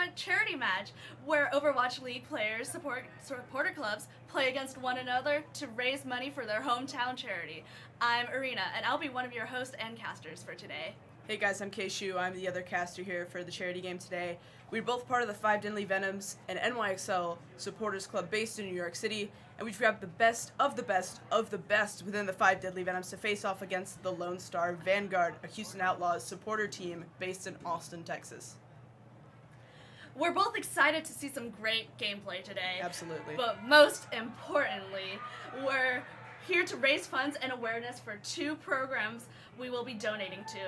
Homefront charity match, where Overwatch League players supporter clubs play against one another to raise money for their hometown charity. I'm Arena, and I'll be one of your hosts and casters for today. Hey guys, I'm Keishu. I'm the other caster here for the charity game today. We're both part of the 5 Deadly Venoms, an NYXL supporters club based in New York City, and we've grabbed the best of the best of the best within the 5 Deadly Venoms to face off against the Lone Star Vanguard, a Houston Outlaws supporter team based in Austin, Texas. We're both excited to see some great gameplay today. Absolutely. But most importantly, we're here to raise funds and awareness for 2 programs we will be donating to.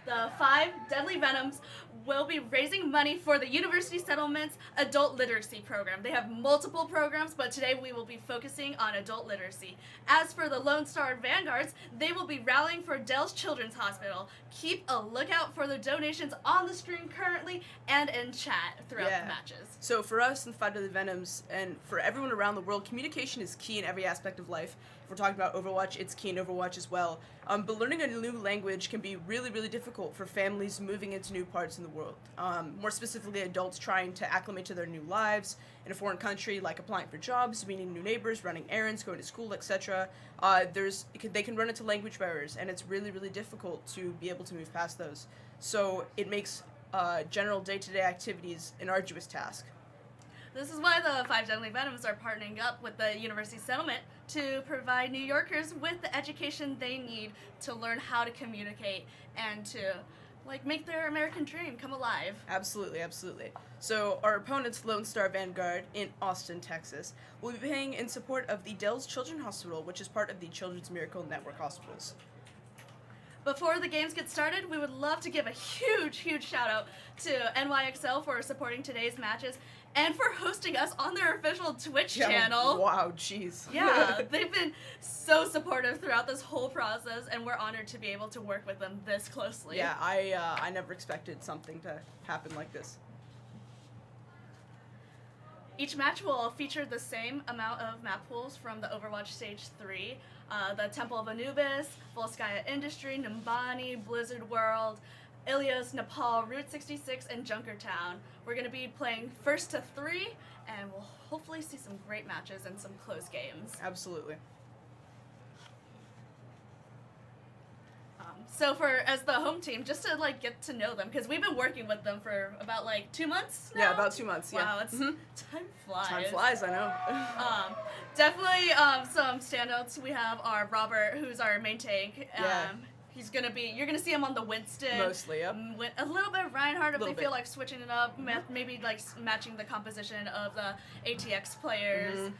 The 5 Deadly Venoms will be raising money for the University Settlement's Adult Literacy Program. They have multiple programs, but today we will be focusing on adult literacy. As for the Lone Star Vanguards, they will be rallying for Dell's Children's Hospital. Keep a lookout for the donations on the screen currently and in chat throughout the matches. So for us in the 5 Deadly Venoms, and for everyone around the world, communication is key in every aspect of life. If we're talking about Overwatch, it's key in Overwatch as well. But learning a new language can be really, really difficult for families moving into new parts in the world. More specifically, adults trying to acclimate to their new lives in a foreign country, like applying for jobs, meeting new neighbors, running errands, going to school, etc. They can run into language barriers, and it's really, really difficult to be able to move past those. So it makes general day-to-day activities an arduous task. This is why the 5 Deadly Venoms are partnering up with the University Settlement to provide New Yorkers with the education they need to learn how to communicate and to make their American dream come alive. Absolutely, absolutely. So our opponents, Lone Star Vanguard in Austin, Texas, will be playing in support of the Dell's Children's Hospital, which is part of the Children's Miracle Network hospitals. Before the games get started, we would love to give a huge, huge shout out to NYXL for supporting today's matches and for hosting us on their official Twitch channel. Wow, jeez. Yeah, they've been so supportive throughout this whole process, and we're honored to be able to work with them this closely. Yeah, I never expected something to happen like this. Each match will feature the same amount of map pools from the Overwatch Stage 3, the Temple of Anubis, Volskaya Industry, Nimbani, Blizzard World, Ilios, Nepal, Route 66, and Junkertown. We're going to be playing first to 3, and we'll hopefully see some great matches and some close games. Absolutely. So as the home team, just to get to know them, because we've been working with them for about 2 months now? Yeah, about 2 months, yeah. Wow, time flies. Time flies, I know. Definitely some standouts we have are Robert, who's our main tank. You're gonna see him on the Winston. Mostly, yep. A little bit of Reinhardt if they bit. feel like switching it up, maybe matching the composition of the ATX players.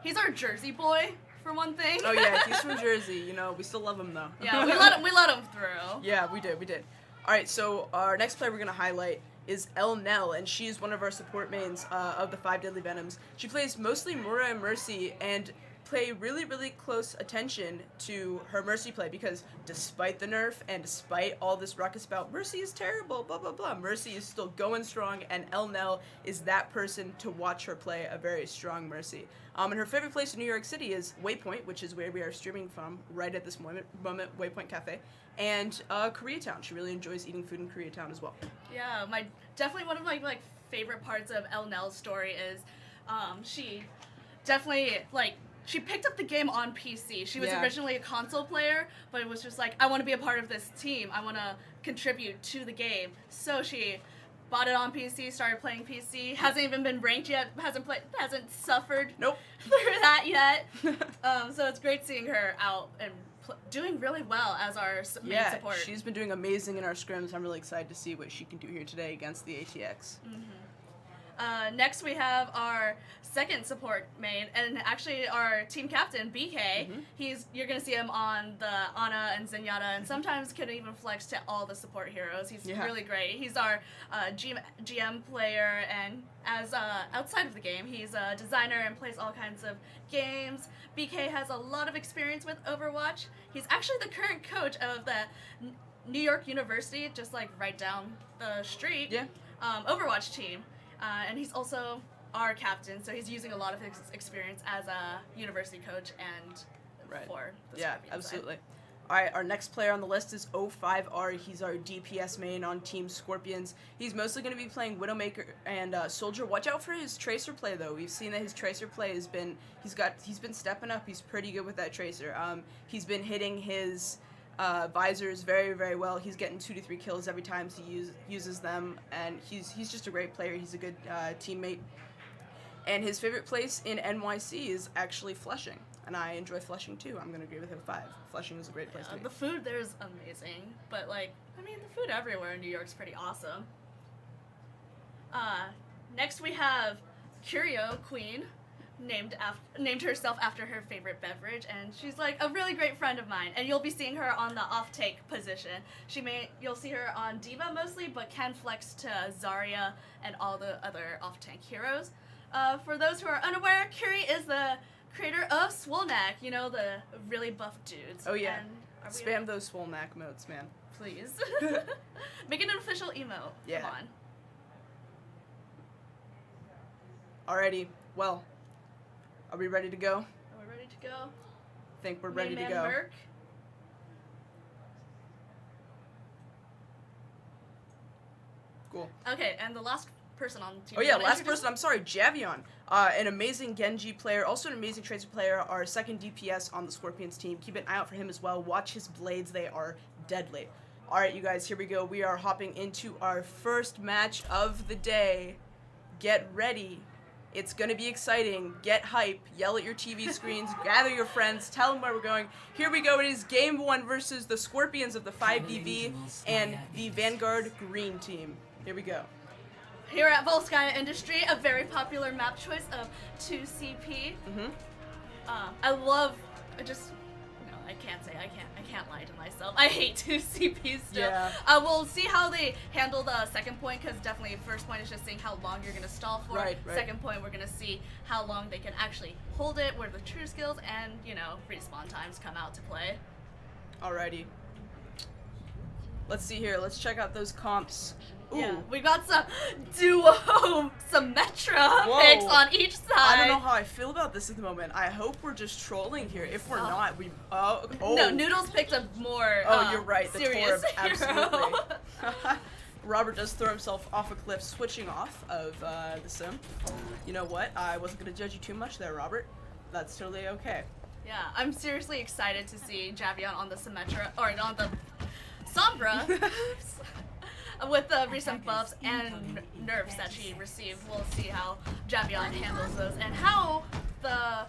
He's our Jersey boy, for one thing. Oh yeah, he's from Jersey. We still love him though. Yeah, we let him through. Yeah, we did. All right, so our next player we're gonna highlight is Nell, and she's one of our support mains of the 5 Deadly Venoms. She plays mostly Mura and Mercy, and pay really, really close attention to her Mercy play, because despite the nerf and despite all this ruckus about Mercy is terrible, blah, blah, blah, Mercy is still going strong, and Nell is that person to watch her play a very strong Mercy. And her favorite place in New York City is Waypoint, which is where we are streaming from right at this moment Waypoint Cafe, and Koreatown. She really enjoys eating food in Koreatown as well. Yeah, definitely one of my favorite parts of Nell's story is she definitely she picked up the game on PC. She was originally a console player, but it was just I want to be a part of this team. I want to contribute to the game. So she bought it on PC, started playing PC. Hasn't even been ranked yet. Hasn't suffered through that yet. So it's great seeing her out and doing really well as our main support. Yeah, she's been doing amazing in our scrims. I'm really excited to see what she can do here today against the ATX. Next we have our second support main, and actually our team captain, BK. You're going to see him on the Ana and Zenyatta, and sometimes can even flex to all the support heroes. He's really great. He's our GM player, and as outside of the game, he's a designer and plays all kinds of games. BK has a lot of experience with Overwatch. He's actually the current coach of the New York University, just right down the street, Overwatch team. And he's also our captain, so he's using a lot of his experience as a university coach and for the absolutely. Alright, our next player on the list is 05R. He's our DPS main on Team Scorpions. He's mostly going to be playing Widowmaker and Soldier. Watch out for his Tracer play, though. We've seen that his Tracer play has been, he's been stepping up. He's pretty good with that Tracer. He's been hitting his visors very, very well. He's getting 2 to 3 kills every time he uses them, and he's just a great player. He's a good teammate. And his favorite place in NYC is actually Flushing. And I enjoy Flushing too. I'm gonna agree with him 5. Flushing is a great place to be. The food there is amazing, but like, I mean, the food everywhere in New York's pretty awesome. Next we have Curio Queen, named herself after her favorite beverage, and she's like a really great friend of mine. And you'll be seeing her on the off-take position. You'll see her on Diva mostly, but can flex to Zarya and all the other off-tank heroes. For those who are unaware, Curie is the creator of Swoleneck, you know, the really buff dudes. Oh yeah. And spam those Swoleneck emotes, man. Please. Make it an official emote. Yeah. Come on. Alrighty, well, are we ready to go? Are we ready to go? Think we're ready to Man go. Merc. Cool. Okay, and the last person on the team. Oh yeah, last person, I'm sorry, Javion. An amazing Genji player, also an amazing Tracer player, our second DPS on the Scorpions team. Keep an eye out for him as well. Watch his blades, they are deadly. Alright, you guys, here we go. We are hopping into our first match of the day. Get ready. It's gonna be exciting. Get hype. Yell at your TV screens. Gather your friends. Tell them where we're going. Here we go. It is game 1 versus the Scorpions of the 5DV and the Vanguard Green team. Here we go. Here at Volskaya Industry, a very popular map choice of 2CP. I can't lie to myself. I hate 2CP still. Yeah. We'll see how they handle the second point, because definitely first point is just seeing how long you're going to stall for. Right. Second point, we're going to see how long they can actually hold it, where the true skills and, you know, respawn times come out to play. Alrighty. Let's see here. Let's check out those comps. Ooh. Yeah, we got some duo Symmetra picks on each side. I don't know how I feel about this at the moment. I hope we're just trolling here. If we're not, we... Oh. No, Noodles picked a more you're right. The serious Torb, absolutely. hero. Robert does throw himself off a cliff, switching off of the sim. You know what? I wasn't going to judge you too much there, Robert. That's totally okay. Yeah, I'm seriously excited to see Javion on the Symmetra, or on the Sombra. With the recent buffs and nerfs that she received. We'll see how Javion handles those, and how the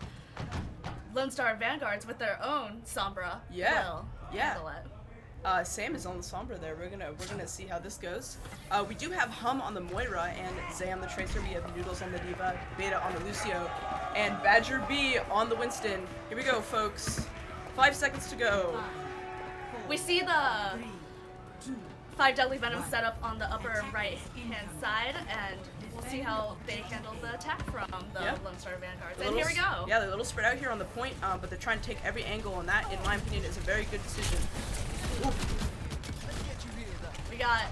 Lone Star Vanguards with their own Sombra will handle it. Sam is on the Sombra there. We're gonna see how this goes. We do have Hum on the Moira and Zay on the Tracer. We have Noodles on the Diva, Beta on the Lucio, and Badger B on the Winston. Here we go, folks. 5 seconds to go. We see the 5 Deadly Venoms set up on the upper right-hand side, and we'll see how they handle the attack from the Lone Star Vanguards. And here we go. Yeah, they're a little spread out here on the point, but they're trying to take every angle, and that, in my opinion, is a very good decision. Ooh. We got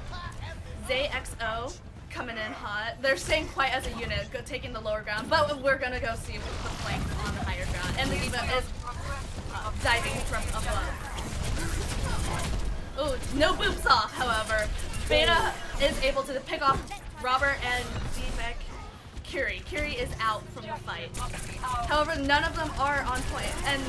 NYXL coming in hot. They're staying quite as a unit, taking the lower ground, but we're gonna go see the flank on the higher ground. And the Diva is diving from above. Ooh, no boops off, however. Beta is able to pick off Robert and Defek. Curie is out from the fight. However, none of them are on point, and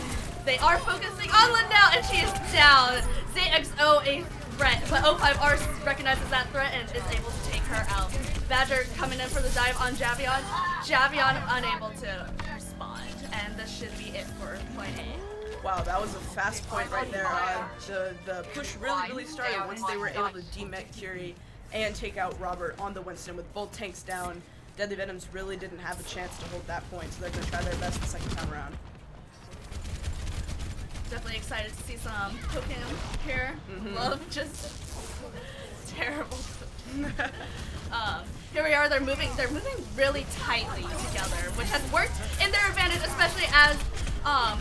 they are focusing on Lindell, and she is down. NYXL a threat, but 05R recognizes that threat and is able to take her out. Badger coming in for the dive on Javion. Javion unable to respond, and this should be it for point A. Wow, that was a fast point right there. The push really started once they were able to demech Curie and take out Robert on the Winston with both tanks down. Deadly Venoms really didn't have a chance to hold that point, so they're going to try their best the second time around. Definitely excited to see some poking here. Love just terrible. Here we are. They're moving really tightly together, which has worked in their advantage, especially as.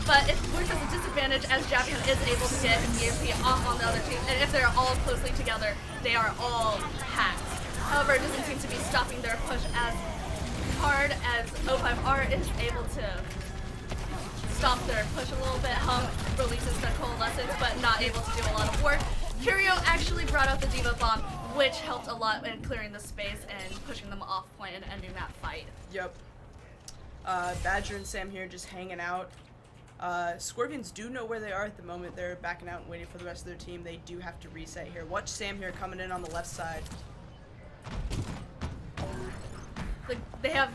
But it works as a disadvantage as Javion is able to get an EMP off on the other team, and if they're all closely together, they are all hacked. However, it doesn't seem to be stopping their push as hard as 05R is able to stop their push a little bit. Hum releases the coalescence, but not able to do a lot of work. Curio actually brought out the Diva Bomb, which helped a lot in clearing the space and pushing them off point and ending that fight. Yep. Badger and Sam here just hanging out. Scorpions do know where they are at the moment. They're backing out and waiting for the rest of their team. They do have to reset here. Watch Sam here coming in on the left side. They have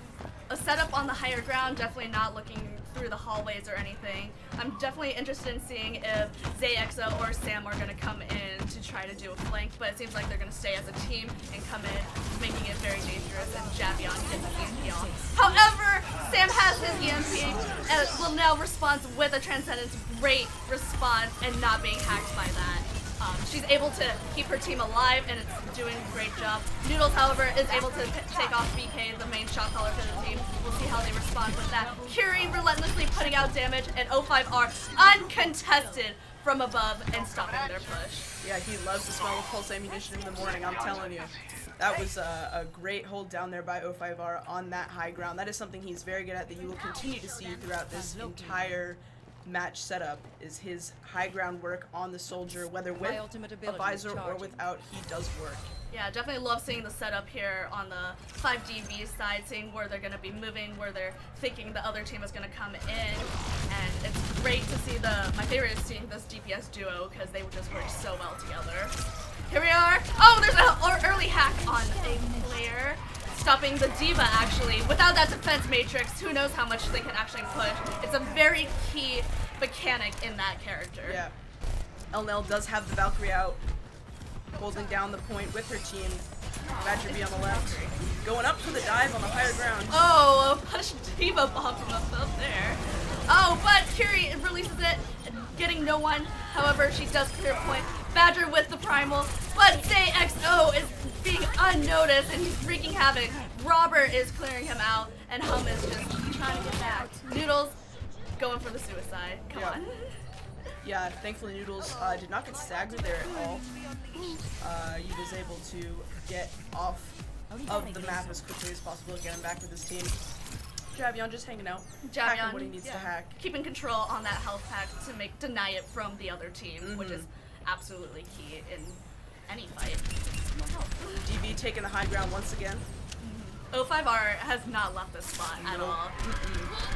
a setup on the higher ground, definitely not looking through the hallways or anything. I'm definitely interested in seeing if NYXL or Sam are going to come in to try to do a flank, but it seems like they're going to stay as a team and come in, making it very dangerous, and Javion gets his EMP off. However, Sam has his EMP and will now respond with a Transcendence. Great response and not being hacked by that. She's able to keep her team alive, and it's doing a great job. Noodles, however, is able to take off BK, the main shot caller for the team. We'll see how they respond with that. Curie relentlessly putting out damage, and 05R uncontested from above and stopping their push. Yeah, he loves the smell of pulse ammunition in the morning, I'm telling you. That was a great hold down there by 05R on that high ground. That is something he's very good at that you will continue to see throughout this entire match setup, is his high ground work on the soldier, whether with a visor or without, he does work. Yeah, definitely love seeing the setup here on the 5DV side, seeing where they're going to be moving, where they're thinking the other team is going to come in, and it's great to see my favorite is seeing this DPS duo, because they would just work so well together. Here we are. Oh, there's an early hack on a player. Stopping the Diva, actually. Without that defense matrix, who knows how much they can actually push. It's a very key mechanic in that character. Yeah. LNL does have the Valkyrie out, holding down the point with her team. Badger B on the left. Going up for the dive on the higher ground. Oh, a push Diva bomb from above there. Oh, but Curie releases it, getting no one. However, she does clear point. Badger with the primal, but NYXL is being unnoticed and he's wreaking havoc. Robert is clearing him out, and Hum is just trying to get back. Noodles going for the suicide. Come on. Yeah, thankfully Noodles did not get staggered there at all. He was able to get off of the map as quickly as possible to get him back with his team. Javion just hanging out, hacking what he needs to hack. Keeping control on that health pack to deny it from the other team, which is absolutely key in any fight. DV taking the high ground once again. 05R has not left this spot at all.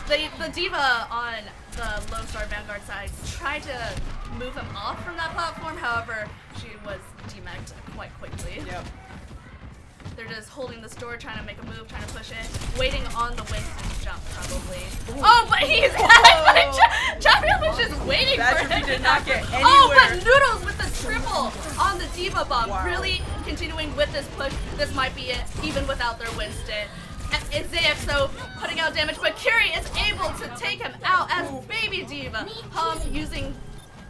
The Diva on the Lone Star Vanguard side tried to move him off from that platform, however, she was demeched quite quickly. Yep. They're just holding the store, trying to make a move, trying to push it, waiting on the Winston's jump, probably. Ooh. Oh, but he's Javion was just waiting for him. Badger did not get anywhere. Oh, but Noodles with the triple on the Diva bomb. Wow. Really continuing with this push. This might be it, even without their Winston. It's NYXL putting out damage, but Curie is able to take him out as Baby Diva. Hum using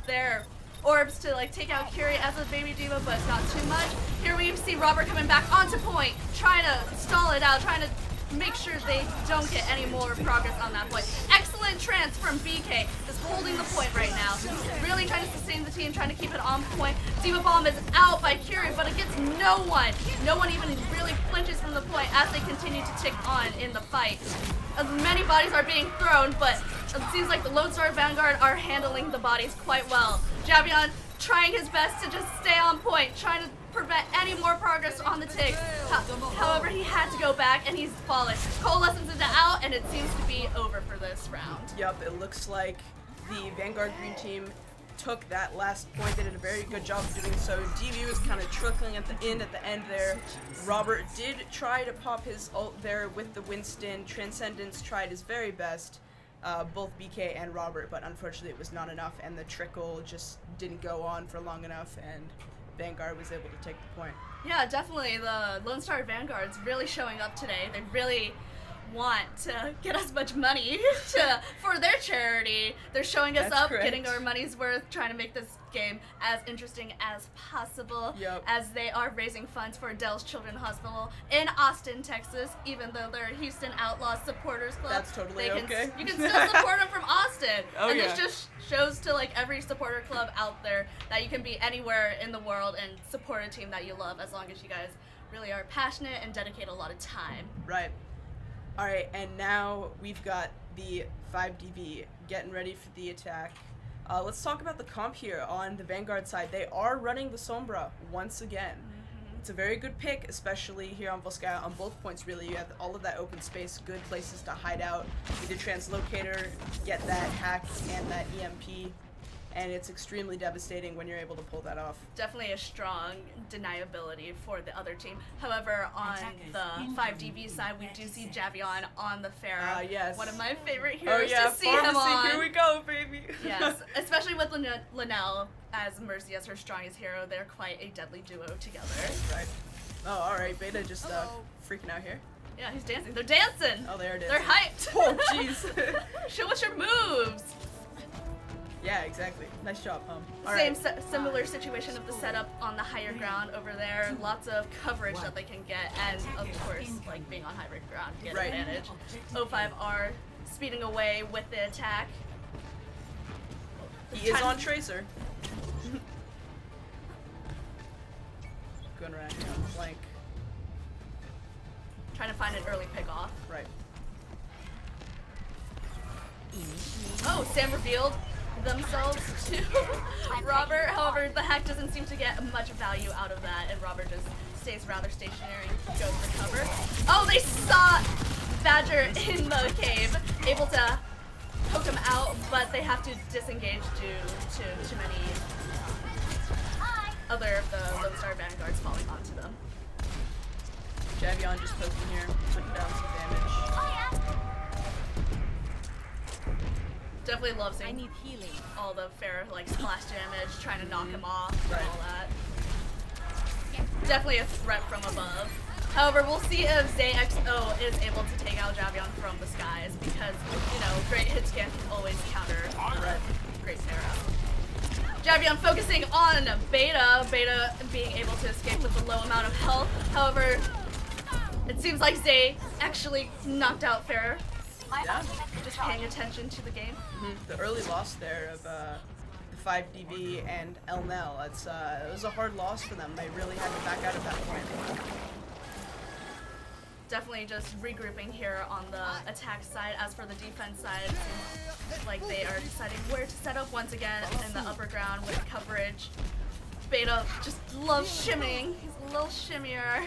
their orbs to take out Curie as a Baby Diva, but it's not too much. Here we see Robert coming back onto point, trying to stall it out, trying to make sure they don't get any more progress on that point. Excellent trance from BK, just holding the point right now. Really trying to sustain the team, trying to keep it on point. Diva Bomb is out by Curie, but it gets no one. No one even really flinches from the point as they continue to tick on in the fight. As many bodies are being thrown, but it seems like the Lone Star Vanguard are handling the bodies quite well. Javion trying his best to just stay on point, trying to prevent any more progress on the tick. However, he had to go back and he's fallen. Coalescence is out and it seems to be over for this round. Yep, it looks like the Vanguard Green team took that last point. They did a very good job of doing so. DV was kind of trickling at the end there. Robert did try to pop his ult there with the Winston. Transcendence tried his very best, both BK and Robert, but unfortunately it was not enough and the trickle just didn't go on for long enough and Vanguard was able to take the point. Yeah, definitely. The Lone Star Vanguard's really showing up today. They really want to get as much money for their charity. They're showing us up, getting our money's worth, trying to make this game as interesting as possible. Yep. As they are raising funds for Dell's Children's Hospital in Austin, Texas, even though they're Houston Outlaws Supporters Club. That's totally okay. You can still support them from Austin. Oh, and yeah. this just shows to every supporter club out there that you can be anywhere in the world and support a team that you love as long as you guys really are passionate and dedicate a lot of time. Right. Alright, and now we've got the 5DV getting ready for the attack. Let's talk about the comp here on the Vanguard side. They are running the Sombra once again. It's a very good pick, especially here on Volskaya on both points, really. You have all of that open space, good places to hide out, either translocator, get that hack, and that EMP. And it's extremely devastating when you're able to pull that off. Definitely a strong deniability for the other team. However, on the 5DV side, we do see Javion on the Pharah. Yes. One of my favorite heroes to see Pharmacy, him on. here we go, baby. Yes, especially with Linnell as Mercy as her strongest hero. They're quite a deadly duo together. Right. Oh, alright, Beta just freaking out here. Yeah, he's dancing. They're dancing! Oh, there it is. They're hyped! Oh, jeez. Show us your moves! Yeah, exactly. Nice job, Hum. Similar situation of the setup on the higher ground over there. Lots of coverage that they can get, and of course, like being on higher ground, get advantage. 05R speeding away with the attack. He is on Tracer. Going around here on the flank. Trying to find an early pick off. Right. Oh, Sam revealed themselves to Robert. However, the hack doesn't seem to get much value out of that, and Robert just stays rather stationary and goes for cover. Oh, they saw Badger in the cave, able to poke him out, but they have to disengage due to too many other of the Lone Star Vanguards falling onto them. Javion just poking here, putting down some damage. Definitely love seeing all the Pharah like splash damage, trying to knock him off, and all that. Definitely a threat from above. However, we'll see if NYXL is able to take out Javion from the skies because, you know, great hit scan can always counter great Pharah. Javion focusing on Beta. Beta being able to escape with a low amount of health. However, it seems like Zay actually knocked out Pharah. Yeah. Just paying attention to the game. The early loss there of the 5DV and Elnell, it was a hard loss for them. They really had to back out at that point. Definitely just regrouping here on the attack side. As for the defense side, it seems like they are deciding where to set up once again in the upper ground with coverage. Beta just loves shimmying. He's a little shimmier.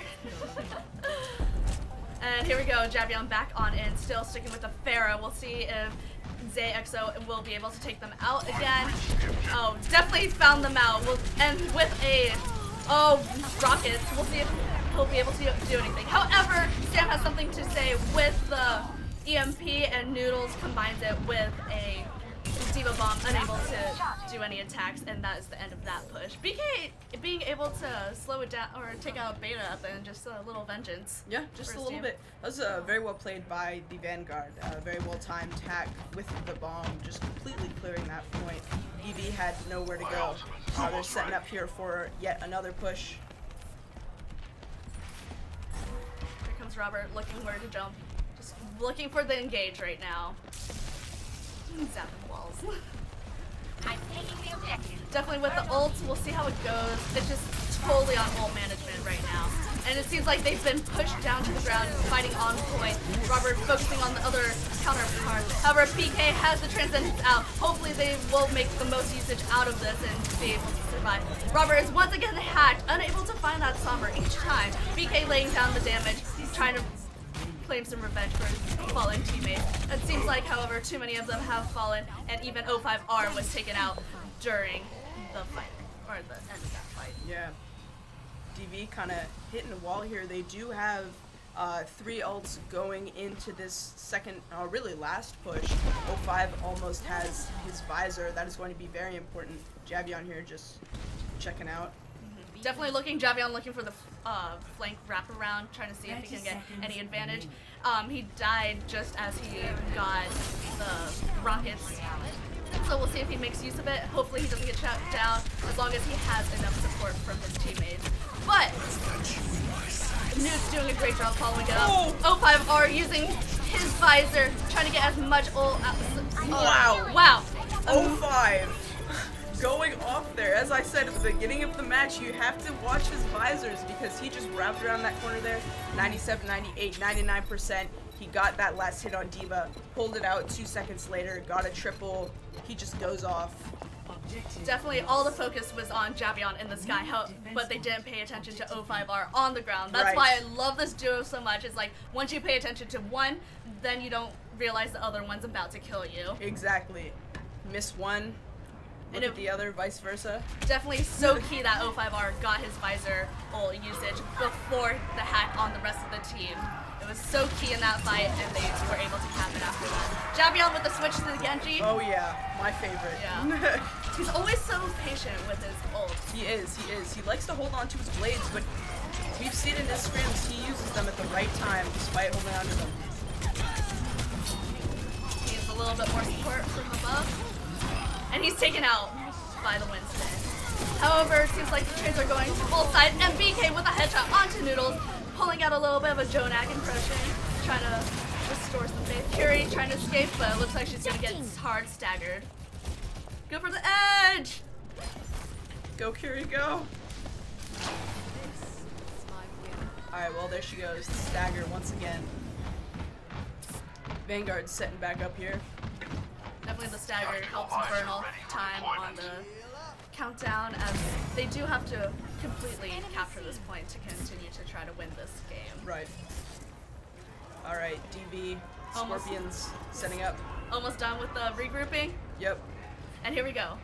And here we go, Javion back on in, still sticking with the Pharah. We'll see if NYXL will be able to take them out again. Oh, definitely found them out. And with a, rockets, we'll see if he'll be able to do anything. However, Sam has something to say with the EMP, and Noodles combines it with a Diva Bomb, unable to do any attacks, and that is the end of that push. BK being able to slow it down, or take out Beta at the end, just a little vengeance. Yeah, just a little team. bit. That was very well played by the Vanguard. Very well timed hack with the bomb, just completely clearing that point. EV had nowhere to go. They're setting up here for yet another push. Here comes Robert, looking where to jump. Just looking for the engage right now. Zapping walls. Definitely with the ults, we'll see how it goes. It's just totally on ult management right now. And it seems like they've been pushed down to the ground, fighting on point. Robert focusing on the other counterpart. However, BK has the Transcendence out. Hopefully they will make the most usage out of this and be able to survive. Robert is once again hacked, unable to find that Somber each time. BK laying down the damage. He's trying to claim some revenge for his fallen teammates. It seems like, however, too many of them have fallen, and even 05R was taken out during the fight, or the end of that fight. Yeah. DV kind of hitting a wall here. They do have 3 ults going into this second, really last push. 05 almost has his visor. That is going to be very important. Javion here just checking out. Definitely Javion looking for the flank wraparound, trying to see if he can get any advantage. He died just as he got the rockets. So we'll see if he makes use of it. Hopefully he doesn't get shot down as long as he has enough support from his teammates. But Nude's doing a great job following it up. 05R using his visor, trying to get as much ult out. Wow. 05 going off there. As I said at the beginning of the match, you have to watch his visors because he just wrapped around that corner there. 97, 98, 99%. He got that last hit on Diva, pulled it out 2 seconds later, got a triple. He just goes off. Definitely all the focus was on Javion in the sky, but they didn't pay attention to O5R on the ground. That's Right. why I love this duo so much. It's like, once you pay attention to one, then you don't realize the other one's about to kill you. Exactly. Miss one, look at the other, vice versa. Definitely so key that O5R got his visor ult usage before the hack on the rest of the team. It was so key in that fight, and they were able to cap it after that. Javion with the switch to the Genji. Oh yeah, my favorite. Yeah. He's always so patient with his ult. He is. He likes to hold on to his blades, but we've seen in his scrims he uses them at the right time despite holding on to them. He needs a little bit more support from above. And he's taken out by the Winston. However, it seems like the trades are going to both sides, and BK with a headshot onto Noodles, pulling out a little bit of a Jonak impression, trying to restore some faith. Curie trying to escape, but it looks like she's going to get hard staggered. Go for the edge! Go, Curie, go! Alright, well, there she goes. The stagger once again. Vanguard's setting back up here. Definitely the stagger helps burn off time on the countdown, as they do have to completely capture this point to continue to try to win this game. Right. Alright, DV, Scorpions setting up. Almost done with the regrouping. Yep. And here we go.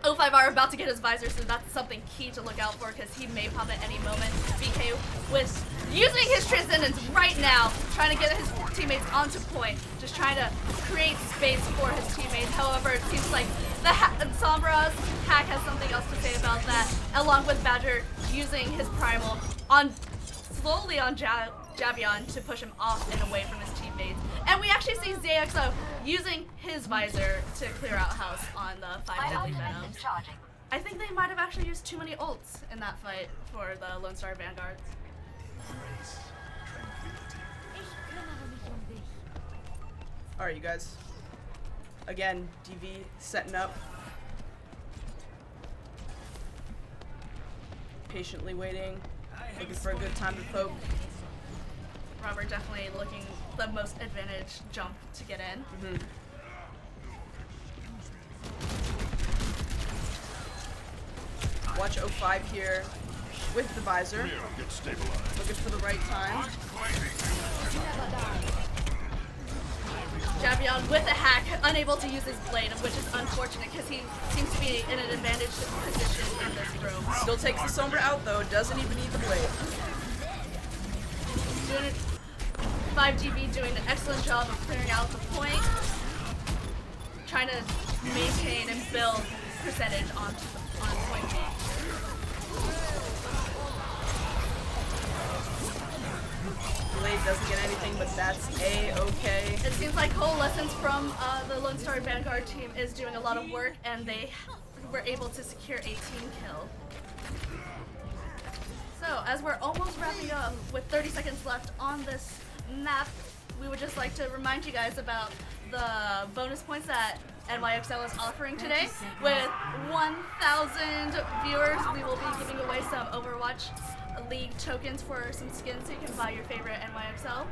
O5R about to get his visor, so that's something key to look out for because he may pop at any moment. BK was using his transcendence right now, trying to get his teammates onto point, just trying to create space for his teammates. However, it seems like the Sombra's hack has something else to say about that, along with Badger using his primal slowly on Javion to push him off and away from his teammates. And we actually see NYXL using his visor to clear out house on the 5 Deadly Venoms. I think they might have actually used too many ults in that fight for the Lone Star Vanguards. Alright, you guys. Again, DV setting up. Patiently waiting, looking for a good time to poke. Robert definitely looking the most advantage jump to get in. Watch 05 here with the visor. Looking for the right time. Javion with a hack, unable to use his blade, which is unfortunate because he seems to be in an advantaged position in this room. Still takes the Sombra out though, doesn't even need the blade. 5GB doing an excellent job of clearing out the point, trying to maintain and build percentage on point B. Blade doesn't get anything, but that's A-okay. It seems like Coalescence from the Lone Star Vanguard team is doing a lot of work, and they were able to secure a team kill. So, as we're almost wrapping up with 30 seconds left on this map, we would just like to remind you guys about the bonus points that NYXL is offering today. With 1,000 viewers, we will be giving away some Overwatch League tokens for some skins so you can buy your favorite NYXL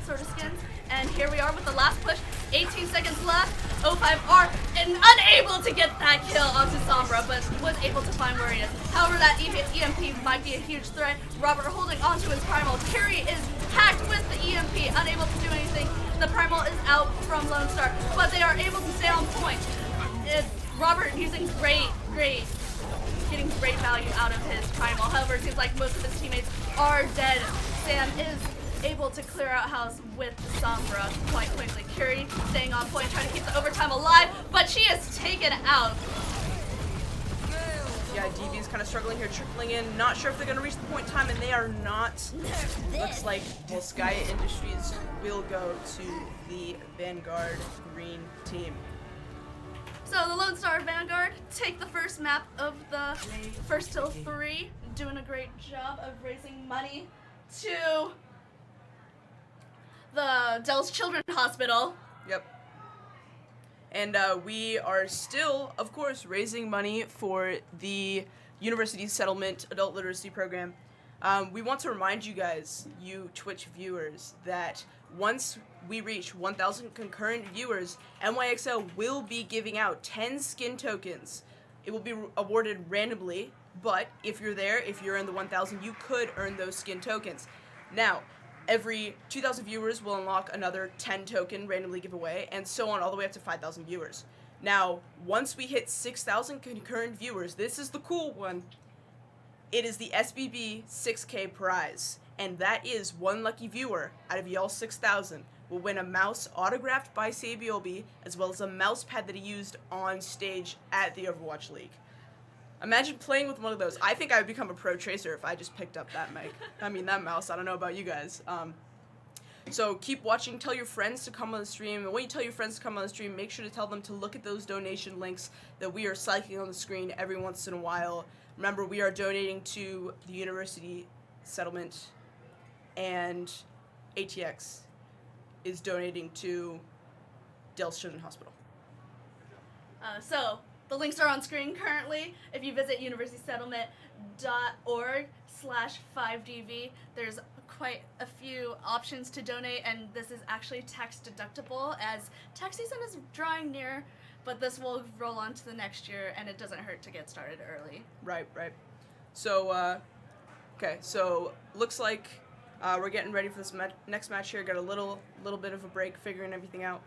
sort of skins. And here we are with the last push. 18 seconds left. O5R unable to get that kill onto Sombra, but was able to find where he is. However, that EMP might be a huge threat. Robert holding onto his primal. Curie is hacked with the EMP, unable to do anything. The primal is out from Lone Star, but they are able to stay on point. Robert using getting great value out of his primal. However, it seems like most of his teammates are dead. Sam is able to clear out house with Sombra quite quickly. Curie staying on point, trying to keep the overtime alive, but she is taken out. Yeah, DV is kind of struggling here, trickling in. Not sure if they're going to reach the point in time, and they are not. Looks like Volskaya Industries will go to the Vanguard green team. So the Lone Star Vanguard take the first map of the first till 3, doing a great job of raising money to the Dell's Children's Hospital. Yep. And we are still, of course, raising money for the University Settlement Adult Literacy Program. We want to remind you guys, you Twitch viewers, that once we reach 1,000 concurrent viewers, NYXL will be giving out 10 skin tokens. It will be awarded randomly, but if you're there, if you're in the 1,000, you could earn those skin tokens. Now, every 2,000 viewers will unlock another 10 token randomly giveaway, and so on all the way up to 5,000 viewers. Now, once we hit 6,000 concurrent viewers, this is the cool one. It is the SBB 6K prize, and that is one lucky viewer out of y'all 6,000 will win a mouse autographed by Sabiobi, as well as a mouse pad that he used on stage at the Overwatch League. Imagine playing with one of those. I think I would become a pro tracer if I just picked up that mic. I mean, that mouse. I don't know about you guys. So keep watching. Tell your friends to come on the stream. And when you tell your friends to come on the stream, make sure to tell them to look at those donation links that we are cycling on the screen every once in a while. Remember, we are donating to the university settlement, and ATX is donating to Dell's Children's Hospital. So the links are on screen currently. If you visit universitysettlement.org/5DV, there's quite a few options to donate, and this is actually tax deductible as tax season is drawing near, but this will roll on to the next year, and it doesn't hurt to get started early. Right. So, okay, so looks like we're getting ready for this next match here. Got a little bit of a break, figuring everything out.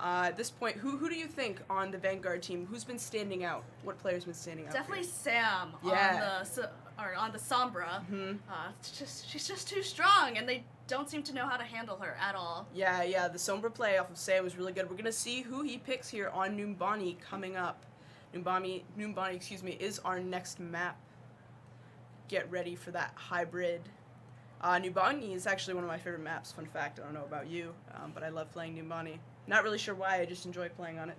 At this point, who do you think on the Vanguard team? Who's been standing out? What player's been standing out? Definitely Sam on the Sombra. Mm-hmm. She's just too strong, and they don't seem to know how to handle her at all. Yeah. The Sombra play off of Sam was really good. We're gonna see who he picks here on Numbani coming up. Numbani, is our next map. Get ready for that hybrid. Numbani is actually one of my favorite maps. Fun fact. I don't know about you, but I love playing Numbani. Not really sure why. I just enjoy playing on it.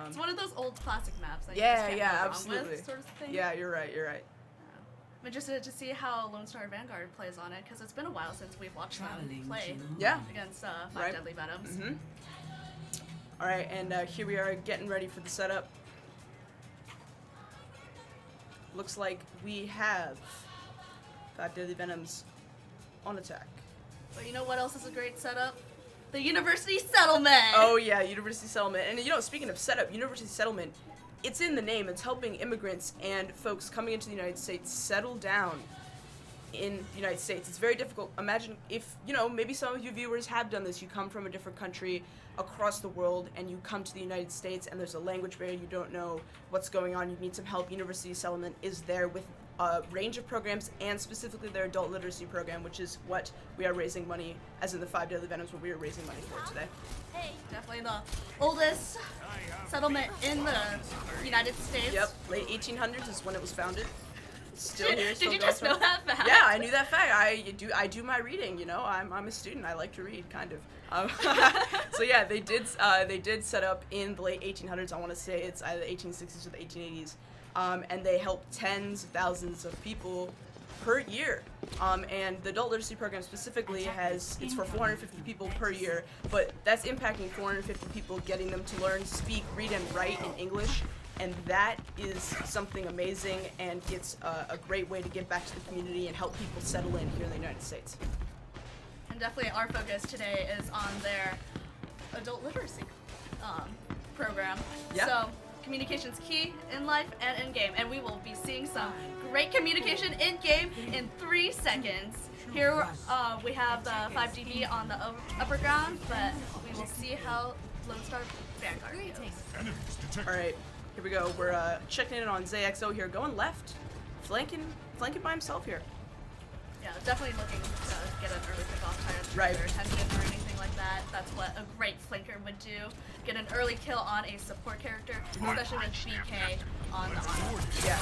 It's one of those old classic maps that you just can't go wrong absolutely. with, sort of thing. Yeah, you're right. I'm interested to see how Lone Star Vanguard plays on it, because it's been a while since we've watched them play against Five Deadly Venoms. Mm-hmm. All right, and here we are getting ready for the setup. Looks like we have Five Deadly Venoms on attack. But you know what else is a great setup? The University Settlement! Oh yeah, University Settlement. And speaking of setup, University Settlement, it's in the name. It's helping immigrants and folks coming into the United States settle down in the United States. It's very difficult. Imagine if, maybe some of you viewers have done this. You come from a different country across the world and you come to the United States and there's a language barrier. You don't know what's going on. You need some help. University Settlement is there with a range of programs, and specifically their adult literacy program, which is what we are raising money, as in the Five Deadly Venoms, what we are raising money for today. Hey, definitely the oldest settlement in the United States. Yep, late 1800s is when it was founded. It's still here. Did you just know that fact? Yeah, I knew that fact. I do my reading. I'm a student. I like to read, kind of. So yeah, they did set up in the late 1800s. I want to say it's either the 1860s or the 1880s. And they help tens of thousands of people per year. And the adult literacy program specifically it's for 450 people per year, but that's impacting 450 people, getting them to learn, speak, read, and write in English. And that is something amazing, and it's a great way to give back to the community and help people settle in here in the United States. And definitely our focus today is on their adult literacy program. Yeah. So communication's key in life and in game, and we will be seeing some great communication in game in 3 seconds. Here we have the 5DB on the upper ground, but we will see how Lone Star Vanguard goes. All right, here we go. We're checking in on NYXL here, going left, flanking by himself here. Yeah, definitely looking to get an early kickoff, try to Right. their attention or anything like that. That's what a great flanker would do. Get an early kill on a support character, especially with BK on the honor. Yeah.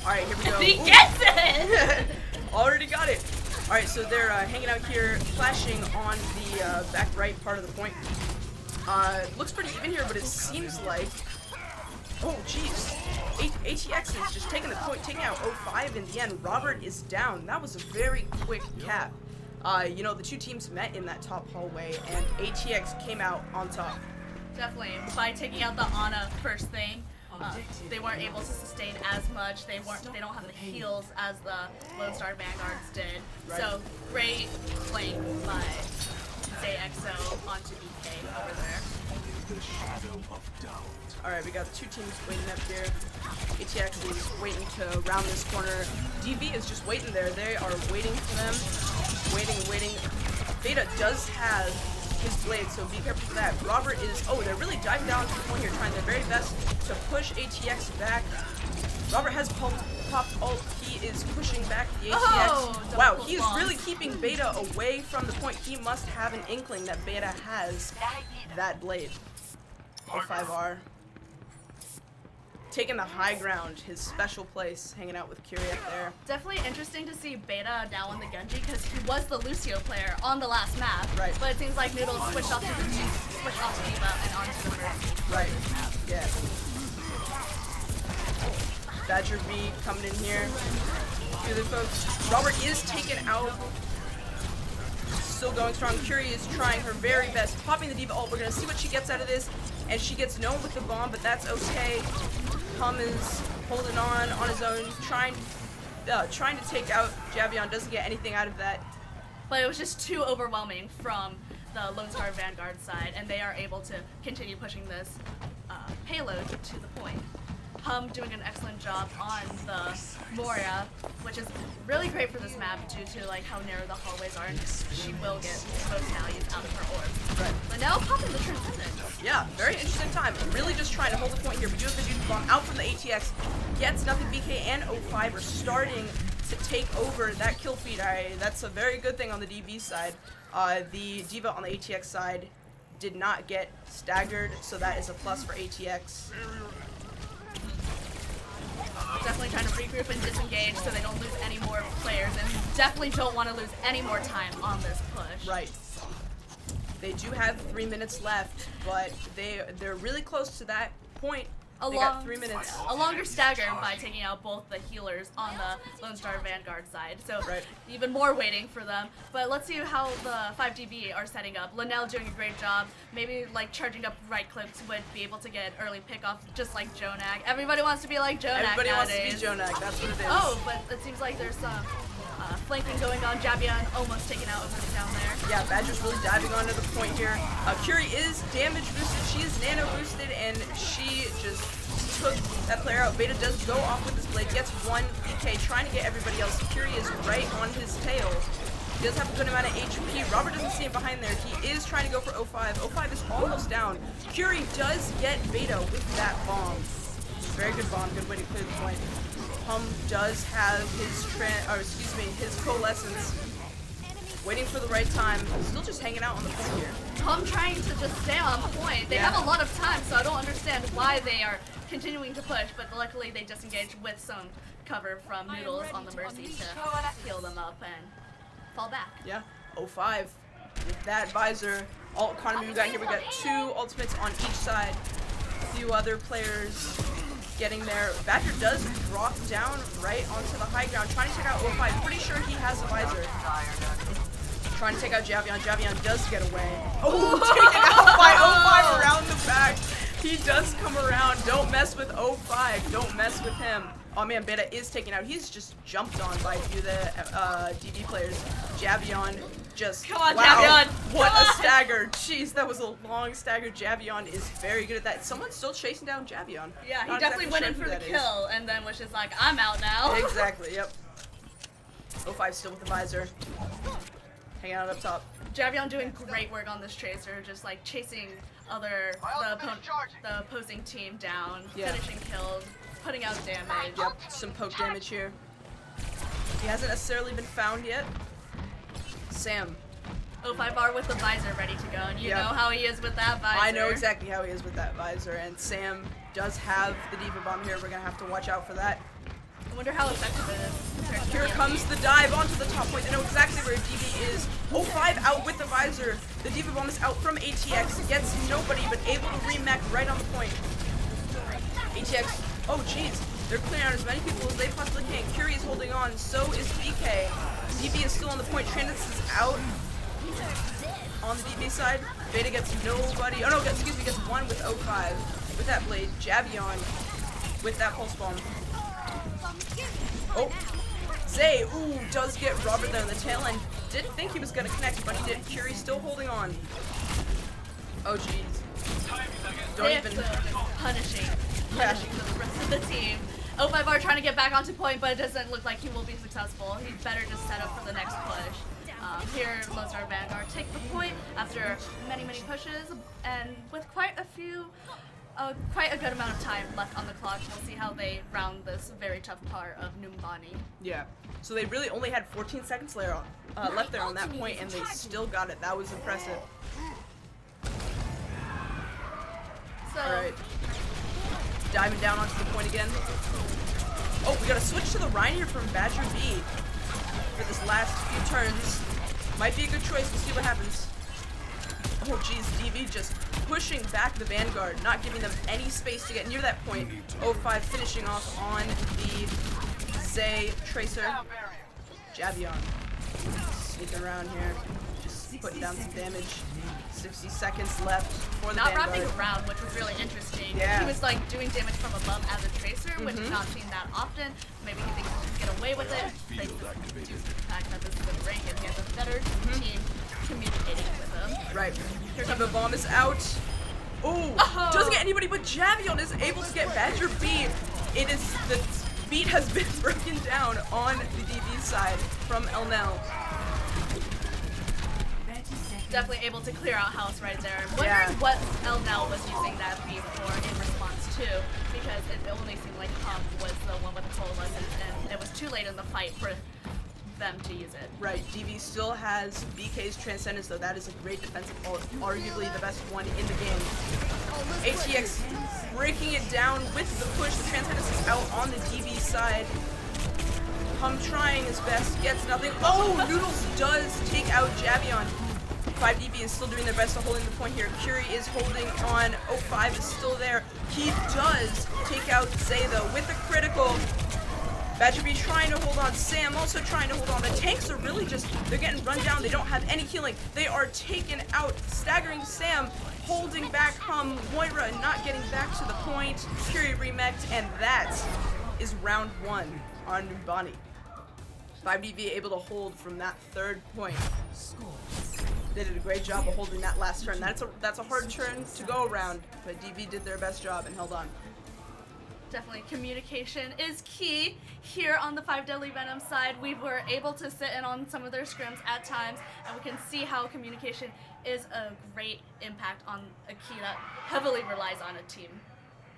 All right, here we go. He gets it! Already got it. All right, so they're hanging out here, flashing on the back right part of the point. Looks pretty even here, but it seems like... Oh, jeez. ATX is just taking the point, taking out 05 in the end. Robert is down. That was a very quick cap. The two teams met in that top hallway, and ATX came out on top. Definitely. By taking out the Ana first thing, they weren't able to sustain as much. They don't have the heals as the Lone Star Vanguards did. Right. So great flank by NYXL onto BK over there. Alright, we got two teams waiting up here. ATX is waiting to round this corner. DV is just waiting there. They are waiting for them. Waiting. Beta does have his blade, so be careful for that. Robert is, they're really diving down to the point here, trying their very best to push ATX back. Robert has popped ult. He is pushing back the ATX. Wow, he's really keeping Beta away from the point. He must have an inkling that Beta has that blade. 05R. Taking the high ground, his special place, hanging out with Curie up there. Definitely interesting to see Beta now on the Genji because he was the Lucio player on the last map. Right. But it seems like Noodle switched off to Diva and onto the Mercy. Right. Yeah. Badger B coming in here. Good folks. Robert is taken out. Still going strong. Curie is trying her very best, popping the Diva ult. We're gonna see what she gets out of this, and she gets known with the bomb, but that's okay. Hum is holding on his own, trying to take out Javion. Doesn't get anything out of that. But it was just too overwhelming from the Lone Star Vanguard side, and they are able to continue pushing this payload to the point. Hum doing an excellent job on the Moria, which is really great for this map due to like how narrow the hallways are, and she will get most values out of her orb. Right. But now popping the Transcendent. Yeah, very interesting time. Really just trying to hold the point here. We do have the Dude Bomb out from the ATX. Gets nothing. BK and 05 are starting to take over that kill feed. That's a very good thing on the DB side. The Diva on the ATX side did not get staggered, so that is a plus for ATX. Definitely trying to regroup and disengage so they don't lose any more players, and definitely don't want to lose any more time on this push. Right. They do have 3 minutes left, but they're really close to that point. They got 3 minutes. A longer stagger by taking out both the healers on the Lone Star Vanguard side. So even more waiting for them. But let's see how the 5DB are setting up. Linnell doing a great job. Maybe like charging up right clicks would be able to get early pickoff just like Jonak. Everybody wants to be like Jonak Everybody nowadays. wants to be Jonak, that's what it is. Oh, but it seems like there's some flanking going on. Javion almost taken out over down there. Yeah, Badger's really diving onto the point here. Curie is damage boosted. She is nano boosted, and she just took that player out. Beta does go off with his blade, gets one BK, trying to get everybody else. Curie is right on his tail. He does have a good amount of HP. Robert doesn't see him behind there. He is trying to go for 05. 05 is almost down. Curie does get Beta with that bomb. Very good bomb. Good way to clear the point. Hum does have his coalescence. Waiting for the right time. Still just hanging out on the point here. Hum trying to just stay on point. They have a lot of time, so I don't understand why they are continuing to push, but luckily they disengage with some cover from Noodles on the Mercy to heal them up and fall back. Yeah, 05 with that visor. Alt economy we got here. We got 2 ultimates on each side. A few other players getting there. Badger does drop down right onto the high ground, trying to take out 05. Pretty sure he has a visor. Trying to take out Javion. Javion does get away. Oh, taken out by 05 around the back. He does come around. Don't mess with 05. Don't mess with him. Oh man, Beta is taken out. He's just jumped on by a few of the DB players. Javion just, come on, wow, Javion. What a stagger. Jeez, that was a long stagger. Javion is very good at that. Someone's still chasing down Javion. Yeah, he definitely went in for the kill and then was just like, I'm out now. Exactly, yep. 05 still with the visor. Hanging out up top. Javion doing great work on this tracer, just like chasing the opposing team down, finishing kills, putting out damage. Yep, some poke damage here. He hasn't necessarily been found yet. Sam. 05R with the visor ready to go, and you know how he is with that visor. I know exactly how he is with that visor, and Sam does have the Diva Bomb here. We're gonna have to watch out for that. I wonder how effective it is. Here comes the dive onto the top point. They know exactly where DB is. 05 out with the visor. The Diva Bomb is out from ATX. Gets nobody, but able to remech right on the point. ATX, oh jeez. They're clearing out as many people as they possibly can. Curie is holding on, so is BK. DB is still on the point. Trandis is out on the DB side. Beta gets nobody. Oh no, excuse me, gets one with 05 with that blade. Javion with that pulse bomb. Oh, Zay, ooh, does get Robert there on the tail end. Didn't think he was gonna connect, but he did. Curie still holding on. Oh jeez. Don't even. Punishing the rest of the team. 05 are trying to get back onto point, but it doesn't look like he will be successful. He'd better just set up for the next push. Here, Lone Star Vanguard take the point after many pushes, and with quite a good amount of time left on the clock. We'll see how they round this very tough part of Numbani. Yeah. So they really only had 14 seconds left there on that point, and they still got it. That was impressive. So, all right. Diving down onto the point again. Oh, we gotta switch to the Rhine here from Badger B for this last few turns. Might be a good choice. We'll see what happens. Oh, geez. DV just pushing back the Vanguard, not giving them any space to get near that point. 05 finishing off on the Zay Tracer. Javion sneaking around here, just putting down some damage. 60 seconds left for the Vanguard. Not wrapping around, which was really interesting. Yeah. He was like doing damage from above as a tracer, which is not seen that often. Maybe he thinks he can get away with it. They do the fact that this is a rank and he has a better team communicating with him. Right. Here comes the bomb is out. Ooh, doesn't get anybody, but Javion is able to get Badger B. It is, the beat has been broken down on the DV side from Elnell. Definitely able to clear out house right there. I'm wondering what Elnell was using that beat for in response to, because it only seemed like Hump was the one with the coalescence, and it was too late in the fight for them to use it. Right, DV still has BK's Transcendence, though that is a great defensive ult, arguably the best one in the game. ATX breaking it down with the push. The Transcendence is out on the DV side. Hum trying his best, gets nothing. Oh, Noodles does take out Javion. 5DB is still doing their best to holding the point here. Curie is holding on. 05 is still there. He does take out Zay though with a critical. Badger B trying to hold on. Sam also trying to hold on. The tanks are really just, they're getting run down. They don't have any healing. They are taken out. Staggering Sam, holding back Hum. Moira not getting back to the point. Curie remeked, and that is round 1 on Numbani. 5DB able to hold from that third point. They did a great job of holding that last turn. That's a hard turn to go around, but DV did their best job and held on. Definitely communication is key here on the 5 Deadly Venoms side. We were able to sit in on some of their scrims at times, and we can see how communication is a great impact on a key that heavily relies on a team.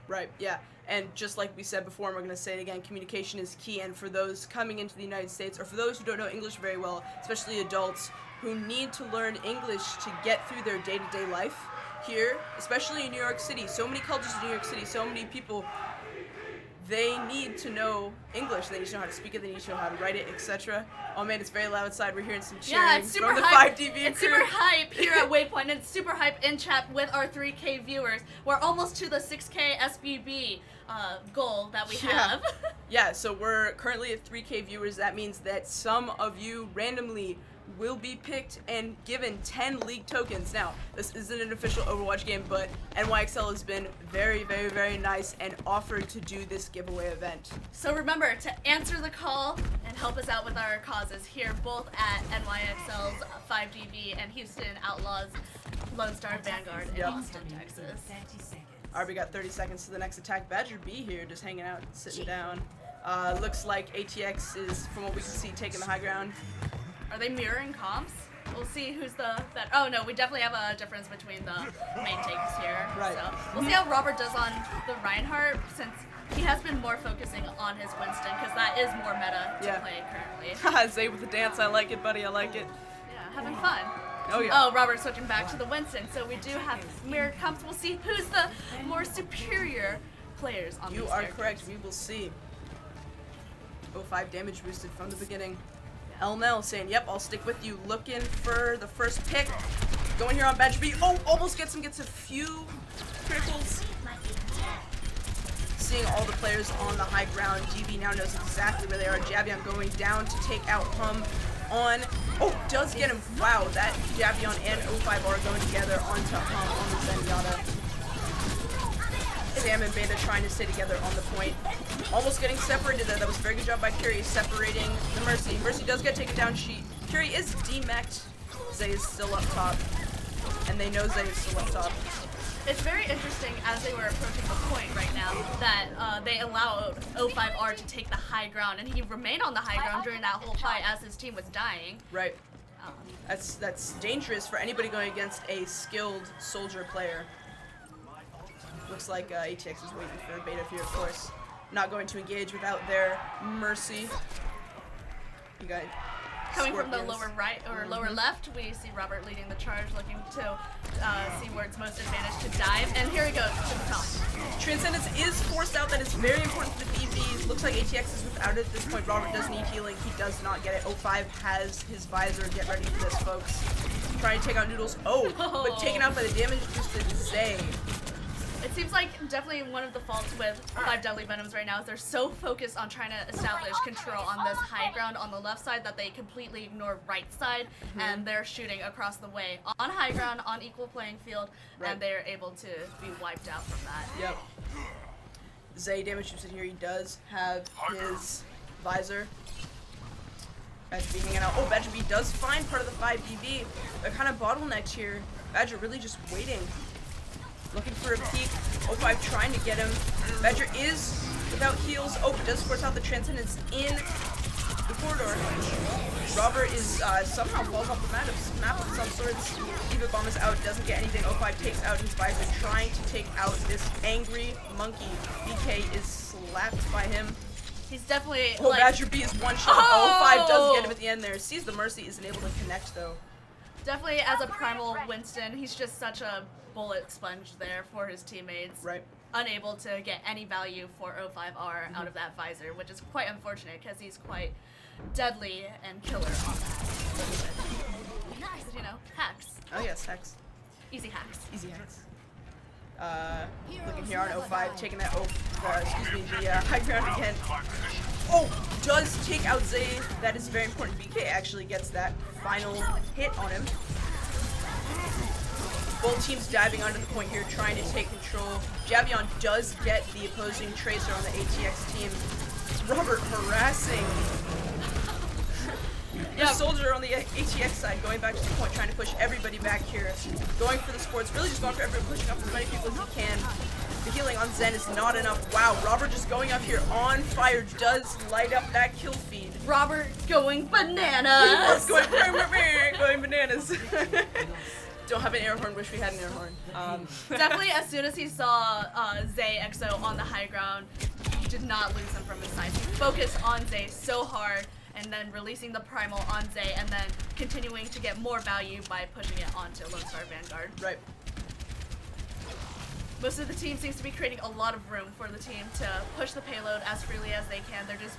Right, yeah. And just like we said before, and we're going to say it again, communication is key. And for those coming into the United States, or for those who don't know English very well, especially adults who need to learn English to get through their day-to-day life here, especially in New York City, so many cultures in New York City, so many people, they need to know English. They need to know how to speak it, they need to know how to write it, etc. Oh man, it's very loud outside. We're hearing some cheering Yeah, it's super from the hype. 5DV It's crew. super hype here at Waypoint, and it's super hype in chat with our 3K viewers. We're almost to the 6K SBB goal that we have. Yeah, so we're currently at 3K viewers. That means that some of you randomly will be picked and given 10 league tokens. Now, this isn't an official Overwatch game, but NYXL has been very, very, very nice and offered to do this giveaway event. So remember to answer the call and help us out with our causes here, both at NYXL's 5DV and Houston Outlaws Lone Star Vanguard in Austin, Texas. Alright, we got 30 seconds to the next attack. Badger B here, just hanging out, sitting down. Looks like ATX is, from what we can see, taking the high ground. Are they mirroring comps? We'll see who's the better. Oh no, we definitely have a difference between the main takes here. Right. So we'll see how Robert does on the Reinhardt, since he has been more focusing on his Winston, because that is more meta to play currently. Zay with the dance, I like it, buddy, I like it. Yeah, having fun. Oh yeah. Oh, Robert's switching back to the Winston, so we do have mirror comps. We'll see who's the more superior players on these You are characters. correct, we will see. 05 damage boosted from the beginning. Elnell saying, yep, I'll stick with you. Looking for the first pick. Going here on Badger B. Oh, almost gets him, gets a few criticals. Seeing all the players on the high ground, DV now knows exactly where they are. Javion going down to take out Hum on, oh, does get him. Wow, that Javion and 05 are going together onto Hum on the Zenyatta. Sam and Beta trying to stay together on the point. Almost getting separated there. That was a very good job by Curie separating the Mercy. Mercy does get taken down. She Curie is demeched. Zay is still up top. And they know Zay is still up top. It's very interesting as they were approaching the point right now that they allowed 05R to take the high ground, and he remained on the high ground during that whole fight as his team was dying. Right. That's dangerous for anybody going against a skilled soldier player. Looks like ATX is waiting for Beta here, of course. Not going to engage without their mercy. You got coming from the lower right or lower left, we see Robert leading the charge, looking to see where it's most advantaged to dive. And here he goes to the top. Transcendence is forced out. That is very important for the BVs. Looks like ATX is without it at this point. Robert does need healing. He does not get it. 05 has his visor. Get ready for this, folks. Trying to take out Noodles. Oh, but taken out by the damage boosted Zay. It seems like definitely one of the faults with 5 Deadly Venoms right now is they're so focused on trying to establish control on this high ground on the left side that they completely ignore right side, and they're shooting across the way on high ground, on equal playing field, and they're able to be wiped out from that. Yep. Zay damage boosted here. He does have his visor. Badger B hanging out. Oh, Badger B does find part of the 5 DV. They're kind of bottlenecked here. Badger really just waiting. Looking for a peek. 05 trying to get him. Badger is without heals. Oh, but does force out the Transcendence in the corridor. Robert is somehow falls off the map of some sorts. Diva Bomb is out, doesn't get anything. 05 takes out his visor, trying to take out this angry monkey. BK is slapped by him. He's definitely like, Badger B is one shot. 05 does get him at the end there. Sees the mercy, isn't able to connect though. Definitely as a primal Winston, he's just such a bullet sponge there for his teammates. Right. Unable to get any value for 05R out of that visor, which is quite unfortunate because he's quite deadly and killer on that. You know, hacks. Oh yes, hacks. Easy hacks. Easy hacks. Looking here on 05, taking that the high ground again. Oh, does take out Zay. That is very important. BK actually gets that final hit on him. Both teams diving onto the point here, trying to take control. Javion does get the opposing Tracer on the ATX team. Robert harassing the soldier on the ATX side, going back to the point, trying to push everybody back here. Going for the sports, really just going for everyone, pushing up as many people as he can. The healing on Zen is not enough. Wow, Robert just going up here on fire, does light up that kill feed. Robert going bananas! He was going bananas. Don't have an air horn, wish we had an air horn. Definitely as soon as he saw Zay EXO on the high ground, he did not lose him from his sight. He focused on Zay so hard, and then releasing the primal on Zay, and then continuing to get more value by pushing it onto Lone Star Vanguard. Right. Most of the team seems to be creating a lot of room for the team to push the payload as freely as they can. They're just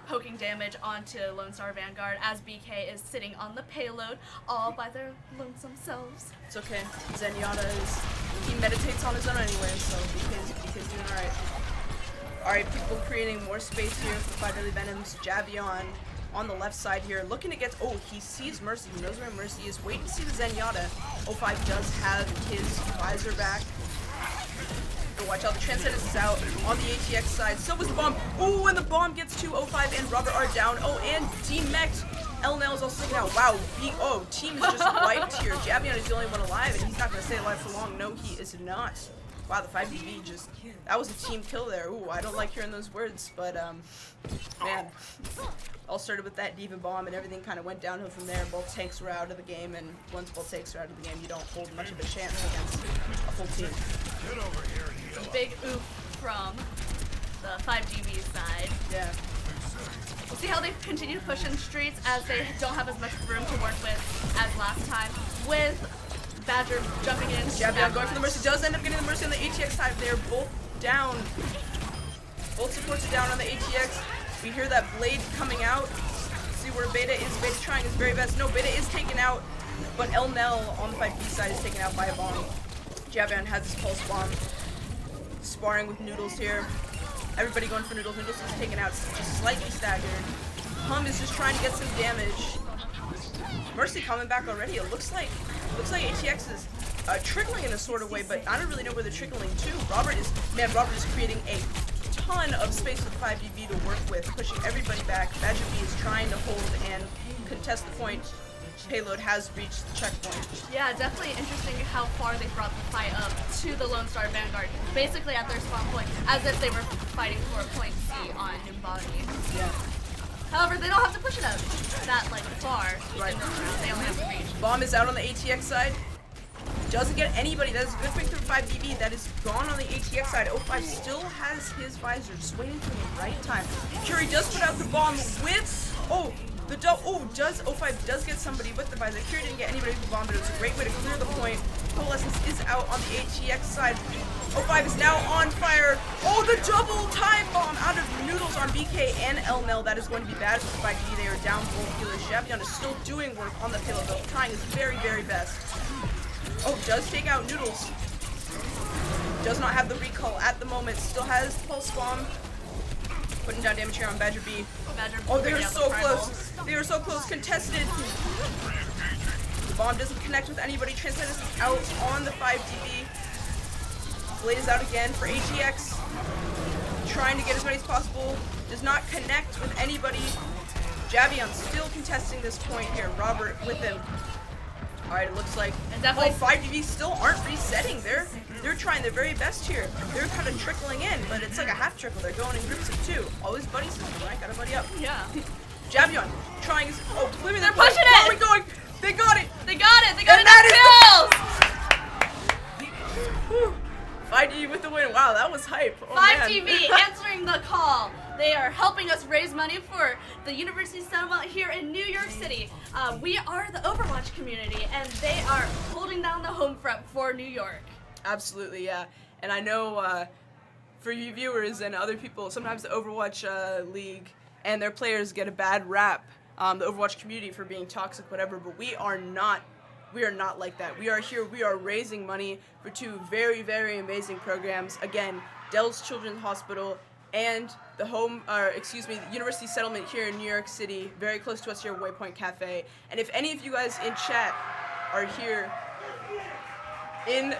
poking damage onto Lone Star Vanguard as BK is sitting on the payload all by their lonesome selves. It's okay. Zenyatta he meditates on his own anyway, so BK's doing alright. Alright, people creating more space here for 5 Deadly Venoms. Javion on the left side here, looking to get, oh, he sees Mercy, he knows where Mercy is, waiting to see the Zenyatta. 05 does have his visor back. But watch out, the Transcendence is out on the ATX side. So was the bomb. Oh, and the bomb gets to 05 and Robert are down. Oh, and demeched. LNL is also taken out. Wow, team is just wiped here. Javion is the only one alive, and he's not going to stay alive for long. No, he is not. Wow, the 5DV just, that was a team kill there. Ooh, I don't like hearing those words, but, man. All started with that Diva Bomb, and everything kind of went downhill from there. Both tanks were out of the game, and once both tanks are out of the game, you don't hold much of a chance against a full team. A big oof from the 5DV side. Yeah. We'll see how they continue to push in streets as they don't have as much room to work with as last time. With Badger jumping in. Javion going for the Mercy, does end up getting the Mercy on the ATX side. They're both down. Both supports are down on the ATX. We hear that blade coming out. See where Beta is. Beta trying his very best. No, Beta is taken out, but LNL on the 5B side is taken out by a bomb. Javion has his pulse bomb. Sparring with Noodles here. Everybody going for Noodles. Noodles is taken out, just slightly staggered. Hum is just trying to get some damage. Mercy coming back already. It looks like ATX is trickling in a sort of way, but I don't really know where they're trickling to. Robert is creating a ton of space for 5DV to work with, pushing everybody back. Badger B is trying to hold and contest the point. Payload has reached the checkpoint. Yeah, definitely interesting how far they brought the fight up to the Lone Star Vanguard, basically at their spawn point, as if they were fighting for a point C on Numbani. Yeah. However, they don't have to push it up that far. Right. In this round. They only have to reach. Bomb is out on the ATX side. Doesn't get anybody. That is a good pick through 5DB. That is gone on the ATX side. 05 still has his visor, just waiting for the right time. Curie does put out the bomb with... does 05 does get somebody with the visor. Curie didn't get anybody with the bomb, but it was a great way to clear the point. Coalescence is out on the ATX side. 05 is now on fire. Oh, the double time bomb out of Noodles on BK and LNL. That is going to be bad for 5D. They are down both healers. Javion is still doing work on the payload, though, trying his very, very best. Oh, does take out Noodles. Does not have the recall at the moment. Still has Pulse Bomb. Putting down damage here on Badger B. Oh, they were so close. They were so close. Contested. The bomb doesn't connect with anybody. Translator is out on the 5DB. Blade is out again for ATX. Trying to get as many as possible. Does not connect with anybody. Javion still contesting this point here. Robert with him. Alright, it looks like 5DB still aren't resetting. They're trying their very best here. They're kind of trickling in, but it's like a half trickle. They're going in groups of two. Always buddy system, right? Gotta buddy up. Yeah. Javion trying his... Oh, clearly they're pushing it! Where are we going? They got it! They got it! They got kills! 5DB with the win. Wow, that was hype. Oh, 5DB answering the call. They are helping us raise money for the University Settlement here in New York City. We are the Overwatch community, and they are holding down the home front for New York. Absolutely, yeah. And I know for you viewers and other people, sometimes the Overwatch League and their players get a bad rap, the Overwatch community, for being toxic, whatever, but we are not like that. We are here, we are raising money for two very, very amazing programs. Again, Dell's Children's Hospital and the University Settlement here in New York City, very close to us here, Waypoint Cafe. And if any of you guys in chat are here in...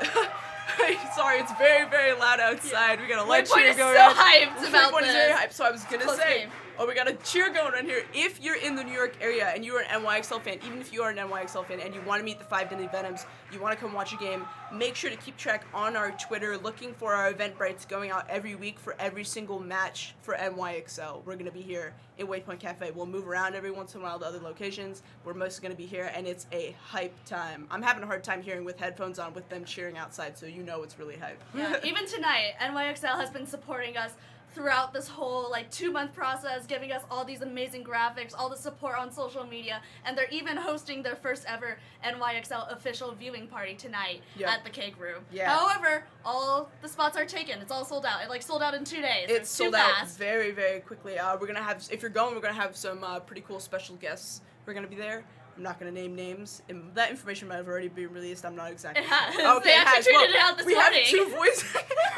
Sorry, it's very, very loud outside. We got a light cheer going on. Waypoint is so hyped about this. Is very hyped, so I was gonna say... Game. Oh, we got a cheer going on here. If you're in the New York area and you are an NYXL fan, even if you are an NYXL fan and you want to meet the 5 Deadly Venoms, you want to come watch a game, make sure to keep track on our Twitter, looking for our Eventbrites going out every week for every single match for NYXL. We're going to be here in Waypoint Cafe. We'll move around every once in a while to other locations. We're mostly going to be here, and it's a hype time. I'm having a hard time hearing with headphones on with them cheering outside, so you know it's really hype. Yeah, even tonight, NYXL has been supporting us throughout this whole 2-month process, giving us all these amazing graphics, all the support on social media, and they're even hosting their first ever NYXL official viewing party tonight at the Cake Room. Yeah. However, all the spots are taken. It's all sold out. It sold out in 2 days. It's sold out very, very quickly. We're gonna have, if you're going, we're gonna have some pretty cool special guests. We're gonna be there. I'm not going to name names. That information might have already been released. I'm not exactly sure. It has. Okay, they actually tweeted it out this morning.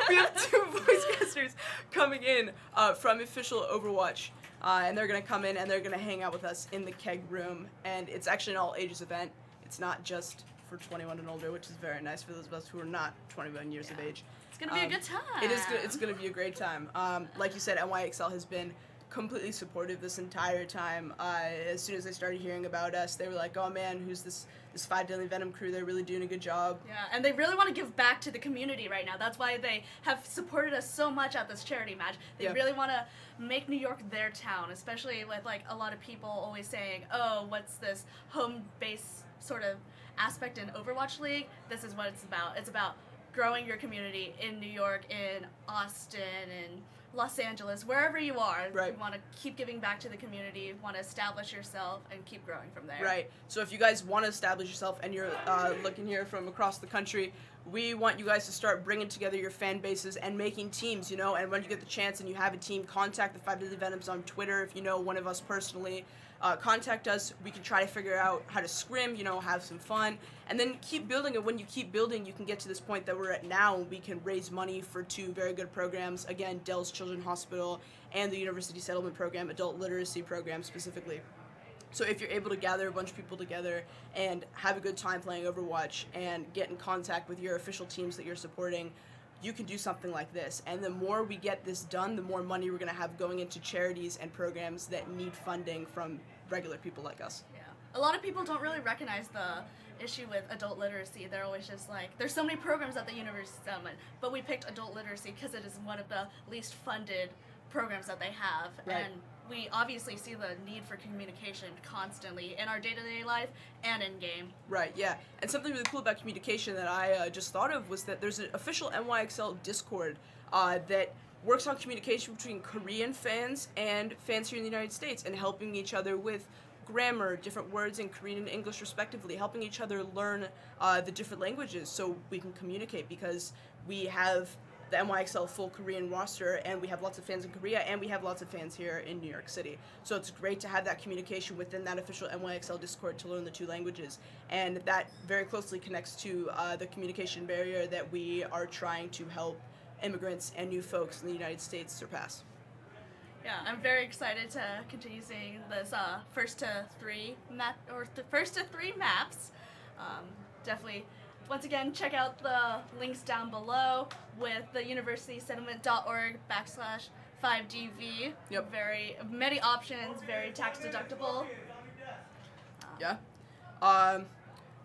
We have two voice casters coming in from official Overwatch. And they're going to come in and they're going to hang out with us in the Keg Room. And it's actually an all-ages event. It's not just for 21 and older, which is very nice for those of us who are not 21 years of age. It's going to be a good time. It is good. It's going to be a great time. Like you said, NYXL has been completely supportive this entire time. As soon as they started hearing about us, they were like, oh man, who's this 5 Deadly Venom crew? They're really doing a good job. Yeah, and they really want to give back to the community right now. That's why they have supported us so much at this charity match. They really want to make New York their town, especially with a lot of people always saying, oh, what's this home base sort of aspect in Overwatch League? This is what it's about. It's about growing your community in New York, in Austin, and Los Angeles, wherever you are. Right. You want to keep giving back to the community, you want to establish yourself, and keep growing from there. Right. So if you guys want to establish yourself and you're looking here from across the country, we want you guys to start bringing together your fan bases and making teams, and when you get the chance and you have a team, contact the 5 Deadly Venoms on Twitter. If you know one of us personally, contact us. We can try to figure out how to scrim, have some fun, and then keep building. And when you keep building, you can get to this point that we're at now. We can raise money for two very good programs. Again, Dell's Children's Hospital and the University Settlement Program, adult literacy program specifically. So if you're able to gather a bunch of people together and have a good time playing Overwatch and get in contact with your official teams that you're supporting, you can do something like this. And the more we get this done, the more money we're going to have going into charities and programs that need funding from regular people like us. Yeah. A lot of people don't really recognize the issue with adult literacy. They're always just like, there's so many programs at the University Settlement, but we picked adult literacy because it is one of the least funded programs that they have. Right. And we obviously see the need for communication constantly in our day-to-day life and in-game. Right, yeah. And something really cool about communication that I just thought of was that there's an official NYXL Discord that works on communication between Korean fans and fans here in the United States and helping each other with grammar, different words in Korean and English respectively, helping each other learn the different languages so we can communicate, because we have the NYXL full Korean roster, and we have lots of fans in Korea, and we have lots of fans here in New York City. So it's great to have that communication within that official NYXL Discord to learn the two languages, and that very closely connects to the communication barrier that we are trying to help immigrants and new folks in the United States surpass. Yeah, I'm very excited to continue seeing this first to three maps. Definitely. Once again, check out the links down below with the universitysettlement.org/5DV. Yep. Very many options, very tax deductible. Yeah.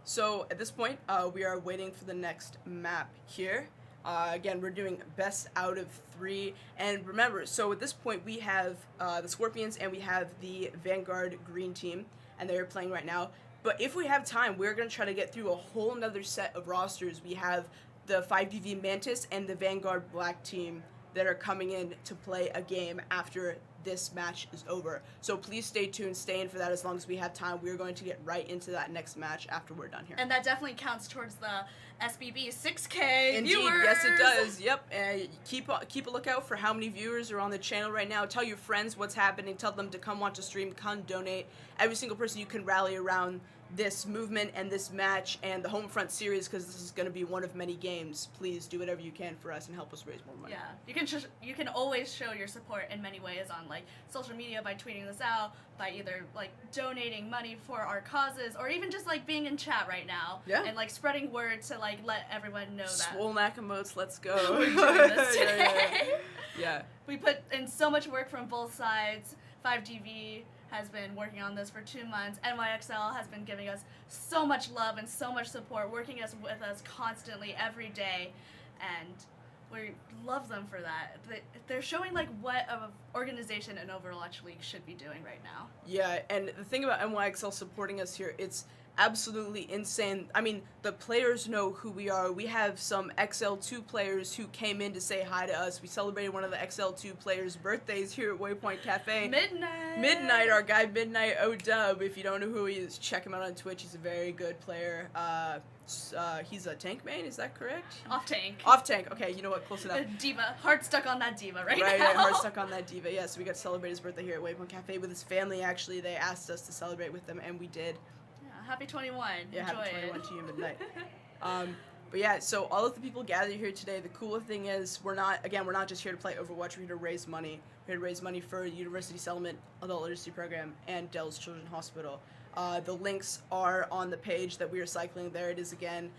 So at this point, we are waiting for the next map here. Again, we're doing best out of 3. And remember, so at this point, we have the Scorpions and we have the Vanguard green team, and they're playing right now. But if we have time, we're going to try to get through a whole nother set of rosters. We have the 5DV Mantis and the Vanguard Black team that are coming in to play a game after this match is over. So please stay tuned, stay in for that as long as we have time. We're going to get right into that next match after we're done here. And that definitely counts towards the SBB 6K Indeed, viewers. yes it does. Yep. And keep a lookout for how many viewers are on the channel right now. Tell your friends what's happening. Tell them to come watch a stream, come donate. Every single person you can rally around this movement and this match and the Homefront Series, because this is going to be one of many games. Please do whatever you can for us and help us raise more money. Yeah, you can always show your support in many ways on like social media, by tweeting this out, by either like donating money for our causes, or even just like being in chat right now. Yeah. And like spreading word to like let everyone know that. Swole Nakamotes, let's go. We're doing this today. Yeah. We put in so much work from both sides. 5DV has been working on this for 2 months. NYXL has been giving us so much love and so much support, working with us constantly every day, and we love them for that. They're showing like what an organization an Overwatch League should be doing right now. Yeah, and the thing about NYXL supporting us here, it's absolutely insane. I mean, the players know who we are. We have some XL2 players who came in to say hi to us. We celebrated one of the XL2 players' birthdays here at Waypoint Cafe. Midnight, our guy Midnight O-Dub. If you don't know who he is, check him out on Twitch. He's a very good player. He's a tank main, is that correct? Off tank. Off tank, okay, you know what, close enough. Diva. Heart stuck on that diva right now. Right, heart stuck on that diva. Yeah, so we got to celebrate his birthday here at Waypoint Cafe with his family, actually. They asked us to celebrate with them, and we did. Happy 21. Yeah, Enjoy happy 21 it. to you, Midnight. But yeah, so all of the people gathered here today, the cool thing is we're not just here to play Overwatch, we're here to raise money. We're here to raise money for the University Settlement Adult Literacy Program and Dell's Children's Hospital. The links are on the page that we are cycling. There it is again.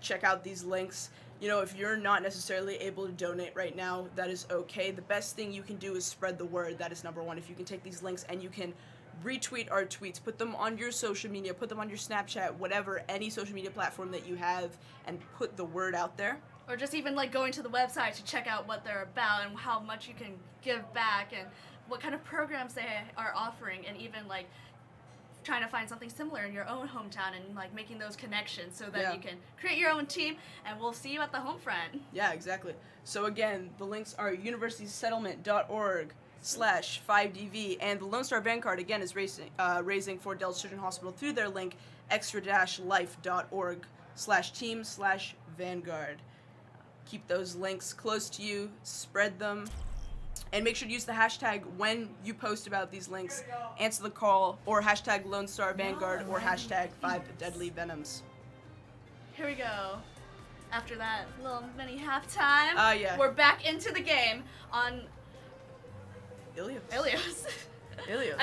Check out these links. You know, if you're not necessarily able to donate right now, that is okay. The best thing you can do is spread the word. That is number one. If you can take these links and you can retweet our tweets, put them on your social media, put them on your Snapchat, whatever, any social media platform that you have, and put the word out there. Or just even like going to the website to check out what they're about and how much you can give back and what kind of programs they are offering, and even like trying to find something similar in your own hometown and like making those connections so that you can create your own team, and we'll see you at the Homefront. Yeah, exactly. So again, the links are universitysettlement.org/5DV, and the Lone Star Vanguard again is raising for Dell's Children's Hospital through their link extra-life.org/team/Vanguard. Keep those links close to you, spread them, and make sure to use the hashtag when you post about these links. Answer the call, or hashtag Lone Star Vanguard, or hashtag 5Deadly Venoms. Here we go. After that little mini halftime, Yeah. we're back into the game on Ilios. Ilios. Ilios.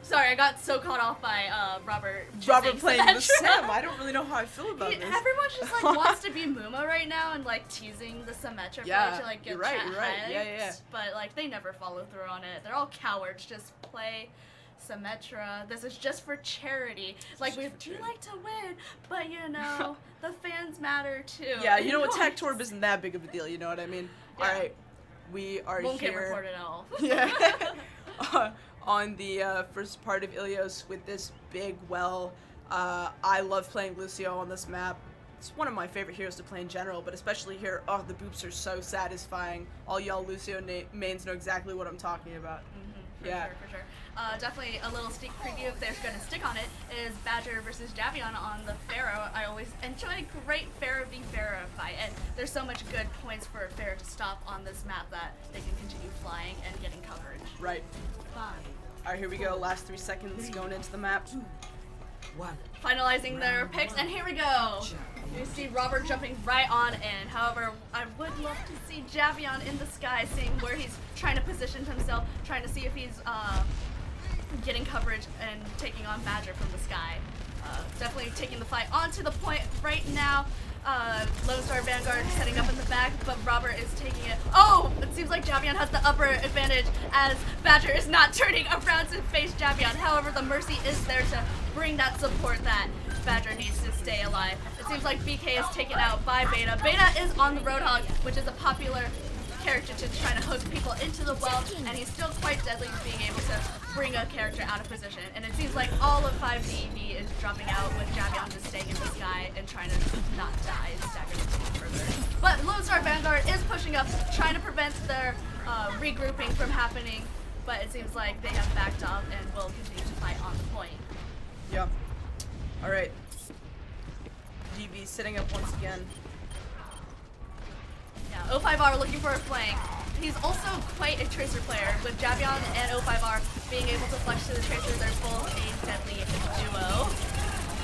Sorry, I got so caught off by Robert. Robert playing Symmetra. with Sam. I don't really know how I feel about this. Everyone just like wants to be Muma right now and like teasing the Symmetra player to like get you're right. chat You're right. hyped, Yeah. But like they never follow through on it. They're all cowards. Just play Symmetra. This is just for charity. Like we do like to win, but you know the fans matter too. Yeah, you know what? Tech Torb isn't that big of a deal. You know what I mean? Yeah. All right, we are Won't get here. reported at all. Yeah. On the first part of Ilios with this big well. I love playing Lucio on this map. It's one of my favorite heroes to play in general, but especially here, oh, the boops are so satisfying. All y'all Lucio mains know exactly what I'm talking about. For sure. Definitely a little sneak preview, if they're going to stick on it, is Badger versus Javion on the Pharaoh. I always enjoy a great Pharaoh v Pharaoh fight, and there's so much good points for Pharaoh to stop on this map that they can continue flying and getting coverage. Right. Alright, here we go. Last 3 seconds going into the map. Finalizing their picks, and here we go. You see Robert jumping right on in. However, I would love to see Javion in the sky, seeing where he's trying to position himself, trying to see if he's getting coverage and taking on Badger from the sky. Definitely taking the fight onto the point right now. Lone Star Vanguard setting up in the back, but Robert is taking it. Oh, it seems like Javion has the upper advantage as Badger is not turning around to face Javion. However, the Mercy is there to bring that support that Badger needs to stay alive. It seems like BK is taken out by Beta. Beta is on the Roadhog, which is a popular character to try to hook people into the well, and he's still quite deadly being able to bring a character out of position. And it seems like all of 5DV is dropping out with Javion just staying in the sky and trying to not die and staggering further. But Lone Star Vanguard is pushing up, trying to prevent their regrouping from happening, but it seems like they have backed up and will continue to fight on the point. Yeah. Alright. DV sitting up once again. Yeah, O5R looking for a flank. He's also quite a Tracer player, with Javion and O5R being able to flex to the Tracer. They're both a deadly duo.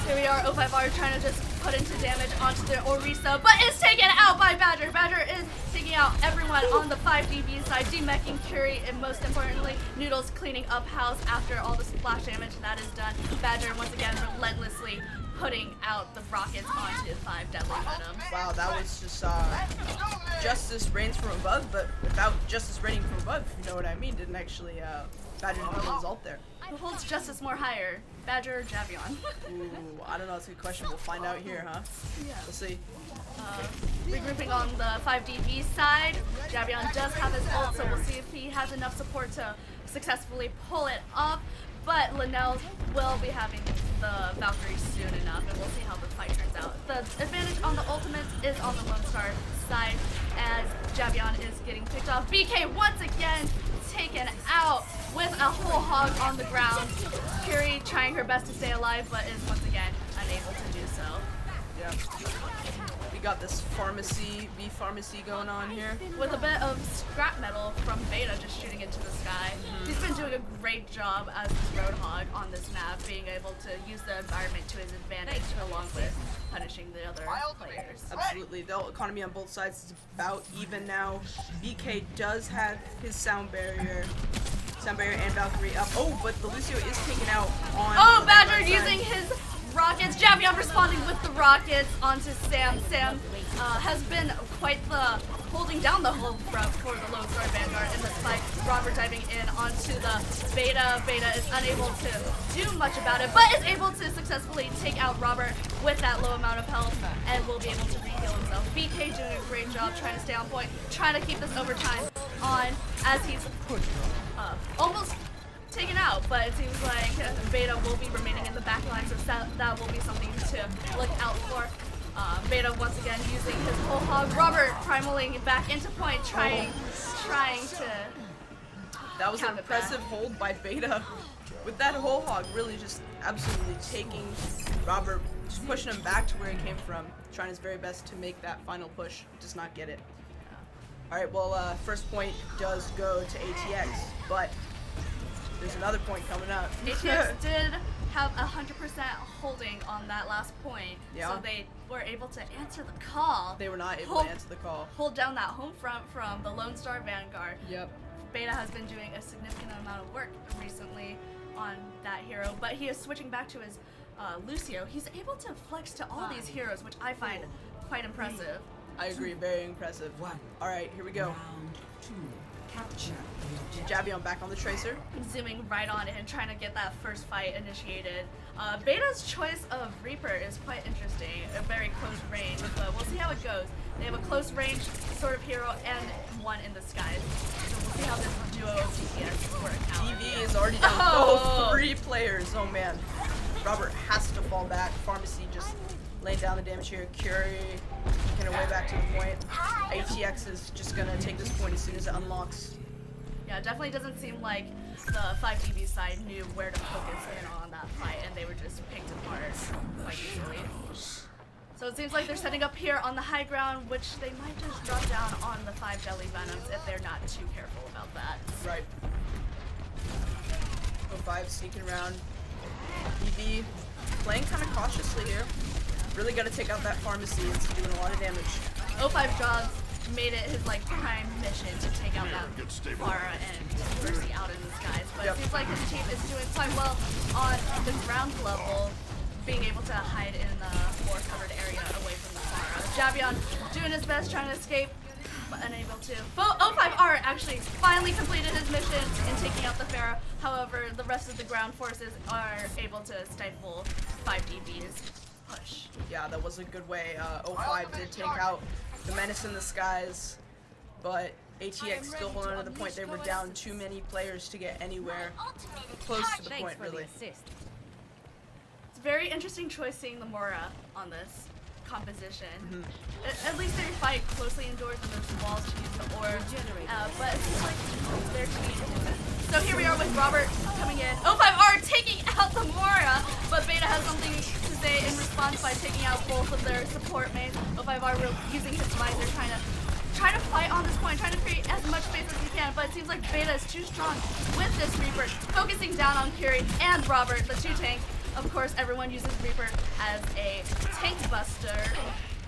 Here we are, O5R trying to just put into damage onto their Orisa, but is taken out by Badger. Badger is taking out everyone on the 5DB side, demeching Curie, and most importantly, Noodles cleaning up house after all the splash damage that is done. Badger once again relentlessly putting out the rockets onto 5 Deadly Venoms. Wow, that was just justice reigns from above, but without justice reigning from above, if you know what I mean. Didn't actually Badger didn't get the result there. Who holds justice more higher, Badger or Javion? Ooh, I don't know. It's a good question. We'll find out here, huh? Yeah. We'll see. Regrouping on the 5DV side, Javion does have his ult, so we'll see if he has enough support to successfully pull it off. But Linnell will be having the Valkyrie soon enough, and we'll see how the fight turns out. The advantage on the ultimates is on the Lone Star side, as Javion is getting picked off. BK once again taken out with a whole hog on the ground. Curie trying her best to stay alive, but is once again unable to do so. Yeah. We got this pharmacy going on here. With a bit of scrap metal from Beta just shooting into the sky. He's been doing a great job as this Roadhog on this map, being able to use the environment to his advantage along with punishing the other players. Absolutely. The economy on both sides is about even now. BK does have his sound barrier and Valkyrie up. Oh, but the Lucio is taken out on. Oh, Badger using his rockets. Javion responding with the rockets onto Sam. Sam has been quite the holding down the whole front for the Lone Star Vanguard in this fight. Robert diving in onto the Beta. Beta is unable to do much about it, but is able to successfully take out Robert with that low amount of health and will be able to re-heal himself. BK doing a great job trying to stay on point, trying to keep this overtime on as he's almost taken out, but it seems like Beta will be remaining in the back line, so that will be something to look out for. Beta once again using his whole hog. Robert primaling back into point, trying to. That was an impressive hold by Beta. With that whole hog, really just absolutely taking Robert, just pushing him back to where he came from, trying his very best to make that final push. Does not get it. Alright, well, first point does go to ATX, but there's another point coming up. ATX did have 100% holding on that last point, yeah. So they were able to answer the call. They were not able to answer the call. Hold down that home front from the Lone Star Vanguard. Yep. Beta has been doing a significant amount of work recently on that hero, but he is switching back to his Lucio. He's able to flex to all these heroes, which I find quite impressive. I agree, very impressive. All right, here we go. Round 2. Capture the objective. Javion back on the Tracer. Zooming right on it and trying to get that first fight initiated. Beta's choice of Reaper is quite interesting, a very close range, but we'll see how it goes. They have a close range sort of hero and one in the skies. So we'll see how this duo of DPS work out. DV is already down 3 players. Oh man. Robert has to fall back. Pharmacy just laying down the damage here. Curie making her way back to the point. ATX is just gonna take this point as soon as it unlocks. Yeah, it definitely doesn't seem like the 5DB side knew where to focus in on that fight, and they were just picked apart quite easily. So it seems like they're setting up here on the high ground, which they might just drop down on the 5 Deadly Venoms if they're not too careful about that. Right. 05 sneaking around. EV playing kind of cautiously here. Really got to take out that pharmacy. It's doing a lot of damage. 05 Jaws made it his prime mission to take out that Pharah and Mercy out in the skies, but it seems like his team is doing quite well on the ground level, being able to hide in the more covered area away from the Pharah. Javion doing his best, trying to escape, but unable to. 05R actually finally completed his mission in taking out the Pharah. However, the rest of the ground forces are able to stifle 5DB's push. Yeah, that was a good way. 05 did take out the Menace in the Skies, but ATX still holding on to the point. They were down too many players to get anywhere close to the point, really. It's a very interesting choice seeing the Mora on this composition. At least they fight closely indoors and there's walls to use the orb, but it seems like their team isn't. So here we are with Robert coming in. 05R taking out the Mora, but Beta has something to say in response by taking out both of their support mains. 05R using his visor, trying to fight on this point, trying to create as much space as he can, but it seems like Beta is too strong with this Reaper, focusing down on Curie and Robert, the 2 tanks. Of course, everyone uses Reaper as a tank buster,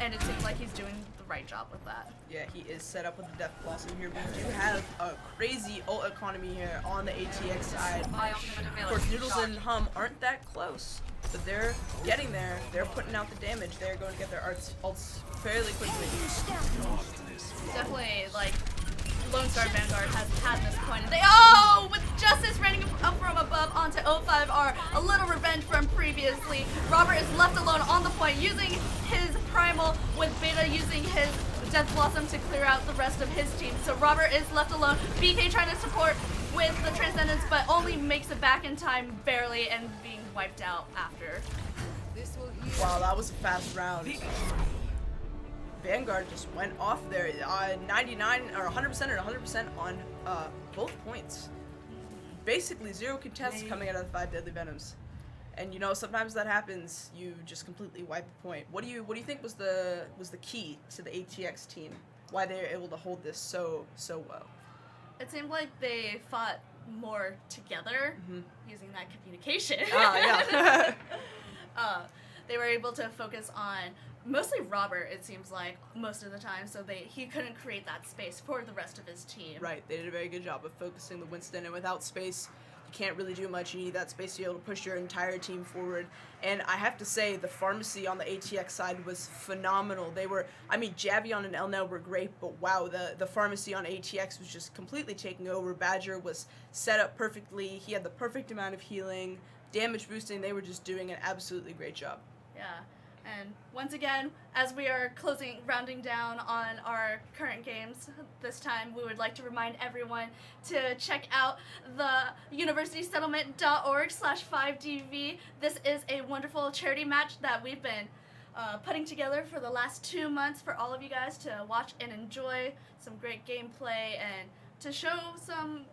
and it seems like he's doing the right job with that. Yeah, he is set up with the Death Blossom here. We do have a crazy ult economy here on the ATX side. Of course, Noodles and Hum aren't that close, but they're getting there. They're putting out the damage. They're going to get their ults fairly quickly. Definitely, Lone Star Vanguard has had this point, and with Justice running up from above onto 05R, a little revenge from previously. Robert is left alone on the point, using his Primal, with Beta using his Death Blossom to clear out the rest of his team. So Robert is left alone. BK trying to support with the Transcendence, but only makes it back in time barely, and being wiped out after. Wow, that was a fast round. Vanguard just went off there, 99 or 100% or 100% on both points. Basically 0 contests coming out of the 5 Deadly Venoms, and sometimes that happens. You just completely wipe the point. What do you think was the key to the ATX team? Why they were able to hold this so well? It seemed like they fought more together, using that communication. Yeah. They were able to focus on mostly Robert, it seems like, most of the time, so he couldn't create that space for the rest of his team. Right, they did a very good job of focusing the Winston, and without space, you can't really do much. You need that space to be able to push your entire team forward. And I have to say, the Pharmacy on the ATX side was phenomenal. Javion and Elnell were great, but wow, the Pharmacy on ATX was just completely taking over. Badger was set up perfectly. He had the perfect amount of healing, damage boosting. They were just doing an absolutely great job. Yeah. And once again, as we are rounding down on our current games this time, we would like to remind everyone to check out the universitysettlement.org/5DV. This is a wonderful charity match that we've been putting together for the last 2 months for all of you guys to watch and enjoy some great gameplay, and to show some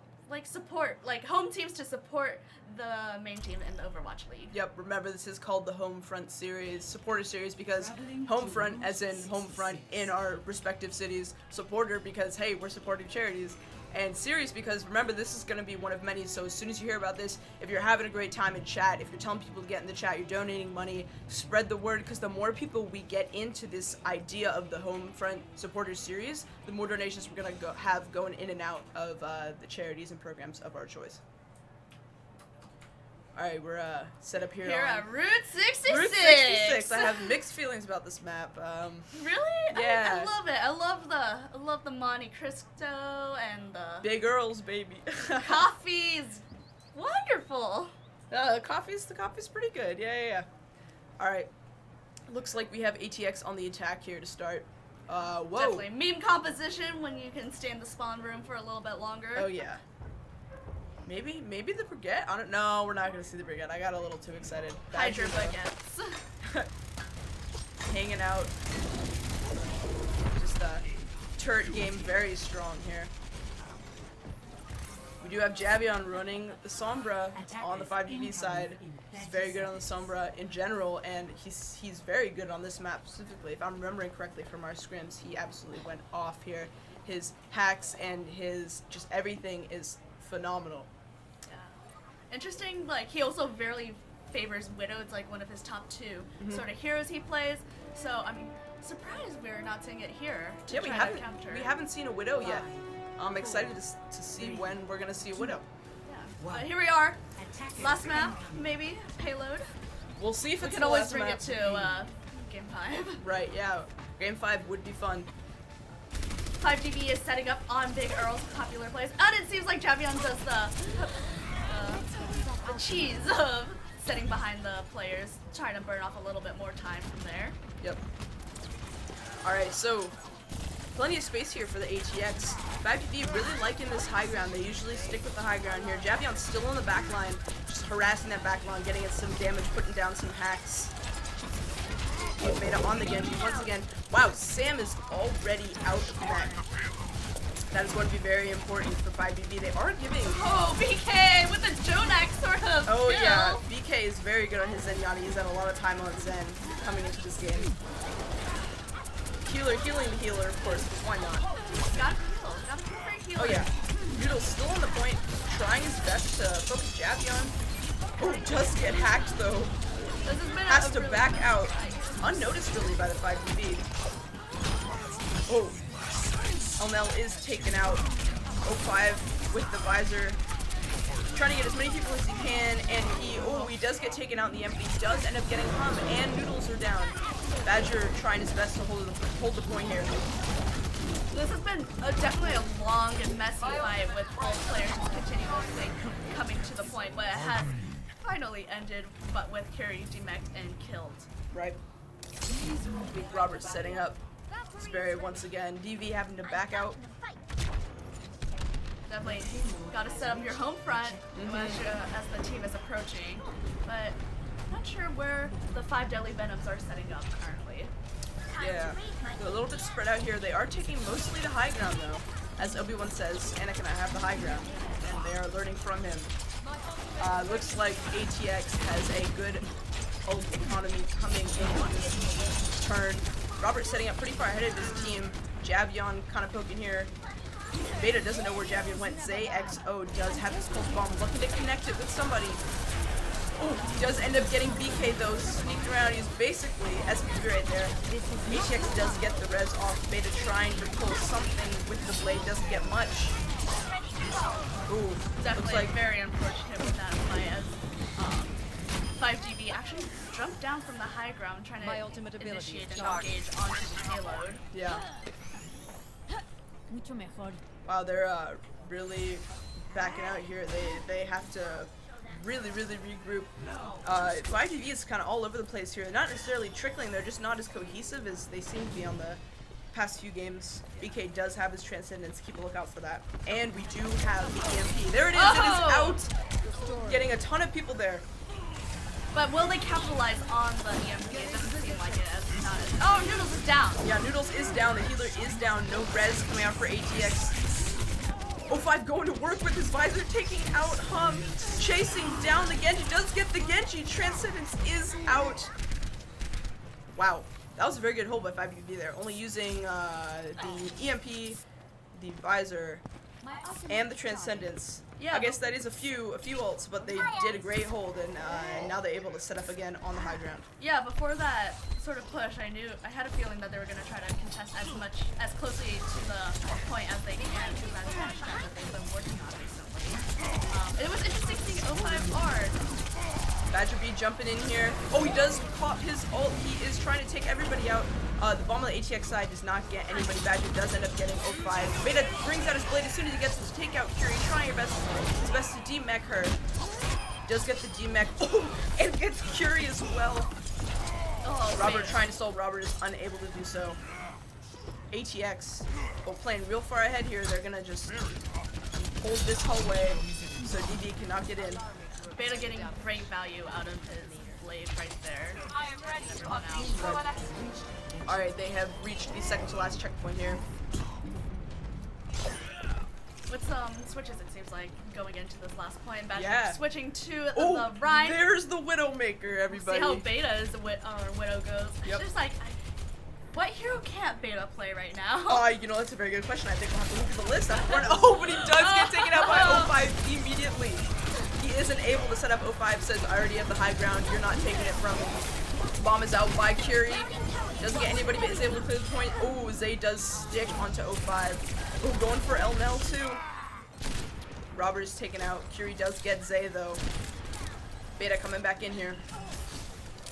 support, home teams to support the main team in the Overwatch League. Yep, remember this is called the Homefront Series, Supporter Series, because Homefront as in Homefront in our respective cities, Supporter because, hey, we're supporting charities, and series, because remember, this is going to be one of many. So as soon as you hear about this, if you're having a great time in chat, if you're telling people to get in the chat, you're donating money, spread the word, because the more people we get into this idea of the Homefront Supporters series, the more donations we're going to have going in and out of the charities and programs of our choice. Alright, we're set up here at Route 66. Route 66. I have mixed feelings about this map. Really? Yeah. I love it. I love the Monte Cristo and the Big Earls, baby. coffee's wonderful. The coffee's pretty good. Yeah. Alright. Looks like we have ATX on the attack here to start. Whoa. Definitely. Meme composition when you can stay in the spawn room for a little bit longer. Oh yeah. Maybe the Brigade? I don't know. We're not gonna see the Brigade. I got a little too excited. Hydra baguettes. Hanging out. Just turret game very strong here. We do have Javion running the Sombra on the 5DV side. He's very good on the Sombra in general, and he's very good on this map specifically. If I'm remembering correctly from our scrims, he absolutely went off here. His hacks and his just everything is phenomenal. Yeah. Interesting, like, he also very favors Widow. It's like one of his top two sort of heroes he plays. So, I mean, surprised we're not seeing it here. Yeah, we haven't seen a Widow yet. I'm excited to see when we're gonna see a Widow. Yeah. Here we are. Last map, maybe. Payload. We'll see if we it's can the always last bring map. it to Game 5. Right, yeah. Game 5 would be fun. 5DV is setting up on Big Earl's popular plays, and it seems like Javion does the cheese of sitting behind the players, trying to burn off a little bit more time from there. Yep. Alright, so plenty of space here for the ATX. 5DV really liking this high ground. They usually stick with the high ground here. Javion's still on the back line, just harassing that back line, getting it some damage, putting down some hacks. He's made up on the Genji once again. Wow, Sam is already out of the map. That is going to be very important for 5DV. They are giving... Oh, BK with a Jonak sort of Oh skill. yeah, BK is very good on his Zenyatta. He's had a lot of time on Zen coming into this game. Healing the healer, of course, because why not? Gotta heal for healer. Oh yeah. Noodle's still on the point, trying his best to focus Javion. Oh, does get hacked though. This has been Has to really back out. Unnoticed really by the 5DV. Oh. Elnell is taken out. 05 with the visor. Trying to get as many people as he can, and he does get taken out in the end, but he does end up getting hum, and Noodles are down. Badger trying his best to hold the point here. This has been definitely a long and messy fight with both players continuously coming to the point, but it has finally ended, but with Curie demeched and killed. Right. Robert setting up. Sperry once again. DV having to back out. Definitely got to set up your home front as the team is approaching, but I'm not sure where the 5 Deadly Venoms are setting up currently. Yeah, they're a little bit spread out here. They are taking mostly the high ground though. As Obi-Wan says, Anakin and I have the high ground, and they are learning from him. Looks like ATX has a good ult economy coming in this turn. Robert setting up pretty far ahead of his team. Javion kind of poking here. Beta doesn't know where Javion went. NYXL does have his pulse bomb, looking to connect it with somebody. Oh, he does end up getting BK though, sneaking around. He's basically SPB right there. ATX does get the res off. Beta trying to pull something with the blade, doesn't get much. Ooh, Definitely looks like very unfortunate with that fight as 5DV actually jumped down from the high ground trying to initiate an engage onto the payload. yeah. Wow, they're really backing out here. They have to really regroup. 5DV is kind of all over the place here. They're not necessarily trickling, they're just not as cohesive as they seem to be on the past few games. BK does have his Transcendence, keep a lookout for that. And we do have the EMP. There it is, It is out! Getting a ton of people there. But will they capitalize on the EMP? It doesn't seem like it as not as... Oh, Noodles is down! Yeah, Noodles is down, the healer is down, no res coming out for ATX. 05 going to work with his visor, taking out Hum, chasing down the Genji, does get the Genji, Transcendence is out. Wow, that was a very good hold by 5DV there, only using the EMP, the visor, and the Transcendence. Yeah, I guess that is a few ults, but they did a great hold, and now they're able to set up again on the high ground. Yeah, before that sort of push, I had a feeling that they were going to try to contest as closely to the point as they can, because that's kind of stuff that they've been working on recently. It was interesting seeing 05 hard. Badger B jumping in here. Oh, he does pop his ult. He is trying to take everybody out. The bomb on the ATX side does not get anybody. Badger does end up getting 05. Beta brings out his blade as soon as he gets to take out Curie, trying his best to demech her. Does get the demech. Oh, and gets Curie as well. Oh, Robert man. trying to stall. Robert is unable to do so. ATX, playing real far ahead here. They're gonna just hold this hallway so DB cannot get in. Beta getting great value out of his blade right there. Everyone out. Alright, they have reached the second to last checkpoint here. With some switches, it seems like, going into this last point. Badger Yeah. switching to Oh, the Rhine. there's the Widowmaker, everybody. See how Beta is Widow goes. Yep. Just like, what hero can't Beta play right now? You know, that's a very good question. I think we'll have to look at the list after. Oh, but he does get taken out by 05 immediately. He isn't able to set up 05, says, I already have the high ground, you're not taking it from me. Bomb is out by Curie. Doesn't get anybody, but is able to clear the point. Oh, Zay does stick onto 05. Oh, going for Elnell too. Robert is taken out. Curie does get Zay though. Beta coming back in here.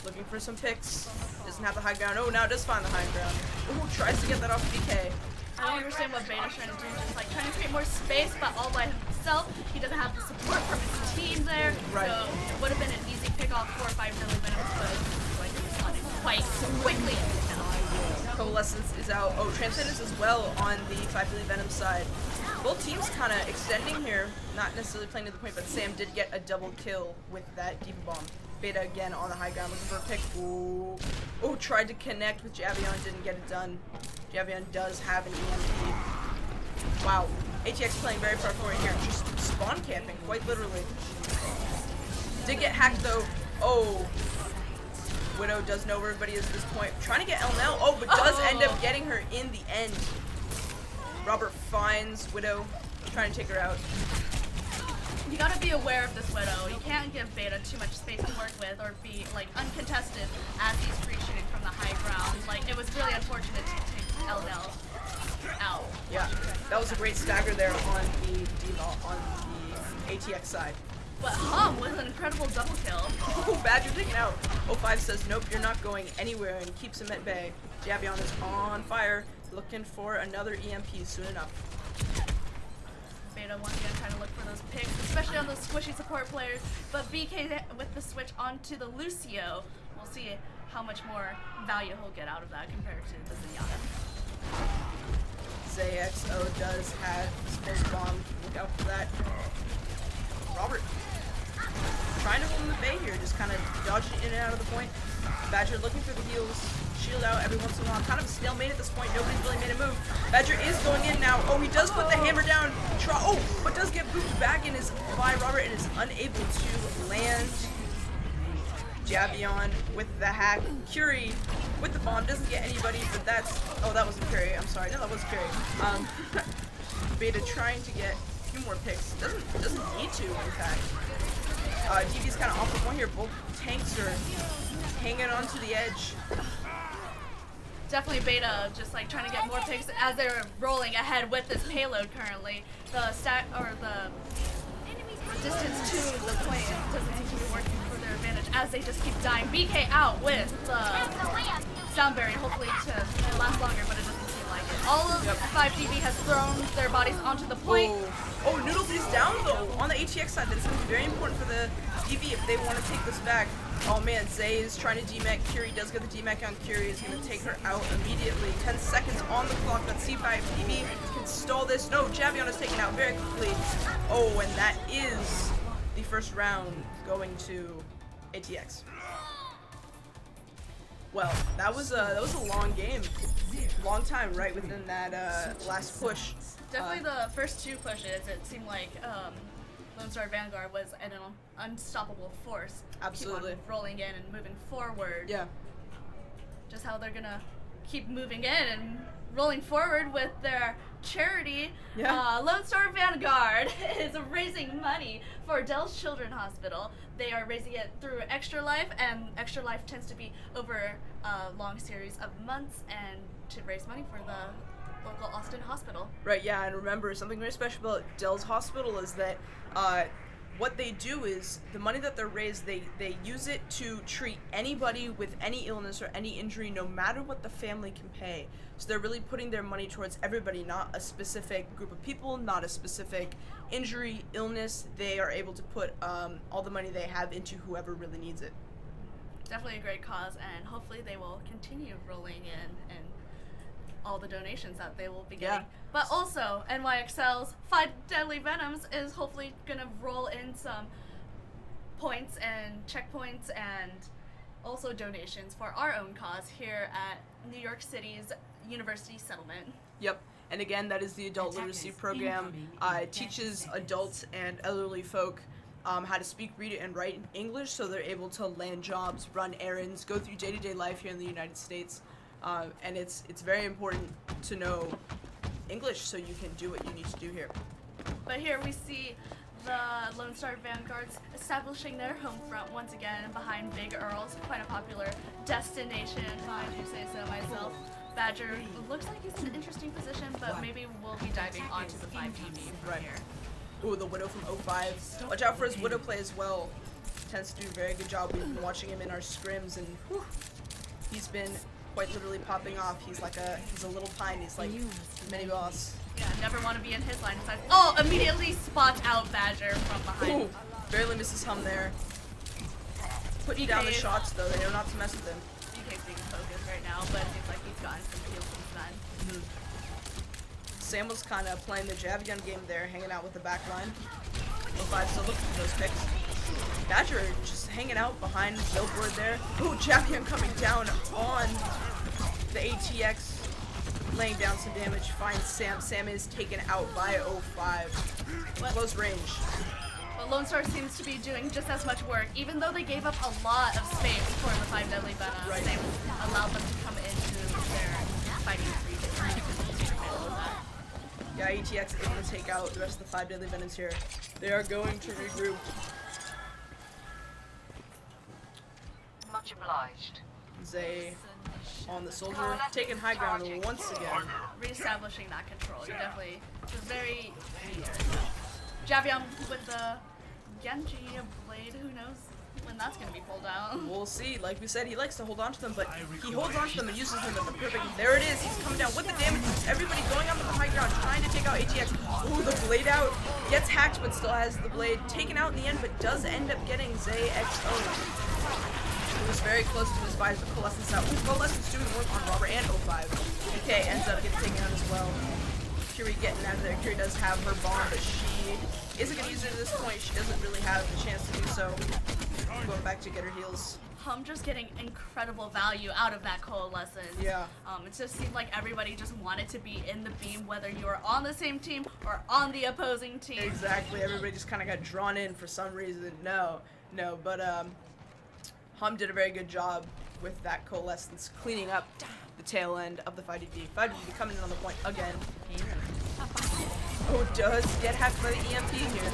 Looking for some picks. Doesn't have the high ground. Oh, now does find the high ground. Oh, tries to get that off BK. I don't understand what Beta's trying to do, just like trying to create more space, but all by himself. He doesn't have the support from his team there, Right. so it would have been an easy pick off 4 or 5 Deadly Venoms, but like it responded quite quickly. Coalescence is out. Oh, Transcendence as well on the 5 Deadly Venom side. Both teams kind of extending here, not necessarily playing to the point, but Sam did get a double kill with that Diva Bomb. Beta again on the high ground looking for a pick. Ooh. Oh, tried to connect with Javion, didn't get it done. Javion does have an EMP. Wow. ATX playing very far forward here, just spawn camping, quite literally. Did get hacked though. Oh. Widow does know where everybody is at this point. Trying to get Elnell. Oh, but does end up getting her in the end. Robert finds Widow, trying to take her out. You gotta be aware of this Widow. You can't give Beta too much space to work with or be like uncontested as he's free shooting from the high ground. Like it was really unfortunate to take Eldel out. Yeah, that was a great stagger there on the Diva, on the ATX side. But with an incredible double kill. Oh, Badger taken out. 05 says, nope, you're not going anywhere, and keeps him at bay. Javion is on fire, looking for another EMP soon enough. Beta once again trying to look for those picks, especially on those squishy support players. But BK with the switch onto the Lucio, we'll see how much more value he'll get out of that compared to the Zenyatta. NYXL does have Smoke Bomb. Look out for that. Robert trying to hold the bay here, just kind of dodging in and out of the point. Badger looking for the heals. Shield out every once in a while. Kind of a stalemate at this point. Nobody's really made a move. Badger is going in now. Oh, he does put the hammer down. But does get booped back in his by Robert and is unable to land. Javion with the hack. Curie with the bomb. Doesn't get anybody, but that's... Oh, that wasn't Curie. I'm sorry. No, that was Curie. Beta trying to get a few more picks. Doesn't need to, in fact. DV's kind of off the point here. Both tanks are hanging onto the edge. Definitely Beta just like trying to get more picks as they're rolling ahead with this payload currently. The distance to the point doesn't seem to be working for their advantage as they just keep dying. BK out with the sound barrier, hopefully to last longer, but it doesn't seem like it. All of 5DB has thrown their bodies onto the point. Oh, Noodles is down though on the ATX side. That's going to be very important for the DV if they want to take this back. Oh man, Zay is trying to demech. Curie does get the demech on Curie. Is going to take her out immediately. 10 seconds on the clock. Let's see if DV can stall this. No, Javion is taken out very quickly. Oh, and that is the first round going to ATX. Well, that was a long game, long time right within that last push. Definitely the first two pushes, it seemed like Lone Star Vanguard was an unstoppable force. Absolutely. Keep on rolling in and moving forward. Yeah. Just how they're gonna keep moving in and rolling forward with their charity, Yeah. Lone Star Vanguard, is raising money for Dell's Children's Hospital. They are raising it through Extra Life, and Extra Life tends to be over a long series of months and to raise money for the local Austin hospital. Right, yeah, and remember, something very special about Dell's Hospital is that what they do is the money that they're raised, they use it to treat anybody with any illness or any injury, no matter what the family can pay. So they're really putting their money towards everybody, not a specific group of people, not a specific injury, illness. They are able to put all the money they have into whoever really needs it. Definitely a great cause, and hopefully they will continue rolling in and all the donations that they will be getting. Yeah. But also, NYXL's 5 Deadly Venoms is hopefully going to roll in some points and checkpoints and also donations for our own cause here at New York City's University Settlement. Yep. And again, that is the Adult Literacy Program. It teaches adults and elderly folk how to speak, read, and write in English, so they're able to land jobs, run errands, go through day-to-day life here in the United States. And it's very important to know English so you can do what you need to do here. But here we see the Lone Star Vanguards establishing their home front once again behind Big Earl's, quite a popular destination, if I do say so myself. Badger looks like he's in an interesting position, but maybe we'll be diving onto the 5DB from Right. here. Ooh, the Widow from 05. Watch out for his Widow play as well. Tends to do a very good job. We've been watching him in our scrims, and whew, he's been quite literally popping off. He's a little pine. He's like mini boss. Yeah, never want to be in his line of sight. Oh, immediately spots out Badger from behind. Ooh, barely misses Hum there. Putting down the shots though. They know not to mess with him. BK's being focused right now, but it seems like he's gotten some kills since then. Sam was kind of playing the Javion game there, hanging out with the back line. 05 still looking for those picks. Badger just hanging out behind the billboard there. Ooh, Javion coming down on the ATX, laying down some damage. Finds Sam. Sam is taken out by 05 in close range. But Lone Star seems to be doing just as much work, even though they gave up a lot of space for the 5 Deadly Venoms. Right. They allowed them to come into their fighting region. Yeah, ATX able to take out the rest of the 5 Deadly Venoms here. They are going to regroup. Much obliged. Zay on the soldier, taking high ground once again. Reestablishing that control. You definitely was very Javion with the Genji blade. Who knows when that's gonna be pulled out? We'll see. Like we said, he likes to hold on to them, but he holds on to them and uses them at the perfect. There it is. He's coming down with the damage. Everybody going up on the high ground, trying to take out ATX. Ooh, the blade out. Gets hacked, but still has the blade taken out in the end, but does end up getting Zay XO. It was very close to his buys, but Coalescence out. Ooh, Coalescence doing work on Robert and 05. Okay, ends up getting taken out as well. Curie getting out of there. Curie does have her bomb, but she isn't going to use it at this point. She doesn't really have the chance to do so. Going back to get her heals. Hum just getting incredible value out of that Coalescence. Yeah. It just seemed like everybody just wanted to be in the beam, whether you were on the same team or on the opposing team. Exactly. Everybody just kind of got drawn in for some reason. No, but Hum did a very good job with that Coalescence, cleaning up the tail end of the 5DD. 5DD coming in on the point again. Oh, does get hacked by the EMP here.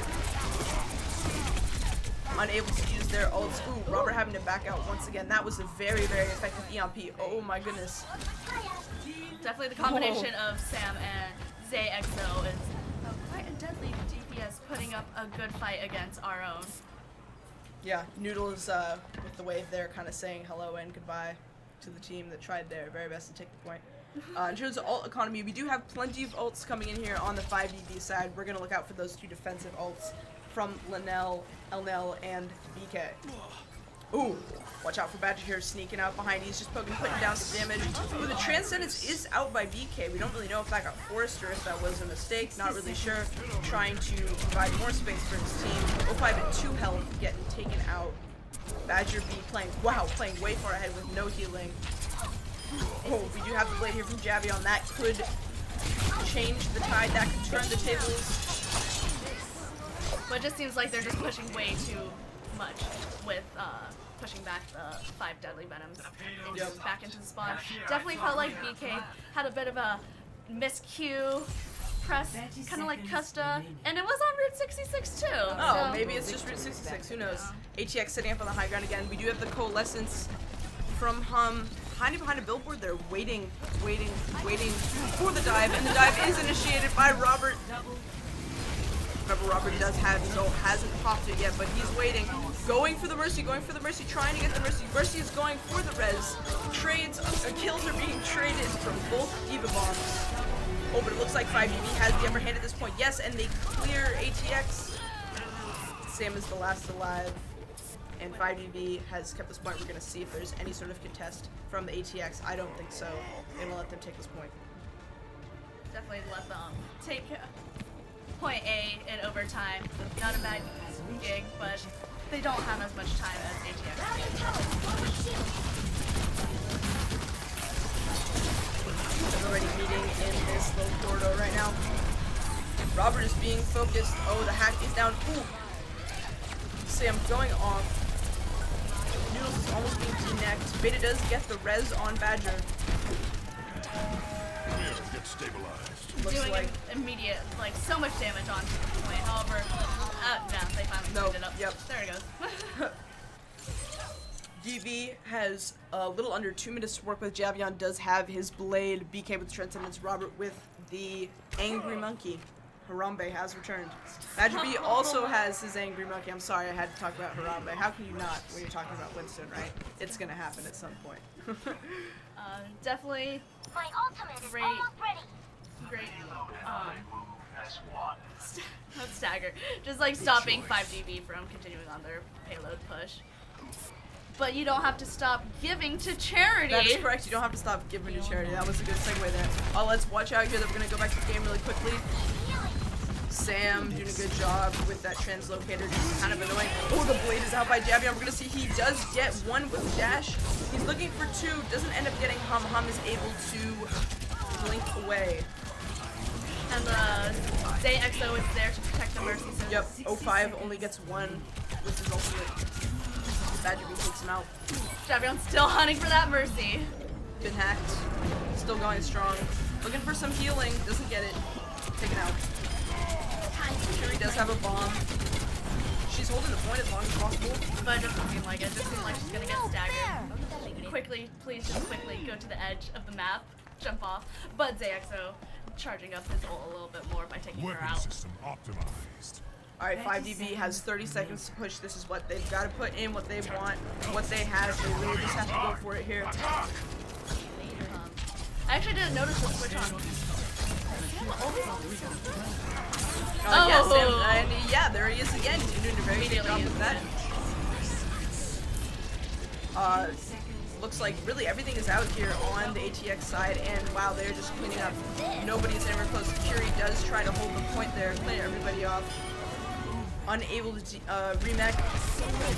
Unable to use their ults. Ooh, Robert having to back out once again. That was a very, very effective EMP. Oh my goodness. Definitely the combination of Sam and Zay XO is quite a deadly DPS, putting up a good fight against our own. Yeah, Noodle is with the wave there, kind of saying hello and goodbye to the team that tried their very best to take the point. In terms of ult economy, we do have plenty of ults coming in here on the 5DD side. We're going to look out for those 2 defensive ults from Linnell, Elnell, and BK. Ooh, watch out for Badger here, sneaking out behind. He's just putting down some damage. Ooh, the Transcendence is out by BK. We don't really know if that got forced or if that was a mistake. Not really sure. Trying to provide more space for his team. 05 at 2 health, getting taken out. Badger B playing way far ahead with no healing. Oh, we do have the blade here from Javion. That could change the tide. That could turn the tables. But it just seems like they're just pushing way too much with pushing back the 5 Deadly Venoms back into the spawn. Definitely felt like BK had a bit of a miscue press, kind of like Custa, and it was on Route 66 too. Oh, so. maybe it's just Route 66. Who knows? ATX sitting up on the high ground again. We do have the Coalescence from hiding behind a billboard. They're waiting for the dive, and the dive is initiated by Robert. Remember, Robert does have his ult, hasn't popped it yet, but he's waiting. Going for the Mercy, trying to get the Mercy. Mercy is going for the res. Kills are being traded from both Diva Bombs. Oh, but it looks like 5DB has the upper hand at this point. Yes, and they clear ATX. Sam is the last alive, and 5DB has kept this point. We're going to see if there's any sort of contest from the ATX. I don't think so. They will let them take this point. Definitely let them take point A in overtime. Not a bad gig, but they don't have as much time as ATX. Everybody meeting in this little corridor right now. Robert is being focused. Oh, the hack is down. Ooh. Sam going off. Noodles is almost being de-necked. Beta does get the res on Badger. Get stabilized. Looks Doing like immediate, like so much damage on the point. However, no, they finally cleaned it up. Yep. There it goes. DV has a little under 2 minutes to work with. Javion does have his blade. BK with Transcendence. Robert with the Angry Monkey. Harambe has returned. Badger B also has his Angry Monkey. I'm sorry, I had to talk about Harambe. How can you not when you're talking about Winston, right? It's gonna happen at some point. Definitely My ultimate is Great. almost ready. great. Not stagger. Just like stopping 5DB from continuing on their payload push. But you don't have to stop giving to charity. That is correct. You don't have to stop giving to charity. That was a good segue there. Let's watch out here that we're going to go back to the game really quickly. Sam doing a good job with that translocator. Just kind of annoying. Oh, the blade is out by Javion. We're going to see he does get one with dash. He's looking for two. Doesn't end up getting Hum. Hum is able to blink away. And the NYXL is there to protect the Mercy. So Yep. 05 only gets one with his ultimate. Badger B takes him out. Javion's still hunting for that Mercy. Been hacked. Still going strong. Looking for some healing. Doesn't get it. Taken out. Fury does have a bomb. She's holding the point as long as possible. But it doesn't seem like it. It just seems like she's gonna get staggered. Quickly, please just quickly go to the edge of the map. Jump off. But ZXO charging up his ult a little bit more by taking her Weapon out. system optimized. Alright, 5DB has 30 seconds to push. This is what they've got to put in, what they want, what they have. They really just have to go for it here. I actually didn't notice the switch on. Yes, Oh. and yeah, there he is again. He's doing a very good job with that. Looks like really everything is out here on the ATX side, and wow, they're just cleaning up. Nobody's anywhere close. Fury does try to hold the point there, clear everybody off. Unable to remech.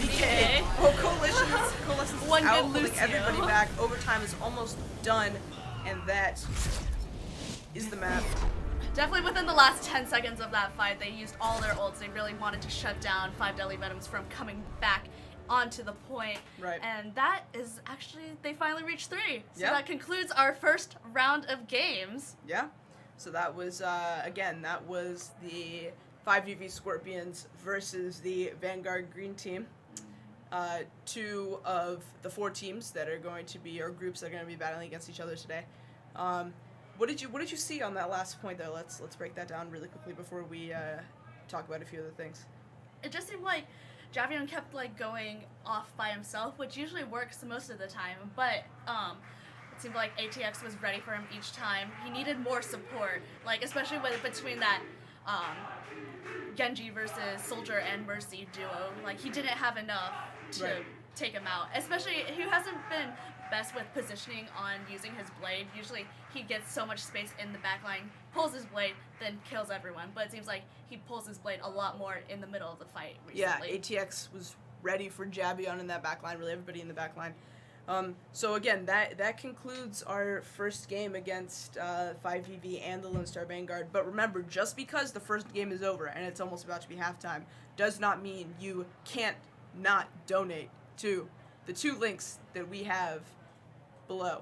BK. Oh, Coalescence is One out, good pulling Lucio. everybody back. Overtime is almost done, and that is the map. Definitely within the last 10 seconds of that fight, they used all their ults. They really wanted to shut down 5 Deadly Venoms from coming back onto the point. Right. And that is actually, they finally reached 3. So Yeah. that concludes our first round of games. Yeah. So that was, again, that was the 5UV Scorpions versus the Vanguard Green team. 2 of the 4 teams that are going to be, or groups that are going to be battling against each other today. What did you see on that last point there? Let's break that down really quickly before we talk about a few other things. It just seemed like Javion kept like going off by himself, which usually works most of the time, but it seemed like ATX was ready for him each time. He needed more support, like especially between that Genji versus Soldier and Mercy duo. Like he didn't have enough to Right. take him out. Especially he hasn't been best with positioning on using his blade. Usually he gets so much space in the backline, pulls his blade, then kills everyone. But it seems like he pulls his blade a lot more in the middle of the fight recently. Yeah, ATX was ready for Javion in that backline, really everybody in the backline. So again, that concludes our first game against 5VV and the Lone Star Vanguard. But remember, just because the first game is over and it's almost about to be halftime, does not mean you can't not donate to the 2 links that we have below.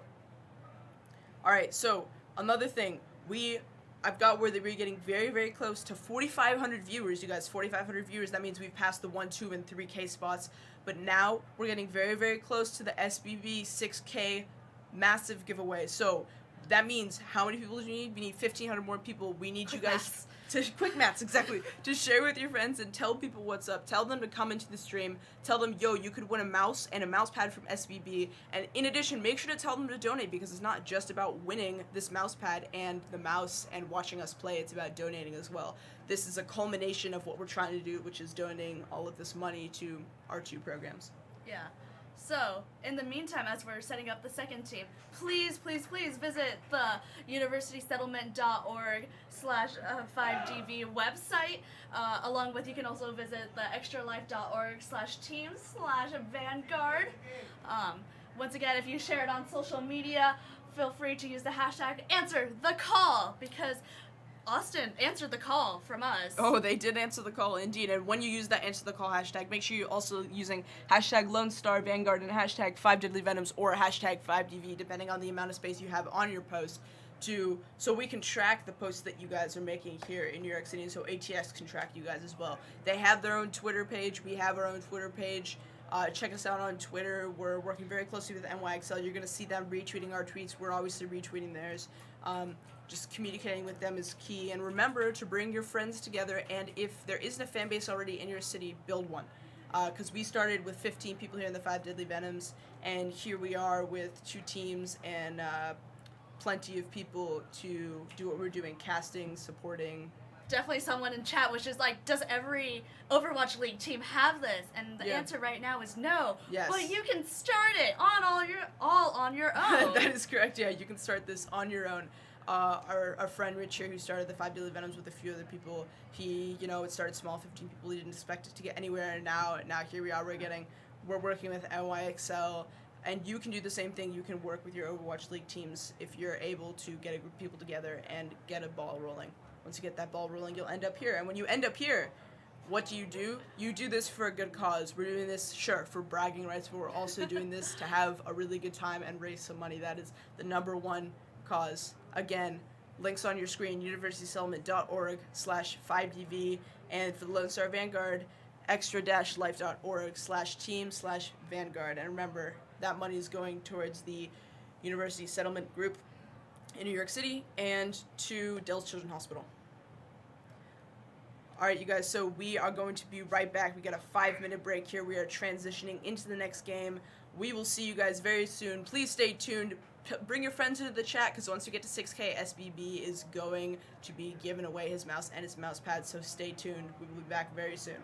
Alright, so another thing, we I've got where we're getting very, very close to 4,500 viewers, you guys. 4,500 viewers. That means we've passed the 1, 2, and 3K spots. But now we're getting very, very close to the SBB 6K massive giveaway. So that means how many people do we need? We need 1,500 more people. We need you guys to quick maths, exactly, to share with your friends and tell people what's up. Tell them to come into the stream. Tell them, yo, you could win a mouse and a mouse pad from SBB. And in addition, make sure to tell them to donate, because it's not just about winning this mouse pad and the mouse and watching us play. It's about donating as well. This is a culmination of what we're trying to do, which is donating all of this money to our 2 programs. Yeah. So, in the meantime, as we're setting up the second team, please, please, please visit the universitysettlement.org/5DV website. Along with, you can also visit the extralife.org/team/Vanguard. Once again, if you share it on social media, feel free to use the hashtag #AnswerTheCall, because Austin answered the call from us. Oh, they did answer the call, indeed. And when you use that answer the call hashtag, make sure you're also using hashtag Lone Star Vanguard and hashtag 5 Deadly Venoms or hashtag 5DV, depending on the amount of space you have on your post, so we can track the posts that you guys are making here in New York City, and so ATX can track you guys as well. They have their own Twitter page. We have our own Twitter page. Check us out on Twitter. We're working very closely with NYXL. You're going to see them retweeting our tweets. We're obviously retweeting theirs. Just communicating with them is key. And remember to bring your friends together, and if there isn't a fan base already in your city, build one. Because we started with 15 people here in the 5 Deadly Venoms, and here we are with 2 teams and plenty of people to do what we're doing, casting, supporting. Definitely someone in chat which is like, does every Overwatch League team have this? And the answer right now is no. Yes. But you can start it all on your own. That is correct, yeah. You can start this on your own. Our friend Rich here, who started the 5 Deadly Venoms with a few other people, it started small, 15 people. He didn't expect it to get anywhere, and now here we are. We're working with NYXL, and you can do the same thing. You can work with your Overwatch League teams if you're able to get a group of people together and get a ball rolling. Once you get that ball rolling, you'll end up here. And when you end up here, what do? You do this for a good cause. We're doing this, sure, for bragging rights, but we're also doing this to have a really good time and raise some money. That is the #1 cause. Again, links on your screen, universitysettlement.org/5DV, and for the Lone Star Vanguard, extra-life.org/team/Vanguard. And remember, that money is going towards the University Settlement Group in New York City and to Dell's Children's Hospital. Alright, you guys, so we are going to be right back. We got a 5-minute break here. We are transitioning into the next game. We will see you guys very soon. Please stay tuned. Bring your friends into the chat, because once we get to 6K, SBB is going to be giving away his mouse and his mouse pad, so stay tuned. We will be back very soon.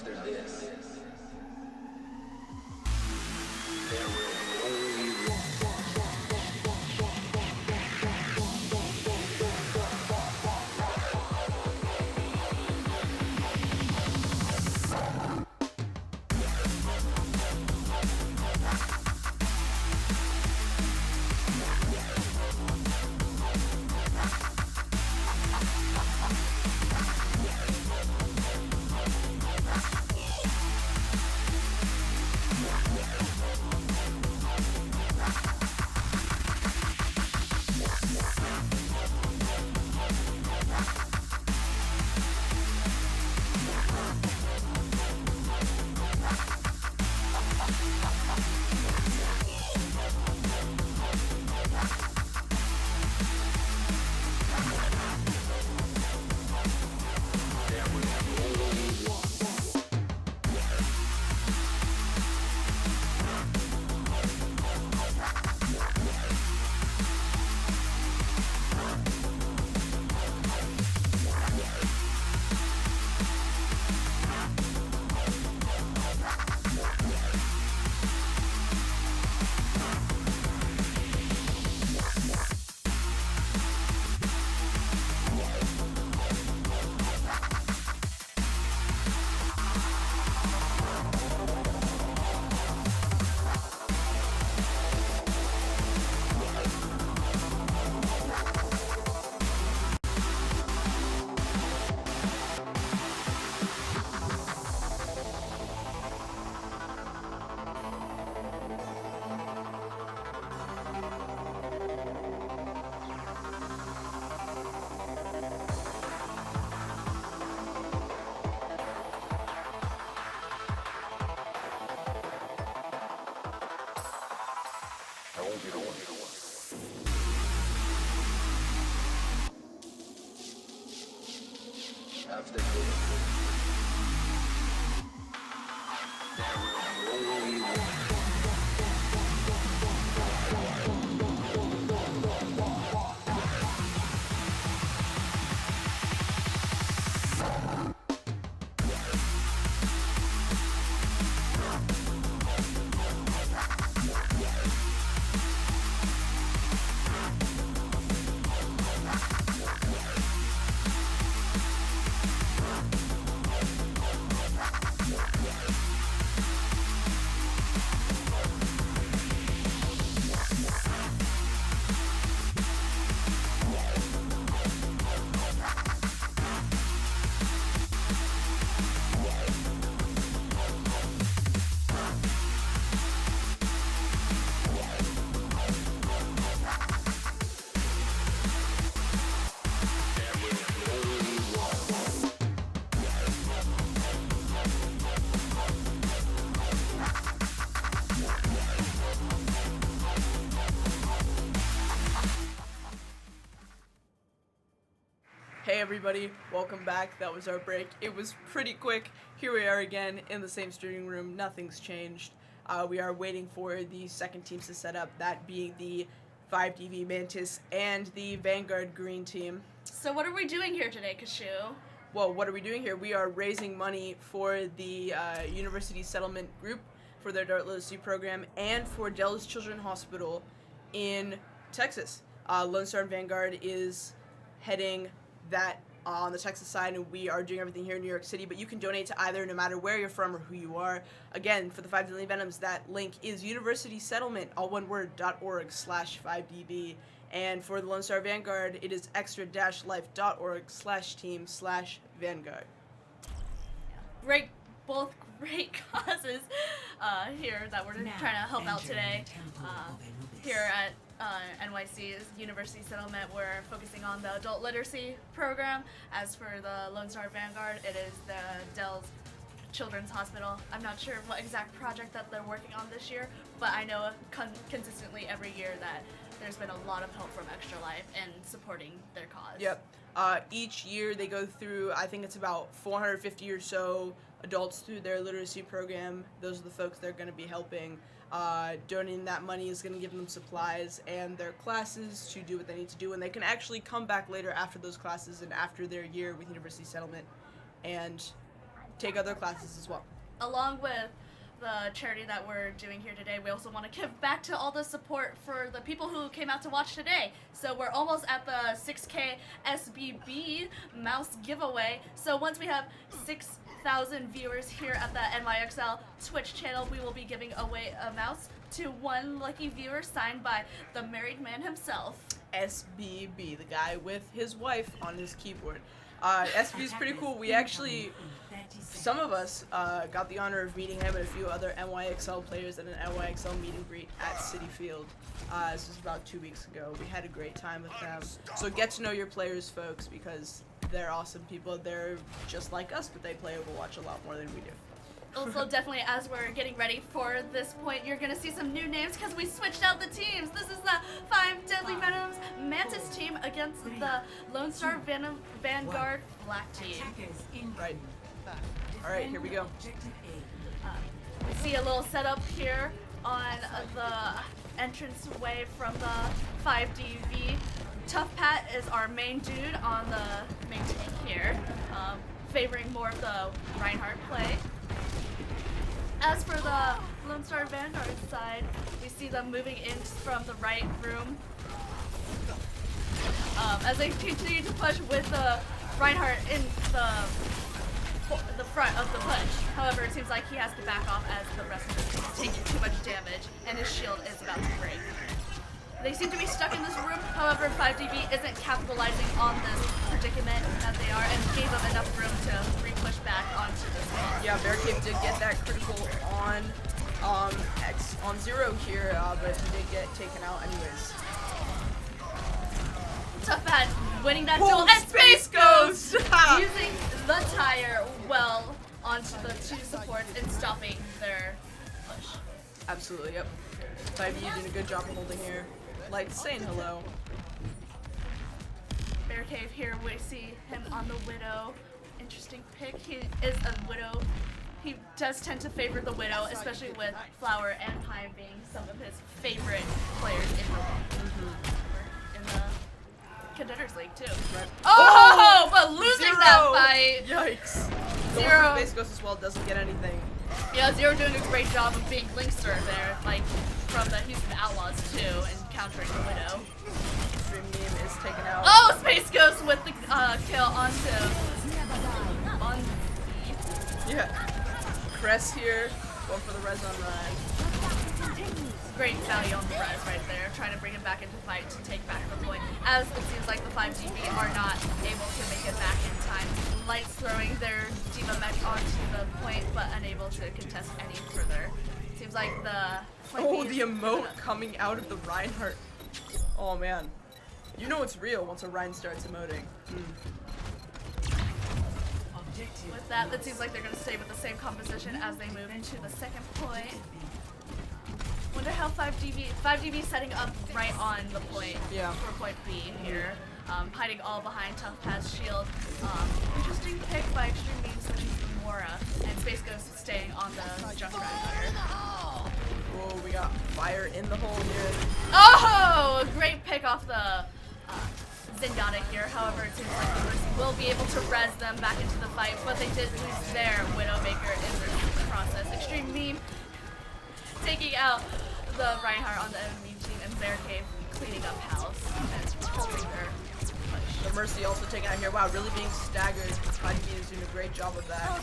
after this, there will only be one. After this, there will be only one. Hey everybody, welcome back. That was our break. It was pretty quick. Here we are again in the same streaming room. Nothing's changed. We are waiting for the second teams to set up, that being the 5DV Mantis and the Vanguard Green team. So what are we doing here today, Kashu? Well, what are we doing here? We are raising money for the University Settlement Group for their Dart Literacy program and for Dell's Children's Hospital in Texas. Lone Star Vanguard is heading that on the Texas side, and we are doing everything here in New York City, but you can donate to either no matter where you're from or who you are. Again, for the 5 Deadly Venoms, that link is universitysettlement, all one word, .org/5DV. And for the Lone Star Vanguard, it is extra-life.org/team/Vanguard. Both great causes here that we're trying to help out today. Here at NYC's University Settlement, we're focusing on the adult literacy program. As for the Lone Star Vanguard, it is the Dell's Children's Hospital. I'm not sure what exact project that they're working on this year, but I know consistently every year that there's been a lot of help from Extra Life in supporting their cause. Yep. Each year they go through, I think it's about 450 or so adults through their literacy program. Those are the folks they're going to be helping. Donating that money is going to give them supplies and their classes to do what they need to do, and they can actually come back later after those classes and after their year with University Settlement and take other classes as well. Along with the charity that we're doing here today, we also want to give back to all the support for the people who came out to watch today. So we're almost at the 6K SBB mouse giveaway. So once we have 6,000 viewers here at the NYXL Twitch channel, we will be giving away a mouse to one lucky viewer signed by the married man himself. SBB, the guy with his wife on his keyboard. SBB is pretty cool. We actually, some of us got the honor of meeting him and a few other NYXL players at an NYXL meet and greet at Citi Field. This was about 2 weeks ago. We had a great time with them. So get to know your players, folks, because they're awesome people. They're just like us, but they play Overwatch a lot more than we do. Also, definitely, as we're getting ready for this point, you're going to see some new names because we switched out the teams. This is the 5 Deadly Venoms Mantis team against the Lone Star Vanguard Black team. Right. Alright, here we go. We see a little setup here on the entranceway from the 5DV. Tough Pat is our main dude on the main tank here, favoring more of the Reinhardt play. As for the Lone Star Vanguard side, we see them moving in from the right room. As they continue to push with the Reinhardt in the front of the push. However, it seems like he has to back off as the rest of the team is taking too much damage and his shield is about to break. They seem to be stuck in this room, however 5DV isn't capitalizing on this predicament that they are and gave them enough room to re-push back onto this wall. Yeah, Barricade did get that critical on on Zero here, but he did get taken out anyways. Tough Pat winning that Oh, duel and Space Ghost Ghost! using the tire well onto the two supports and stopping their push. Absolutely, yep. 5U doing a good job of holding here. Like saying hello. Barricade here, we see him on the Widow. Interesting pick. He is a Widow. He does tend to favor the Widow, especially with Flower and Pine being some of his favorite players in the Contenders League too. Right. Oh, but losing Zero! that fight. Yikes. Zero. Space Ghost as well doesn't get anything. Yeah, Zero doing a great job of being Linkster there, like from the Houston Outlaws too, and countering the Widow. Extreme Meme is taken out. Oh, Space Ghost with the kill onto Yeah. Cress here, going for the res on Ryan. Great value on the res right there, trying to bring him back into the fight to take back the point. As it seems like the 5DV are not able to make it back in time. Lights throwing their Diva mech onto the point, but unable to contest any further. Seems like the Oh, the emote coming out of the Reinhardt. Oh man. You know it's real once a Ryan starts emoting. With that, it seems like they're going to stay with the same composition as they move into the second point. Wonder how 5DV setting up right on the point for point B here. Hiding all behind Tough Pat's shield. Interesting pick by Extreme Beam switching to Mora, and Space Ghost staying on the Junkrat here. Whoa, we got fire in the hole here. Oh, a great pick off the Zenyatta here. However, it seems like the Mercy will be able to res them back into the fight, but they did lose their Widowmaker in the process. Extreme Meme taking out the Reinhardt on the enemy team, and Barricade cleaning up house and holding their push. The Mercy also taken out here. Wow, really being staggered. 5DV is doing a great job of that.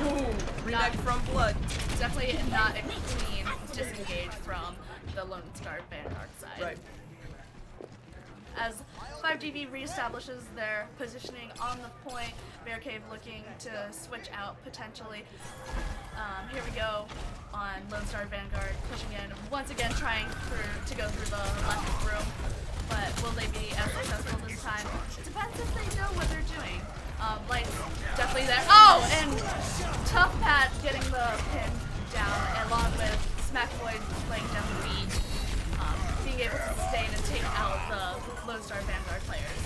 Ooh, reneck from Blood. Definitely not a clean disengage from the Lone Star Vanguard side. Right. As 5DV reestablishes their positioning on the point, Barricade looking to switch out potentially. Here we go on Lone Star Vanguard pushing in, once again trying to go through the left room, but will they be as successful this time? It depends if they know what they're doing. Light's definitely there. Oh, and Tough Pat getting the pin down, along with Smack Void laying down the beat. Being able to sustain and take out the Lone Star Vanguard players.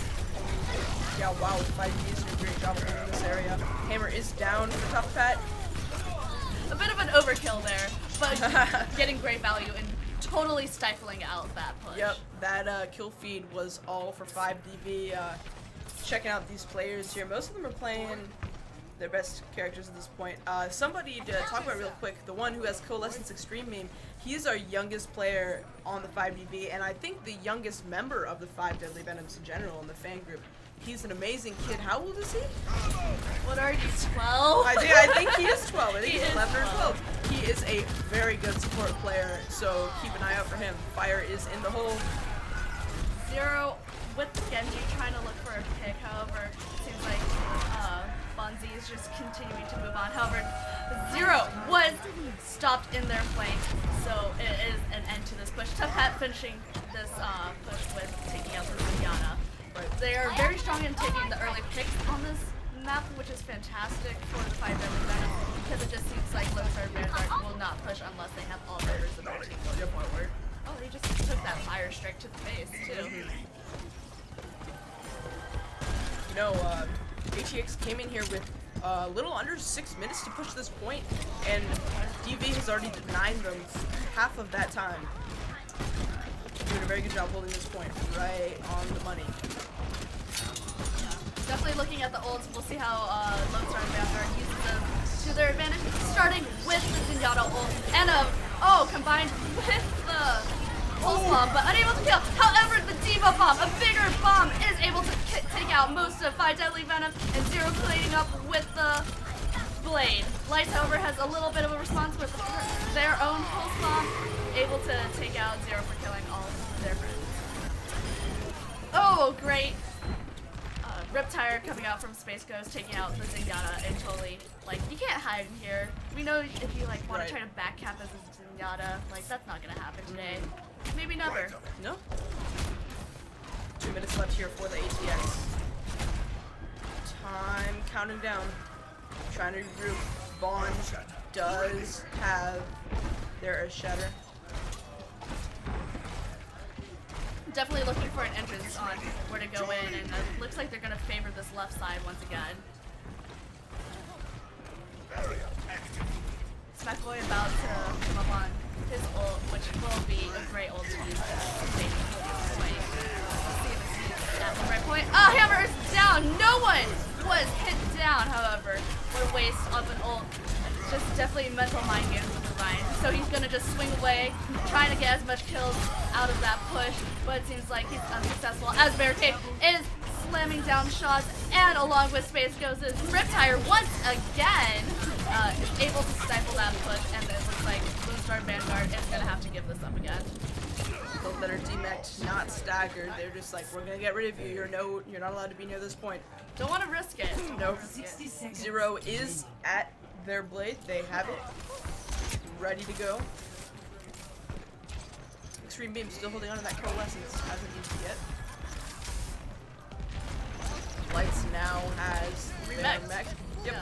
Yeah, wow, 5DV is doing a great job of holding this area. Hammer is down for Tough Pat. A bit of an overkill there, but getting great value and totally stifling out that push. Yep, that kill feed was all for 5DV. Checking out these players here. Most of them are playing their best characters at this point. Somebody to talk about real quick, the one who has Coalescence Extreme meme, he's our youngest player on the 5DV, and I think the youngest member of the 5 Deadly Venoms in general in the fan group. He's an amazing kid. How old is he? What are you, 12? I think he is 12. I think He he's is 11 or 12. He is a very good support player, so keep an eye out for him. Fire is in the hole. Zero with Genji trying to look for a pick, however, it seems like Bonzi is just continuing to move on. However, Zero was stopped in their flank, so it is an end to this push. Tough Hat finishing this push with taking out the Zenyatta. They are very strong in taking the early picks on this map, which is fantastic for the 5 Deadly Venoms, because it just seems like Lone Star Vanguard will not push unless they have all members of their team going forward. Oh, he just took that fire strike to the face, too. You know, ATX came in here with a little under 6 minutes to push this point, and DV has already denied them half of that time. Doing a very good job holding this point right on the money. Definitely looking at the ults, we'll see how Lone Star Vanguard uses them to their advantage. Starting with the Zenyatta ult, and combined with the pulse bomb, but unable to kill. However, the Diva bomb, a bigger bomb, is able to take out most of 5 Deadly Venom, and Zero cleaning up with the blade. Lights, however, has a little bit of a response with their own pulse bomb, able to take out Zero for killing all of their friends. Oh, great. Riptire coming out from Space Ghost, taking out the Zenyatta, and totally, like, you can't hide in here. We know if you, like, want to try to backcap as a Zenyatta, like, that's not going to happen today. Maybe never. No. 2 minutes left here for the ATX. Time counting down. Trying to regroup. Bond does have their shatter. Definitely looking for an entrance on where to go in, and it looks like they're going to favor this left side once again. Smackboy about to come up on his ult, which will be a great ult to use to take this way. Let's see if he's at the right point. Oh, Hammer is down! No one was hit down, however. What a waste of an ult. Just definitely mental mind games with design. So he's gonna just swing away, trying to get as much kills out of that push, but it seems like he's unsuccessful as Barricade is slamming down shots, and along with Space Ghost's Riptire once again is able to stifle that push, and it looks like Lone Star Vanguard is gonna have to give this up again. Both that are demeched, not staggered. They're just like, we're gonna get rid of you. You're not allowed to be near this point. Don't want to risk it. Nope. Zero is at their blade. They have it ready to go. Extreme Beam still holding on to that Coalescence. Hasn't used it yet. Lights now has their mech. Yep.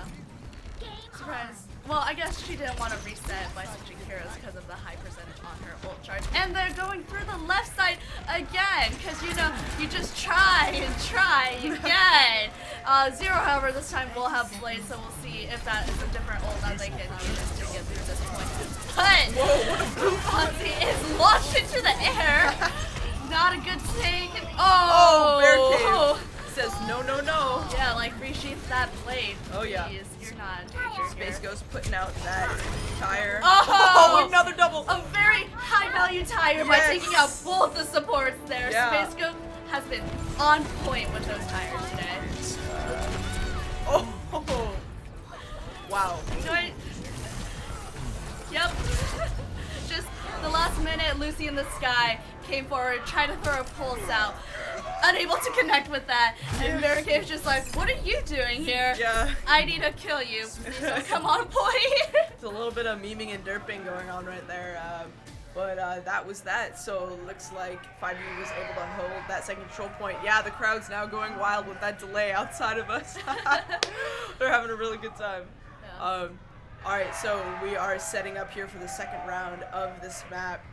Yeah. Surprise. Well, I guess she didn't want to reset by switching heroes because of the high percentage on her ult charge. And they're going through the left side again, because you know, you just try and try again. Zero, however, this time will have Blade, so we'll see if that is a different ult that they can use to get through this point. But Fonzie is launched into the air. Not a good take. Oh, Barricade says no, no, no. Yeah, like resheath that blade. Oh yeah. Please. You're not in danger Space here. Ghost putting out that tire. Oh! Another double. A very high value tire by Yes. taking out both the supports there. Yeah. Space Ghost has been on point with those tires today. Oh. Wow. Yep. Just the last minute, Lucy in the Sky came forward, tried to throw a pulse out. Unable to connect with that, and Barricade was just like, what are you doing here? Yeah. I need to kill you. So come on, boy. It's a little bit of memeing and derping going on right there. But that was that. So it looks like 5U was able to hold that second control point. Yeah, the crowd's now going wild with that delay outside of us. They're having a really good time. Yeah. Alright, so we are setting up here for the second round of this map.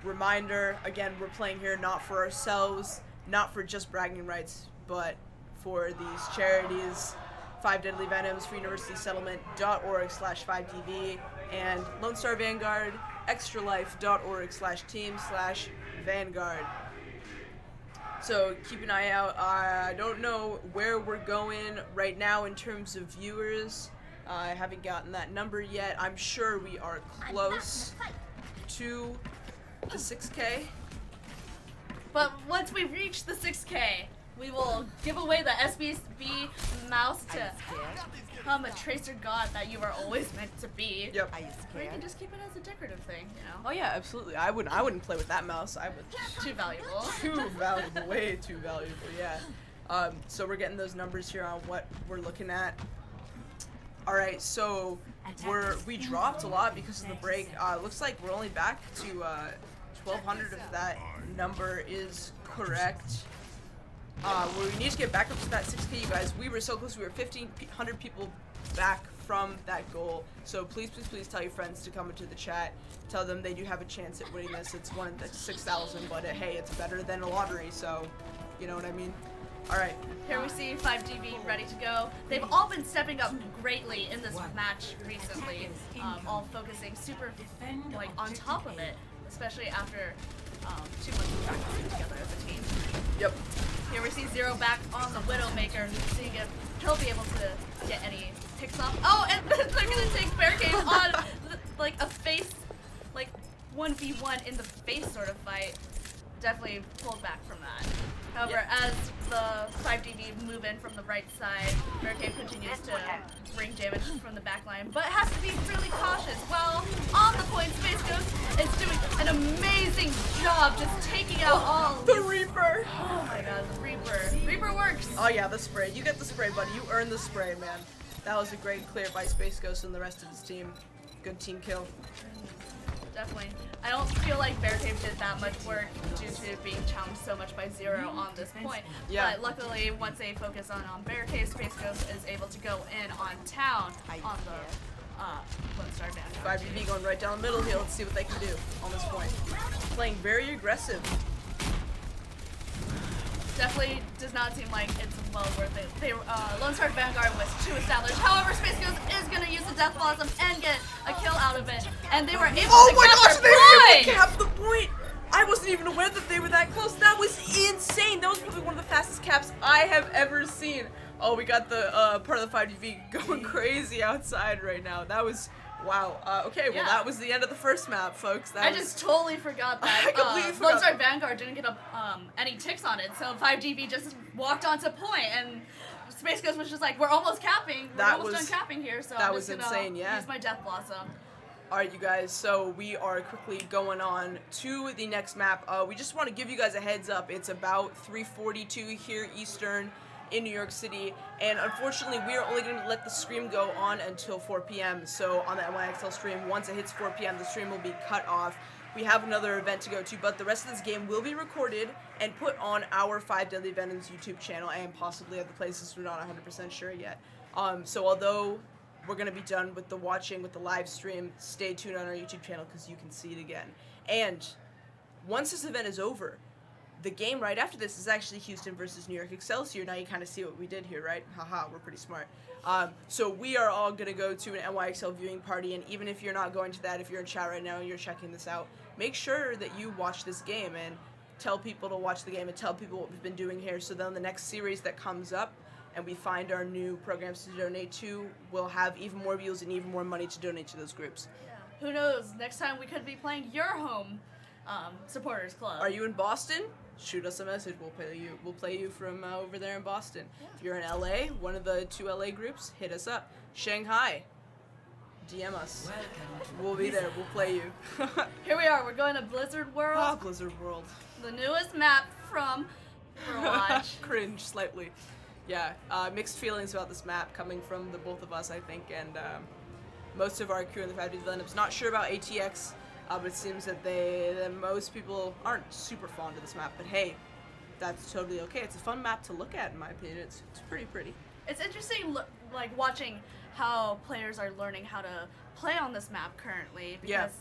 Reminder, again, we're playing here not for ourselves, not for just bragging rights, but for these charities, 5 Deadly Venoms, freeuniversitysettlement.org/5DV, and Lone Star Vanguard, extralife.org/team/Vanguard. So keep an eye out. I don't know where we're going right now in terms of viewers. I haven't gotten that number yet. I'm sure we are close to the 6K. But once we reach the 6K, we will give away the SBB mouse to become a tracer god that you were always meant to be. Yep. Or you can just keep it as a decorative thing, you know. Oh yeah, absolutely. I wouldn't play with that mouse. I would. Too valuable. Too valuable. Way too valuable. Yeah. So we're getting those numbers here on what we're looking at. All right. So we dropped a lot because of the break. Looks like we're only back to 1,200 if that number is correct. We need to get back up to that 6K, you guys. We were so close. We were 1,500 people back from that goal. So please, please, please tell your friends to come into the chat. Tell them they do have a chance at winning this. It's 1 in 6,000, but hey, it's better than a lottery. So, you know what I mean? All right. Here we see 5DV ready to go. They've all been stepping up greatly in this match recently, all focusing super on top of it, especially after 2 months of practicing together as a team. Yep. Here we see Zero back on the Widowmaker, seeing if he'll be able to get any picks off. Oh, and they're gonna take Barricade on like a face, like 1v1 in the face sort of fight. Definitely pulled back from that. However, as the 5DV move in from the right side, Barricade continues to bring damage from the back line, but has to be really cautious. Well, on the point, Space Ghost is doing an amazing job just taking out all the Reaper. Oh my god, the Reaper. Reaper works. Oh yeah, the spray. You get the spray, buddy. You earned the spray, man. That was a great clear by Space Ghost and the rest of his team. Good team kill. Definitely. I don't feel like Barricade did that much work due to being challenged so much by Zero on this point. Yeah. But luckily, once they focus on Barricade, Space Ghost is able to go in on town on the Lone Star Vanguard. 5DV going right down the middle here. Let's see what they can do on this point. Playing very aggressive. Definitely does not seem like it's well worth it. Lone Star Vanguard was too established. However, Space Ghost is going to use the Death Blossom and get a kill out of it. And they were able to capture they were able to point! cap the point! I wasn't even aware that they were that close. That was insane. That was probably one of the fastest caps I have ever seen. Oh, we got the part of the 5DV going crazy outside right now. That was... Wow. Okay, well, that was the end of the first map, folks. I just totally forgot that I completely forgot. Lone Star Vanguard didn't get any ticks on it, so 5DV just walked onto point, and Space Ghost was just like, we're almost capping. We're almost done capping here, so I'm just gonna use my Death Blossom. Alright, you guys, so we are quickly going on to the next map. We just want to give you guys a heads up. It's about 3:42 here Eastern in New York City, and unfortunately we are only going to let the stream go on until 4 p.m. So on the NYXL stream, once it hits 4 p.m. the stream will be cut off. We have another event to go to, but the rest of this game will be recorded and put on our 5 Deadly Venoms YouTube channel and possibly other places. We're not 100% sure yet. So although we're going to be done with the watching, with the live stream, stay tuned on our YouTube channel because you can see it again. And once this event is over, the game right after this is actually Houston versus New York Excelsior. Now you kind of see what we did here, right? Haha, we're pretty smart. So we are all going to go to an NYXL viewing party, and even if you're not going to that, if you're in chat right now and you're checking this out, make sure that you watch this game and tell people to watch the game and tell people what we've been doing here, so then the next series that comes up and we find our new programs to donate to, we'll have even more views and even more money to donate to those groups. Yeah. Who knows? Next time we could be playing your home supporters club. Are you in Boston? Shoot us a message. We'll play you from over there in Boston. Yeah. If you're in LA, one of the 2 LA groups, hit us up. Shanghai, DM us. We'll be there. We'll play you. Here we are. We're going to Blizzard World. Ah, Blizzard World. The newest map from Overwatch. Cringe slightly. Yeah, mixed feelings about this map coming from the both of us, I think, and most of our crew in the 5 Deadly Venoms. Not sure about ATX. But it seems that most people aren't super fond of this map, but hey, that's totally okay. It's a fun map to look at, in my opinion. It's pretty pretty. It's interesting, like watching how players are learning how to play on this map currently, because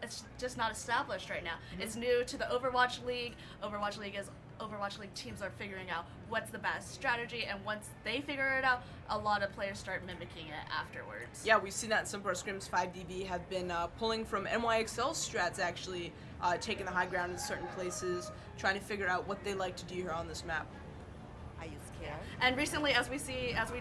it's just not established right now. It's new to the Overwatch League. Overwatch League is Overwatch League teams are figuring out what's the best strategy, and once they figure it out, a lot of players start mimicking it afterwards. Yeah, we've seen that in some of our scrims. 5DV have been pulling from NYXL strats, actually, taking the high ground in certain places, trying to figure out what they like to do here on this map. Are you scared? And recently, as we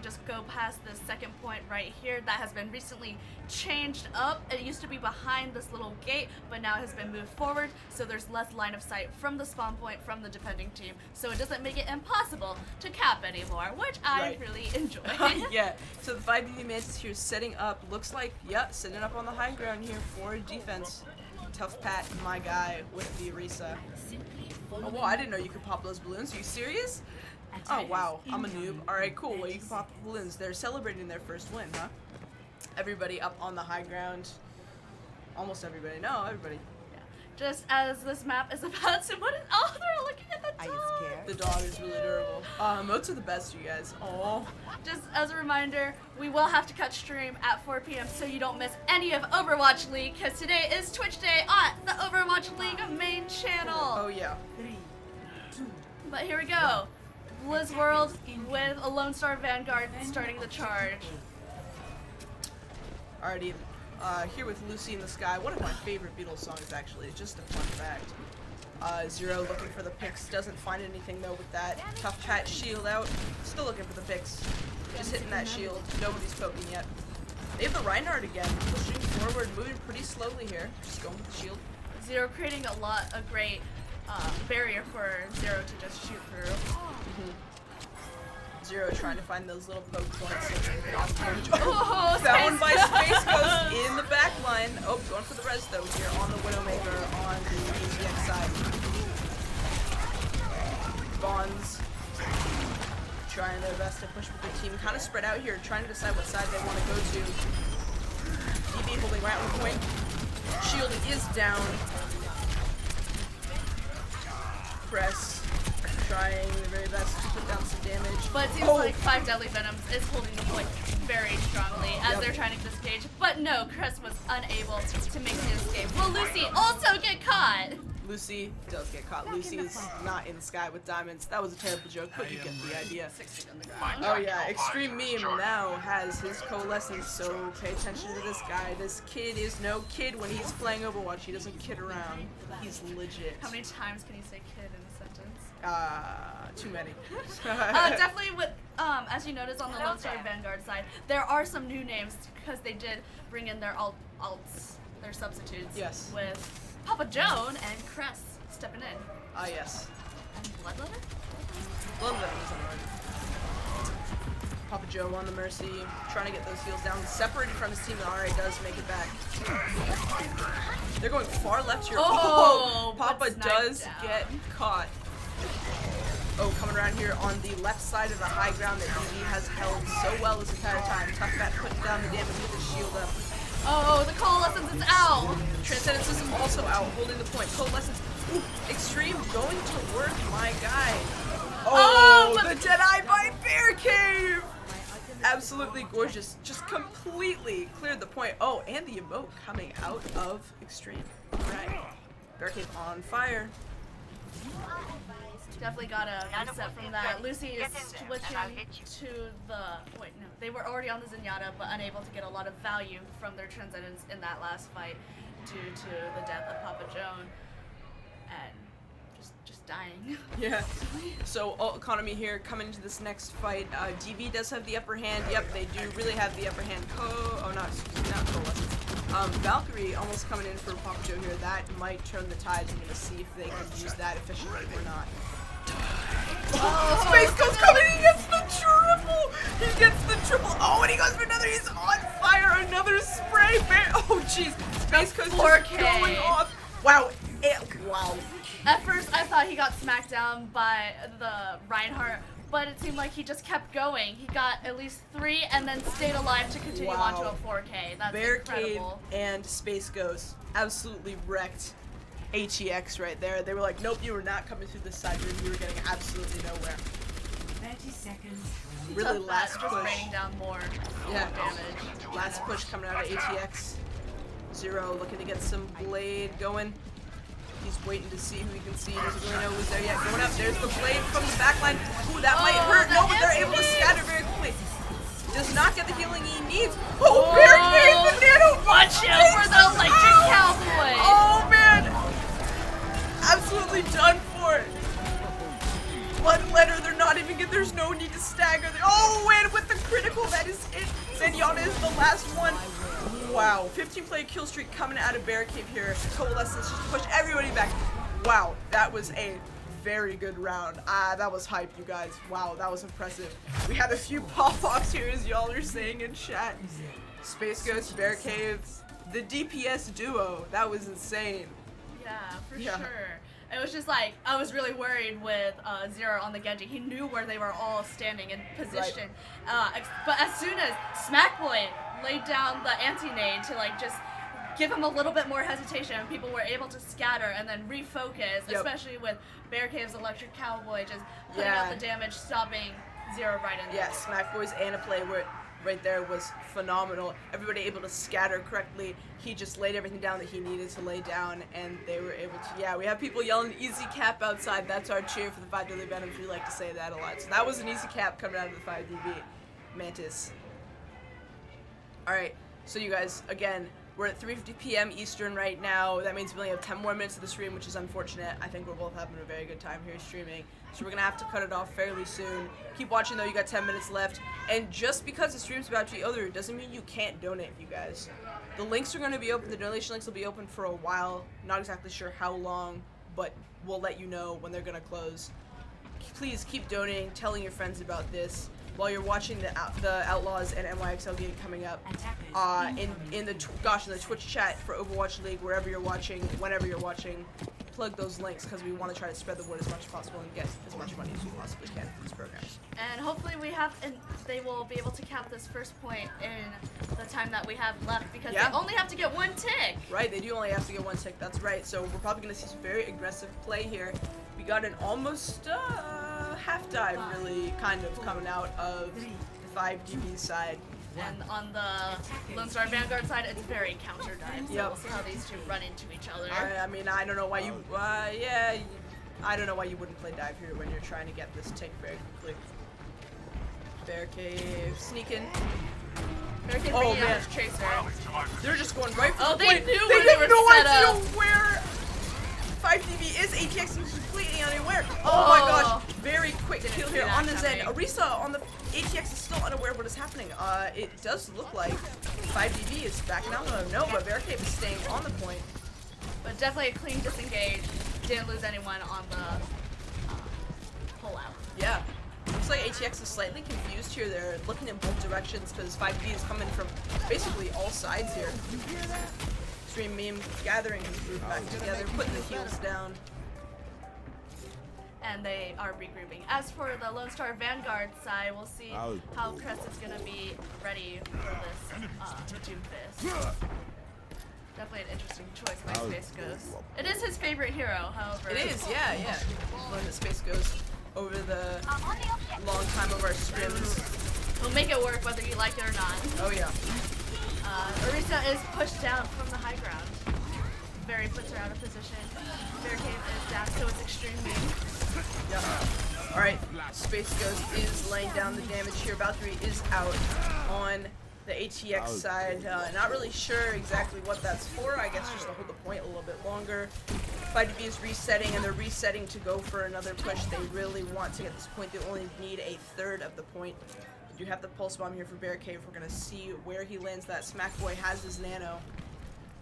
just go past this second point right here, that has been recently changed up. It used to be behind this little gate, but now it has been moved forward, so there's less line of sight from the spawn point from the defending team, so it doesn't make it impossible to cap anymore, which I Right. really enjoy. Yeah, so the 5DV Mantis here setting up, looks like, yeah, setting up on the high ground here for defense. Tough Pat, my guy, with the Orisa. Oh, whoa, I didn't know you could pop those balloons. Are you serious? Oh, wow, I'm a noob. Alright, cool, well, you can pop the balloons. They're celebrating their first win, huh? Everybody up on the high ground. Almost everybody. No, everybody. Just as this map is about to, oh, they're looking at the Are dog. you scared? The dog is really adorable. Moats are the best, you guys. Oh. Just as a reminder, we will have to cut stream at 4 p.m. so you don't miss any of Overwatch League, because today is Twitch Day on the Overwatch League main channel. Oh, yeah. 3, 2, But here we go. Blizz World with a Lone Star Vanguard starting the charge. Alrighty, here with Lucy in the Sky, one of my favorite Beatles songs actually, just a fun fact. Zero looking for the picks, doesn't find anything though with that. Tough Pat shield out, still looking for the picks. Just hitting that shield, nobody's poking yet. They have the Reinhardt again, pushing forward, moving pretty slowly here, just going with the shield. Zero creating a great barrier for Zero to just shoot through. Zero trying to find those little poke points. Oh, Found by Space Space Ghost in the back line. Oh, going for the res though here on the Widowmaker on the ATX side. Bonds trying their best to push with the team. Kind of spread out here, trying to decide what side they want to go to. DB holding right on the point. Shield is down. Press. Trying their very best to put down some damage. But it seems like 5 Deadly Venoms is holding the point very strongly as they're trying to disengage. But no, Cress was unable to make the escape. Will Lucy also get caught? Lucy does get caught. Lucy is not in the sky with diamonds. That was a terrible joke, but you get the idea. 6 feet on the ground. Oh yeah, Extreme Meme now has his coalescence, so pay attention to this guy. This kid is no kid when he's playing Overwatch. He doesn't kid around. He's legit. How many times can you say kid in a sentence? Too many. Definitely with, as you notice on the Lone Star Vanguard side, there are some new names because they did bring in their alts, their substitutes. Yes. With Papa Joan and Cress stepping in. Yes. And Bloodletter? Bloodletter was on the right. Papa Joe on the Mercy, trying to get those heals down. Separated from his team, the RA does make it back. They're going far left here. Oh, Papa but sniped does down. get caught. Oh, coming around here on the left side of the high ground that DB has held so well this entire time. Tough Bat putting down the damage with his shield up. Oh, the Coalescence is out! Transcendence is also out, holding the point. Coalescence, ooh, Extreme going to work, my guy. Oh, the Jedi by Bear Cave! Absolutely gorgeous. Just completely cleared the point. Oh, and the emote coming out of Extreme. Right. Bear Cave on fire. Definitely got a reset from that. Lucy is switching to the... Wait, no. They were already on the Zenyatta, but unable to get a lot of value from their Transcendence in that last fight due to the death of Papa Joan. And just dying. Yeah. So, Economy here coming into this next fight. DV does have the upper hand. Yep, they do really have the upper hand. Not Coalescence. Valkyrie almost coming in for Papa Joe here. That might turn the tides. I'm going to see if they can use that efficiently or not. Oh, Space Ghost coming, he gets the triple! He gets the triple. Oh, and he goes for another. He's on fire. Another spray. Oh, jeez. Space Ghost just 4K. going off. Wow. Wow. At first, I thought he got smacked down by the Reinhardt, but it seemed like he just kept going. He got at least 3 and then stayed alive to continue on to a 4K. That's Bear Cave incredible. and Space Ghost absolutely wrecked ATX right there. They were like, nope, you were not coming through this side room. You were getting absolutely nowhere. 30 seconds. Really Tough last Bat just push. raining down more Yeah. damage. Last push coming out of ATX. Zero looking to get some blade going. He's waiting to see who he can see. He doesn't really know who's there yet. Going up, there's the blade from the back line. Ooh, that might hurt. No, but they're able to scatter very quickly. Does not get the healing he needs. Oh, Barricade the nano! Watch out for the electric cowboy! Oh, man! Absolutely done for. Blood letter, they're not even good. There's no need to stagger. Oh, and with the critical, that is it. Zenyatta is the last one. Wow, 15-player kill streak coming out of Barricade here. Coalescence just to push everybody back. Wow, that was a very good round. That was hype, you guys. Wow, that was impressive. We had a few pop-offs here, as y'all are saying in chat. Space Ghost, Barricade, the DPS duo. That was insane. Yeah, for sure. It was just like, I was really worried with Zero on the Genji. He knew where they were all standing in position. Right. But as soon as Smackboy laid down the anti-nade to like just give him a little bit more hesitation, people were able to scatter and then refocus, especially with Barricade's Electric Cowboy just putting out the damage, stopping Zero right in there. Yeah, Smackboy's Ana-play right there was phenomenal. Everybody able to scatter correctly. He just laid everything down that he needed to lay down, and they were able to. Yeah, we have people yelling easy cap outside. That's our cheer for the 5 Deadly Venoms. We like to say that a lot. So that was an easy cap coming out of the 5DV Mantis. Alright, so you guys, again, we're at 3:50 p.m. Eastern right now. That means we only have 10 more minutes of the stream, which is unfortunate. I think we're both having a very good time here streaming. So we're going to have to cut it off fairly soon. Keep watching, though. You got 10 minutes left. And just because the stream's about to be over doesn't mean you can't donate, you guys. The links are going to be open. The donation links will be open for a while. Not exactly sure how long, but we'll let you know when they're going to close. Please keep donating, telling your friends about this. While you're watching the Outlaws and NYXL game coming up, in the Twitch chat for Overwatch League, wherever you're watching, whenever you're watching, plug those links because we want to try to spread the word as much as possible and get as much money as we possibly can for these programs. And hopefully they will be able to cap this first point in the time that we have left because they only have to get 1 tick. Right, they do only have to get 1 tick. That's right. So we're probably going to see some very aggressive play here. We got an almost half dive, really, kind of coming out of the 5DB side. And on the Lone Star Vanguard side, it's very counter dive. So we'll see how these two run into each other. I mean, I don't know why you, I don't know why you wouldn't play dive here when you're trying to get this tick very quickly. Barricade sneaking. Barricade bringing out his Tracer. They're just going right for the they point. knew They where they were no set idea up. where 5DB is. ATX is completely unaware. Oh my gosh. Very quick kill here on his end. Arisa on the ATX is still unaware of what is happening. It does look like 5DB is backing out. No, but Barricade is staying on the point. But definitely a clean disengage. Didn't lose anyone on the pull-out. Yeah. Looks like ATX is slightly confused here. They're looking in both directions because 5D is coming from basically all sides here. You hear that? Stream meme gathering his group back together, putting the heels down. And they are regrouping. As for the Lone Star Vanguard side, we'll see how Crest is going to be ready for this Doom Fist. Definitely an interesting choice by Space Ghost. It is his favorite hero, however. It is, yeah. Learn that Space Ghost over the long time of our scrims. We'll make it work whether you like it or not. Oh yeah. Arisa is pushed down from the high ground. Barry puts her out of position. Barricade is down, so it's extreme move. Yep. Alright, Space Ghost is laying down the damage here. Valkyrie is out on the ATX side. Not really sure exactly what that's for. I guess just to hold the point a little bit longer. 5DB is resetting, and they're resetting to go for another push. They really want to get this point. They only need a third of the point. You have the pulse bomb here for Barricade. We're gonna see where he lands that. Smackboy has his nano.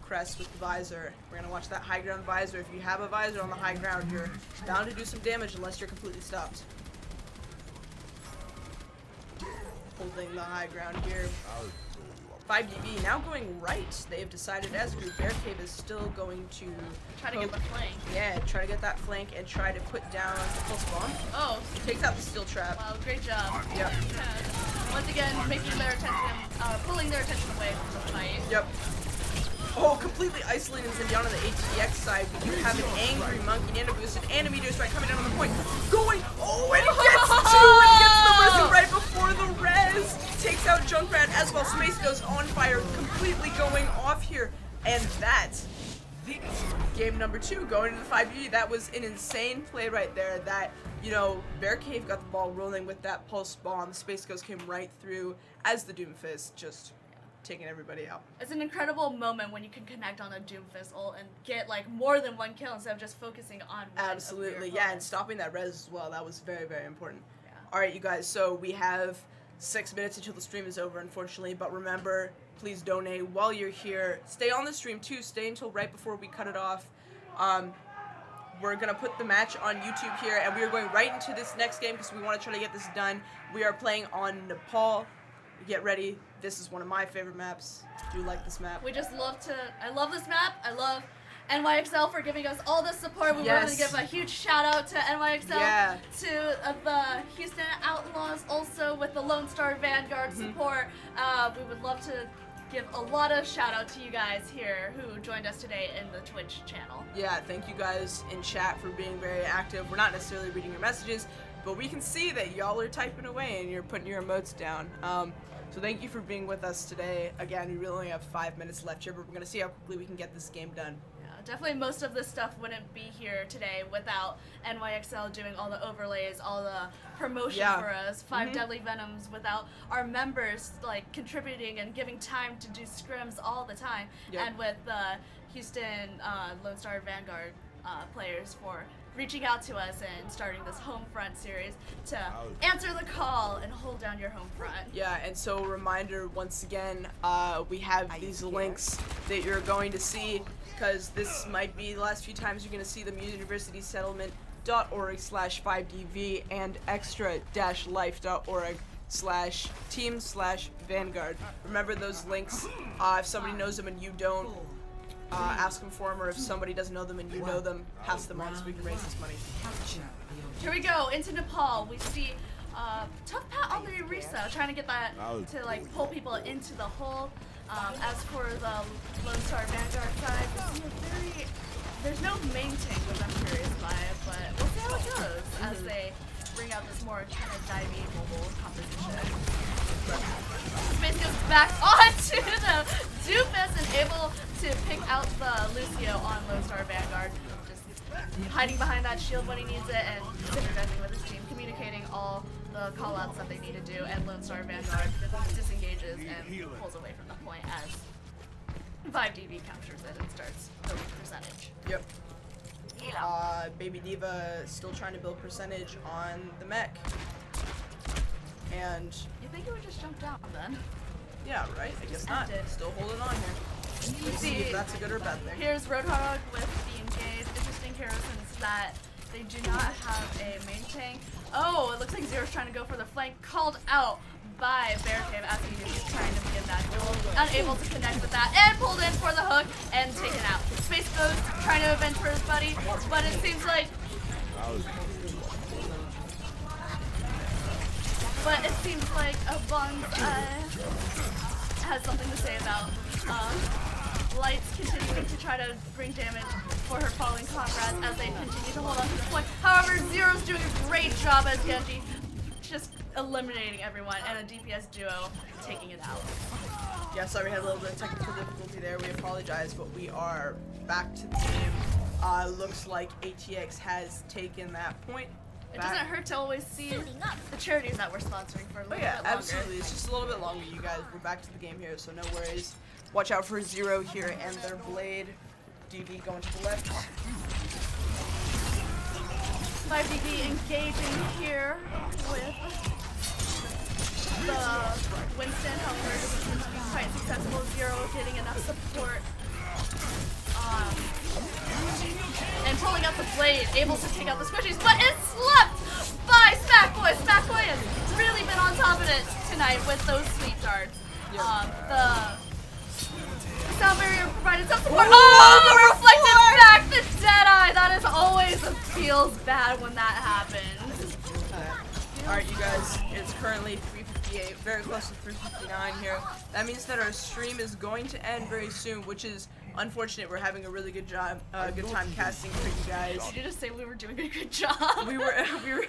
Crest with the visor. We're gonna watch that high ground visor. If you have a visor on the high ground, you're bound to do some damage unless you're completely stopped. Holding the high ground here. 5DB now going right. They have decided as a group. Barricade is still going to try to get the flank. Yeah, try to get that flank and try to put down the pulse bomb. Oh, takes out the steel trap. Wow, great job. Yep. Once again, making their attention, pulling their attention away from the fight. Yep. Oh, completely isolating Zenyatta on the ATX side. We do have an angry monkey, nano boosted, and a meteor strike coming down on the point. Going, oh, and it gets two and gets the resi right before the res. Takes out Junkrat as well. Space Ghost on fire, completely going off here. And that Game number 2, going into the 5D. That was an insane play right there. That, you know, Bear Cave got the ball rolling with that pulse bomb. The Space Ghost came right through as the Doomfist, just taking everybody out. It's an incredible moment when you can connect on a Doomfist ult and get like more than one kill instead of just focusing on one. Absolutely, yeah, and stopping that res as well. That was very, very important. Yeah. All right, you guys. So we have 6 minutes until the stream is over, unfortunately. But remember, please donate while you're here. Stay on the stream too. Stay until right before we cut it off. We're gonna put the match on YouTube here, and we are going right into this next game because we want to try to get this done. We are playing on Nepal. Get ready. This is one of my favorite maps. Do you like this map? We just love to. I love this map. I love NYXL for giving us all the support. We want to give a huge shout out to NYXL, to the Houston Outlaws, also with the Lone Star Vanguard support. We would love to give a lot of shout out to you guys here who joined us today in the Twitch channel. Yeah, thank you guys in chat for being very active. We're not necessarily reading your messages, but we can see that y'all are typing away and you're putting your emotes down. So thank you for being with us today. Again, we really only have 5 minutes left here, but we're gonna see how quickly we can get this game done. Definitely most of this stuff wouldn't be here today without NYXL doing all the overlays, all the promotion for us, 5 Deadly Venoms, without our members like contributing and giving time to do scrims all the time, and with the Houston Lone Star Vanguard players for reaching out to us and starting this Homefront Series to answer the call and hold down your home front. Yeah, and so a reminder once again, we have these links that you're going to see, because this might be the last few times you're going to see them, universitysettlement.org/5DV and extra-life.org/team/Vanguard. Remember those links. If somebody knows them and you don't, ask them for them, or if somebody doesn't know them and you know them, pass them on so we can raise this money. Here we go, into Nepal. We see tough pat on the Orisa, trying to get that to like pull people into the hole. As for the Lone Star Vanguard side, we see there's no main tank, which I'm curious by, but we'll see how it goes as they bring out this more kind of divey mobile composition. Space goes back onto the Doofus and able to pick out the Lucio on Lone Star Vanguard. Just hiding behind that shield when he needs it and synergizing with his team, communicating all the call-outs that they need to do, and Lone Star Vanguard disengages and pulls away from the point as 5DV captures it and starts building percentage. Yep. Baby Diva still trying to build percentage on the mech. And you think it would just jump down then? Yeah, right? I guess not. Still holding on here. Let's see if that's a good or bad thing. Here's Roadhog with the engage. Interesting here since that they do not have a main tank. Oh, it looks like Zero's trying to go for the flank. Called out by Bear Cave as he is trying to begin that duel. Unable to connect with that and pulled in for the hook and taken out. Space Ghost trying to avenge for his buddy, but it seems like Buns has something to say about Lights continuing to try to bring damage for her falling comrades as they continue to hold on to the point. However, Zero's doing a great job as Genji, just eliminating everyone, and a DPS duo taking it out. Yeah, sorry, we had a little bit of technical difficulty there. We apologize, but we are back to the game. Looks like ATX has taken that point. It doesn't hurt to always see the charities that we're sponsoring for a little bit longer. Absolutely. It's just a little bit longer, you guys. We're back to the game here, so no worries. Watch out for Zero here and their Blade. DV going to the left. 5DV engaging here with the Winston. However, this seems to be quite successful. Zero getting enough support. And pulling out the Blade, able to take out the squishies, but it's slapped by Smackboy. Smackboy has really been on top of it tonight with those sweet darts. The sound barrier provided some support. Oh, the reflected back, the Deadeye. That is always feels bad when that happens. Alright, you guys, it's currently 3:58, very close to 3:59 here. That means that our stream is going to end very soon, which is unfortunate. We're having a really good time casting for you guys. Did you just say we were doing a good job? We were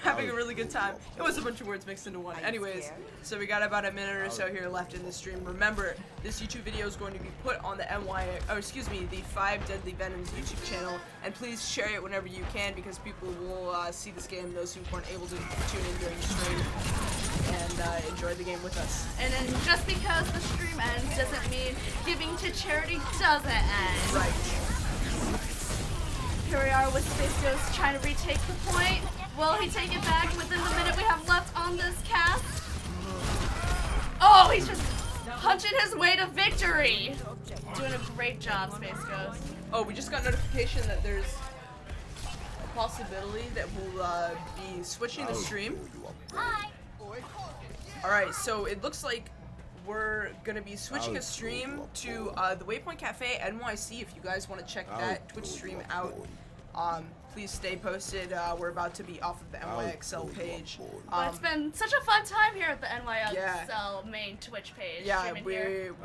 having a really good time. It was a bunch of words mixed into one. Anyways, so we got about a minute or so here left in the stream. Remember, this YouTube video is going to be put on the the 5 Deadly Venoms YouTube channel, and please share it whenever you can because people will see this game. Those who weren't able to tune in during the stream and enjoy the game with us. And then just because the stream ends doesn't mean giving to charity doesn't end. Right. Here we are with Space Ghost trying to retake the point. Will he take it back within the minute we have left on this cast? Oh, he's just punching his way to victory. Doing a great job, Space Ghost. Oh, we just got notification that there's a possibility that we'll be switching the stream. Hi. Alright, so it looks like we're gonna be switching a stream to the Waypoint Cafe NYC. If you guys want to check that Twitch stream out, please stay posted. We're about to be off of the NYXL page. But it's been such a fun time here at the NYXL main Twitch page. Yeah, we're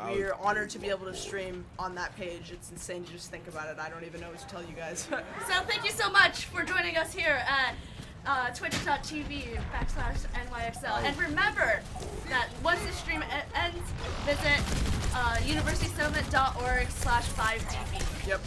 honored to be able to stream on that page. It's insane to just think about it. I don't even know what to tell you guys. So thank you so much for joining us here at twitch.tv/NYXL. And remember that once the stream ends, visit universitysettlement.org/5db. Yep.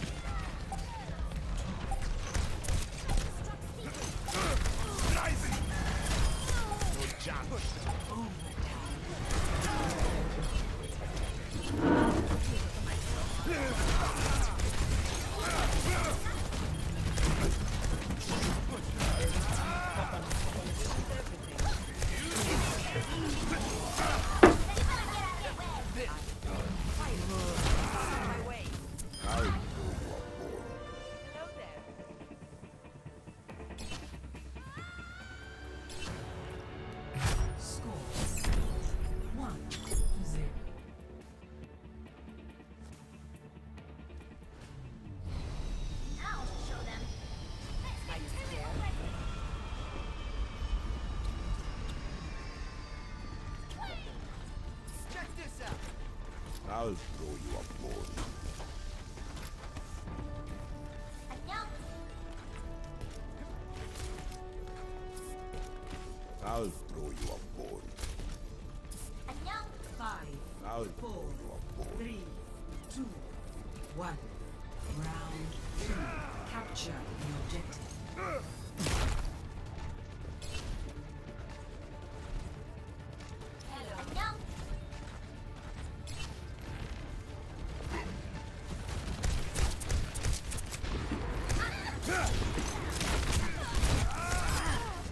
I'll throw you a bone. I'll throw you a bone. 5, I'll 4, throw you a bone. 3, 2, 1. Round 2. Capture the objective.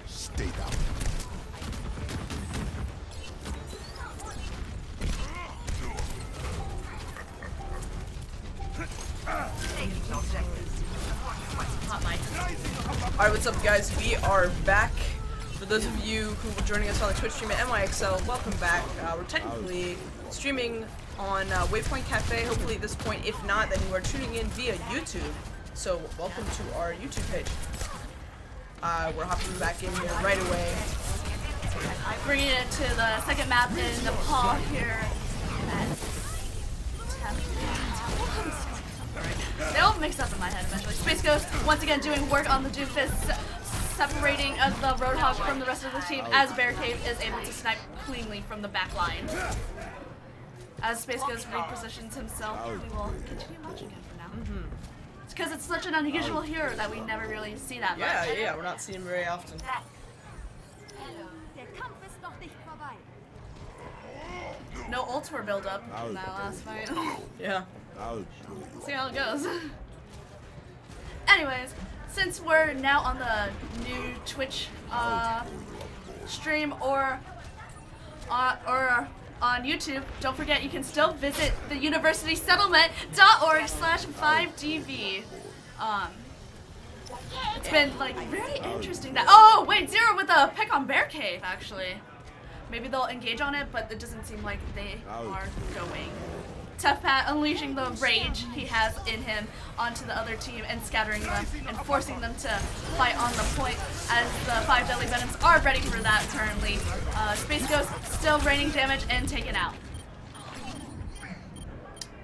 Stay down. Alright, what's up guys? We are back. For those of you who were joining us on the Twitch stream at NYXL, welcome back. We're technically streaming on Waypoint Cafe, hopefully at this point. If not, then you are tuning in via YouTube. So welcome to our YouTube page. We're hopping back in here right away. Bringing it to the second map in Nepal here. They all mix up in my head eventually. Space Ghost once again doing work on the Doomfist, separating the Roadhog from the rest of the team as Barricade is able to snipe cleanly from the back line. As Space Ghost repositions himself, we will continue watching him for now. It's because it's such an unusual hero that we never really see that much. Yeah, we're not seeing him very often. No ults were built up in that last fight. Yeah. I'll throw you See how it goes. Anyways, since we're now on the new Twitch stream or on YouTube, don't forget you can still visit the universitysettlement.org/5db. It's been like very interesting that. Oh wait, Zero with a pick on Bear Cave actually. Maybe they'll engage on it, but it doesn't seem like they are going. Tough Pat unleashing the rage he has in him onto the other team and scattering them and forcing them to fight on the point as the 5 Deadly Venoms are ready for that currently. Space Ghost still raining damage and taken out.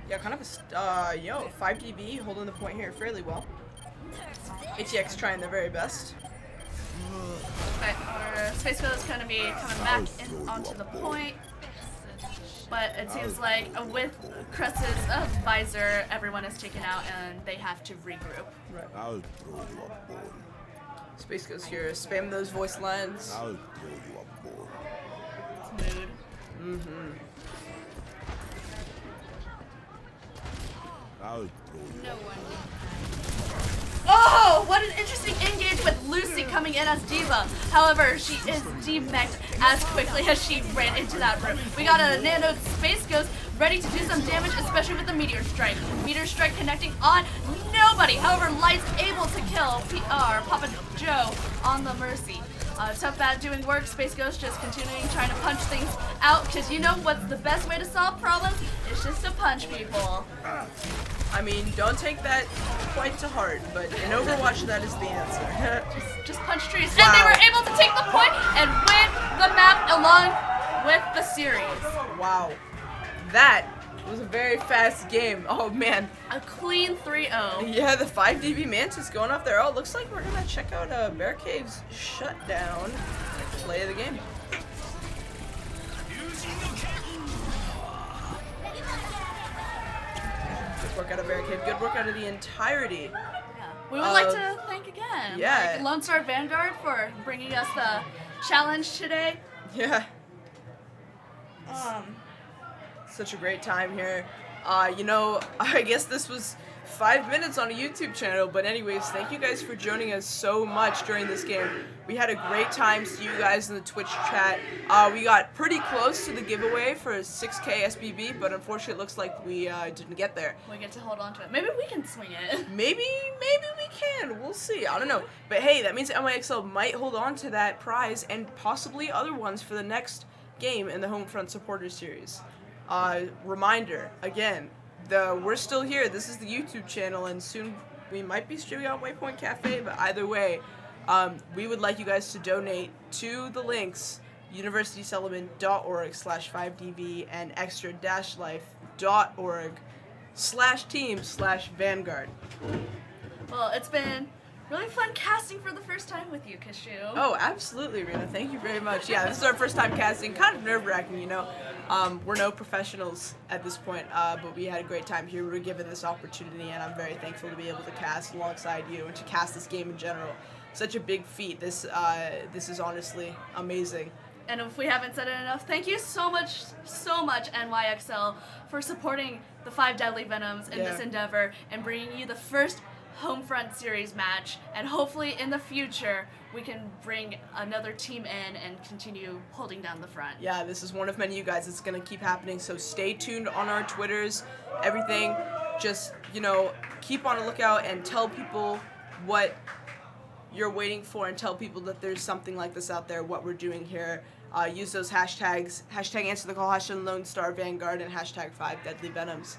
Yeah, kind of a 5DB holding the point here fairly well. ATX trying their very best. Okay, our Space Ghost is going to be coming back onto the point. But it seems like with Cress's visor, everyone is taken out and they have to regroup. Right. I'll throw you a bone. Space Ghost here, spam those voice lines. I'll throw you a bone. Mood. Mm-hmm. I'll throw you a bone. Oh, what an interesting engage with Lucy coming in as Diva. However, she is demeched as quickly as she ran into that room. We got a Nano Space Ghost ready to do some damage, especially with the Meteor Strike. Meteor Strike connecting on nobody. However, Light's able to kill Papa Joe on the Mercy. Tough Bad doing work. Space Ghost just continuing trying to punch things out, because you know what's the best way to solve problems? It's just to punch people. I mean, don't take that quite to heart, but in Overwatch, that is the answer. just punch trees. Wow. And they were able to take the point and win the map along with the series. Wow. That was a very fast game. Oh, man. A clean 3-0. Yeah, the 5DB Mantis going off there. Oh, looks like we're going to check out Bear Cave's shutdown play of the game. Good work out of Bear Cave. Good work out of the entirety. Yeah. We would like to thank again Lone Star Vanguard for bringing us the challenge today. Yeah. Such a great time here. I guess this was 5 minutes on a YouTube channel, but anyways, thank you guys for joining us so much during this game. We had a great time. See you guys in the Twitch chat. We got pretty close to the giveaway for 6K SBB, but unfortunately it looks like we didn't get there. We get to hold on to it. Maybe we can swing it. Maybe we can. We'll see. I don't know. But hey, that means NYXL might hold on to that prize and possibly other ones for the next game in the Homefront Supporters Series. Reminder, again, we're still here. This is the YouTube channel, and soon we might be streaming on Waypoint Cafe, but either way, we would like you guys to donate to the links universitysettlement.org/5dv and extra-life.org/team/Vanguard. Well, it's been really fun casting for the first time with you, Kishu. Oh, absolutely, Rena. Thank you very much. Yeah, this is our first time casting. Kind of nerve-wracking, We're no professionals at this point, but we had a great time here. We were given this opportunity, and I'm very thankful to be able to cast alongside you and to cast this game in general. Such a big feat. This is honestly amazing. And if we haven't said it enough, thank you so much, NYXL, for supporting the 5 Deadly Venoms in this endeavor and bringing you the first Homefront Series match, and hopefully in the future we can bring another team in and continue holding down the front. Yeah, this is one of many, you guys. It's gonna keep happening, so stay tuned on our Twitters, everything. Just, keep on a lookout and tell people what you're waiting for, and tell people that there's something like this out there, what we're doing here. Use those hashtags, #AnswerTheCall, #Lone Star Vanguard, and #5 Deadly Venoms.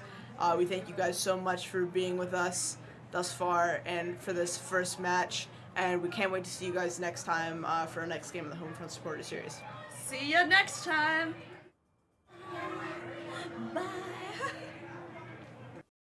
We thank you guys so much for being with us thus far and for this first match, and we can't wait to see you guys next time for our next game of the Homefront Supporter Series. See you next time. Bye.